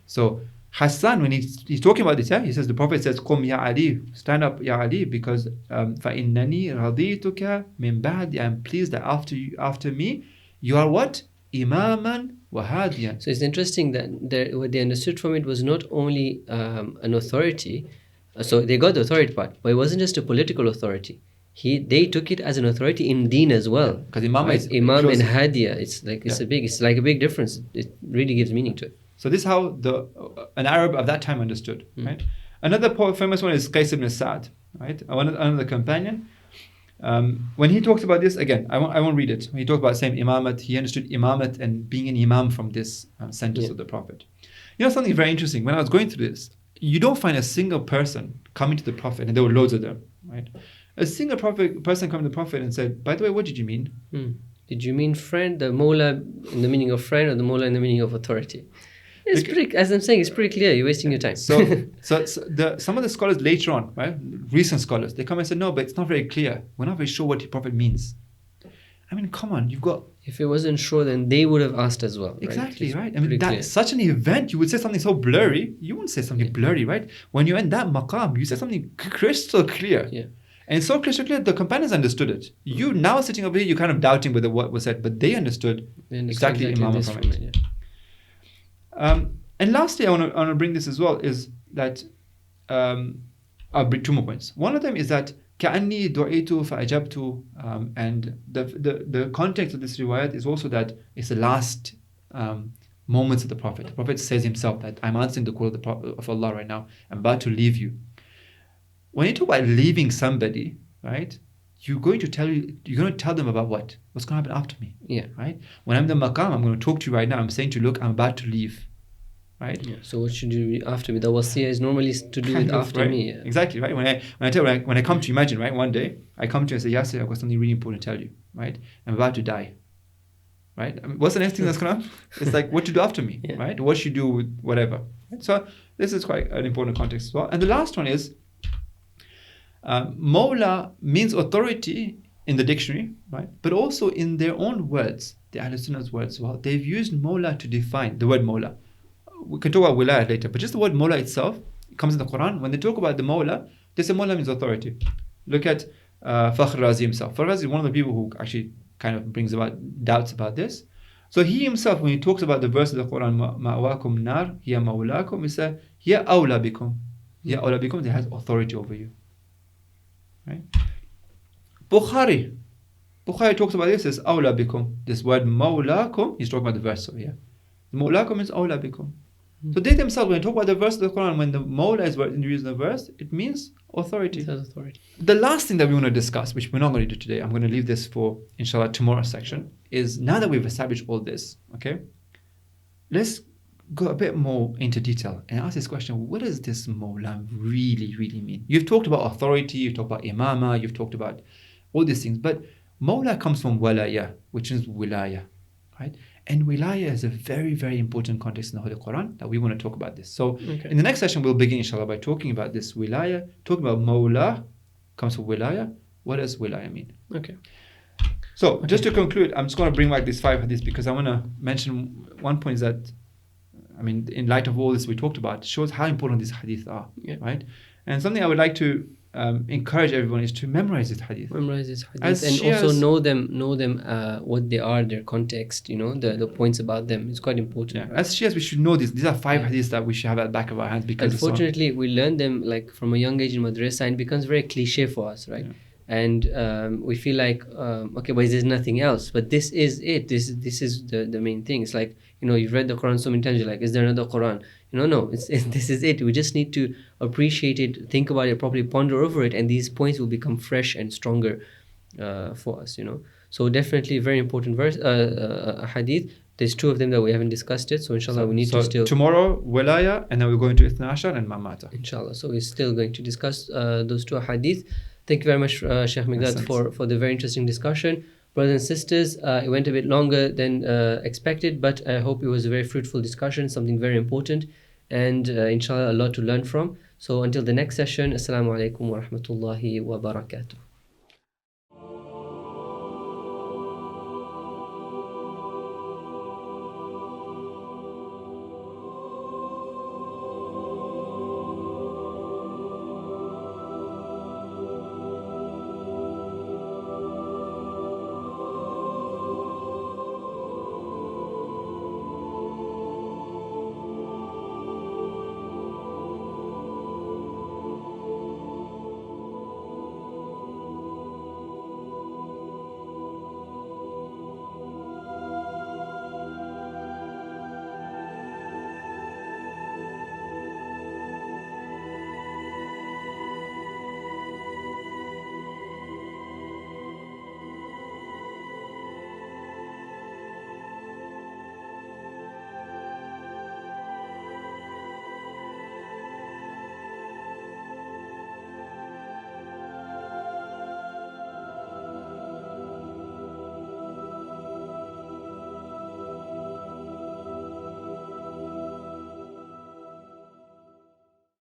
[SPEAKER 2] So Hassan, when he's talking about this, he says, the Prophet says, Qum ya Ali, stand up ya Ali, because فَإِنَّنِي رَضِيتُكَ مِنْ بَعْدِ, I'm pleased that after me, you are what? Imaman wa hadiyan.
[SPEAKER 1] So it's interesting that what they understood from it was not only an authority, so they got the authority part, but it wasn't just a political authority. They took it as an authority in deen as well.
[SPEAKER 2] Because Imam is
[SPEAKER 1] Imam
[SPEAKER 2] close.
[SPEAKER 1] and Hadiya, it's like a big difference. It really gives meaning to it.
[SPEAKER 2] So this is how an Arab of that time understood, right? Another famous one is Qais ibn Sa'd, right? Another companion. When he talks about this, again, I won't read it. When he talks about saying imamat, he understood imamat and being an imam from this sentence of the Prophet. You know something very interesting? When I was going through this, you don't find a single person coming to the Prophet, and there were loads of them, right? A single person coming to the Prophet and said, by the way, what did you mean?
[SPEAKER 1] Did you mean friend, the Mawla in the meaning of friend, or the Mawla in the meaning of authority? It's pretty, as I'm saying, it's pretty clear. You're wasting your time.
[SPEAKER 2] So some of the scholars later on, right, recent scholars, they come and say, no, but it's not very clear. We're not very sure what the Prophet means. I mean, come on, you've got...
[SPEAKER 1] If it wasn't sure, then they would have asked as well.
[SPEAKER 2] Exactly, right? I mean, that's such an event. You would say something so blurry. You wouldn't say something blurry, right? When you're in that maqam, you say something crystal clear.
[SPEAKER 1] Yeah.
[SPEAKER 2] And it's so crystal clear, the companions understood it. You now sitting over here, you're kind of doubting whether what was said, but they understood exactly Imamah from it.
[SPEAKER 1] Yeah.
[SPEAKER 2] And lastly, I want to bring this as well, is that I'll bring two more points. One of them is that كَأَنِّي دُعِيتُ فَأَجَبْتُ, and the context of this riwayat is also that it's the last moments of the Prophet. The Prophet says himself that I'm answering the call of Allah right now. I'm about to leave you. When you talk about leaving somebody, right, you're going to tell them about what? What's going to happen after me?
[SPEAKER 1] Yeah.
[SPEAKER 2] Right? When I'm in the maqam, I'm going to talk to you right now. I'm saying to you, look, I'm about to leave. Right?
[SPEAKER 1] Yeah. So what should you do after me? The wasiyah is normally to do with after
[SPEAKER 2] right?
[SPEAKER 1] me. Yeah.
[SPEAKER 2] Exactly, right? When I come to you, imagine, right? One day, I come to you and say, Yasir, I've got something really important to tell you, right? I'm about to die. Right? I mean, what's the next thing that's going to happen? It's like, what to do after me, right? What you do with whatever. Right? So this is quite an important context as well. And the last one is, Mawla means authority in the dictionary, right? But also in their own words, the Ahl Sunnah's words as well. They've used Mawla to define the word Mawla. We can talk about wilayah later, but just the word Mawla itself, it comes in the Quran. When they talk about the Mawla, they say Mawla means authority. Look at Fakhr Razi himself. Fakhr Razi is one of the people who actually kind of brings about doubts about this. So he himself, when he talks about the verse of the Quran, Ma'wakum nar, hiya mawlakum, he says, hiya awla bikum. Hiya awla bikum, they has authority over you. Right? Bukhari talks about this as awla bikum. This word mawlakum, he's talking about the verse over here. Mawlakum means awla bikum. So they themselves, when they talk about the verse of the Quran, when the mawla is used in the verse, it means authority.
[SPEAKER 1] It has authority.
[SPEAKER 2] The last thing that we want to discuss, which we're not going to do today, I'm going to leave this for, inshallah, tomorrow's section, is now that we've established all this, okay, let's go a bit more into detail and ask this question: what does this mawla really, really mean? You've talked about authority, you've talked about imamah, you've talked about all these things, but mawla comes from walaya, which is wilaya, right? And wilaya is a very, very important context in the Holy Quran that we want to talk about this. So in the next session, we'll begin, inshallah, by talking about this wilaya, talking about mawla, comes from wilaya. What does wilaya mean?
[SPEAKER 1] Okay.
[SPEAKER 2] So just to conclude, I'm just going to bring back these 5 hadiths because I want to mention one point is that, I mean, in light of all this we talked about, shows how important these hadiths are, right? And something I would like to encourage everyone is to memorize this hadith.
[SPEAKER 1] Memorize this hadith and also know them what they are, their context, the points about them. It's quite important.
[SPEAKER 2] Yeah. Right? As Shias, we should know this. These are 5 hadiths that we should have at the back of our hands because
[SPEAKER 1] unfortunately we learn them like from a young age in madrasa and it becomes very cliche for us, right? Yeah. And we feel like okay, but there's nothing else. But this is it. This is the main thing. It's like, you've read the Quran so many times, you're like, is there another Quran? No, this is it. We just need to appreciate it, think about it properly, ponder over it, and these points will become fresh and stronger for us, So definitely very important verse, hadith. There's 2 of them that we haven't discussed it, so inshallah we need to still...
[SPEAKER 2] Tomorrow, wilaya, and then we're going to Ithna Ashar and Mamata.
[SPEAKER 1] Inshallah, so we're still going to discuss those 2 hadith. Thank you very much, Shaykh Miqdad, for the very interesting discussion. Brothers and sisters, it went a bit longer than expected, but I hope it was a very fruitful discussion, something very important, and inshallah a lot to learn from. So until the next session, Assalamu alaikum wa rahmatullahi wa barakatuh.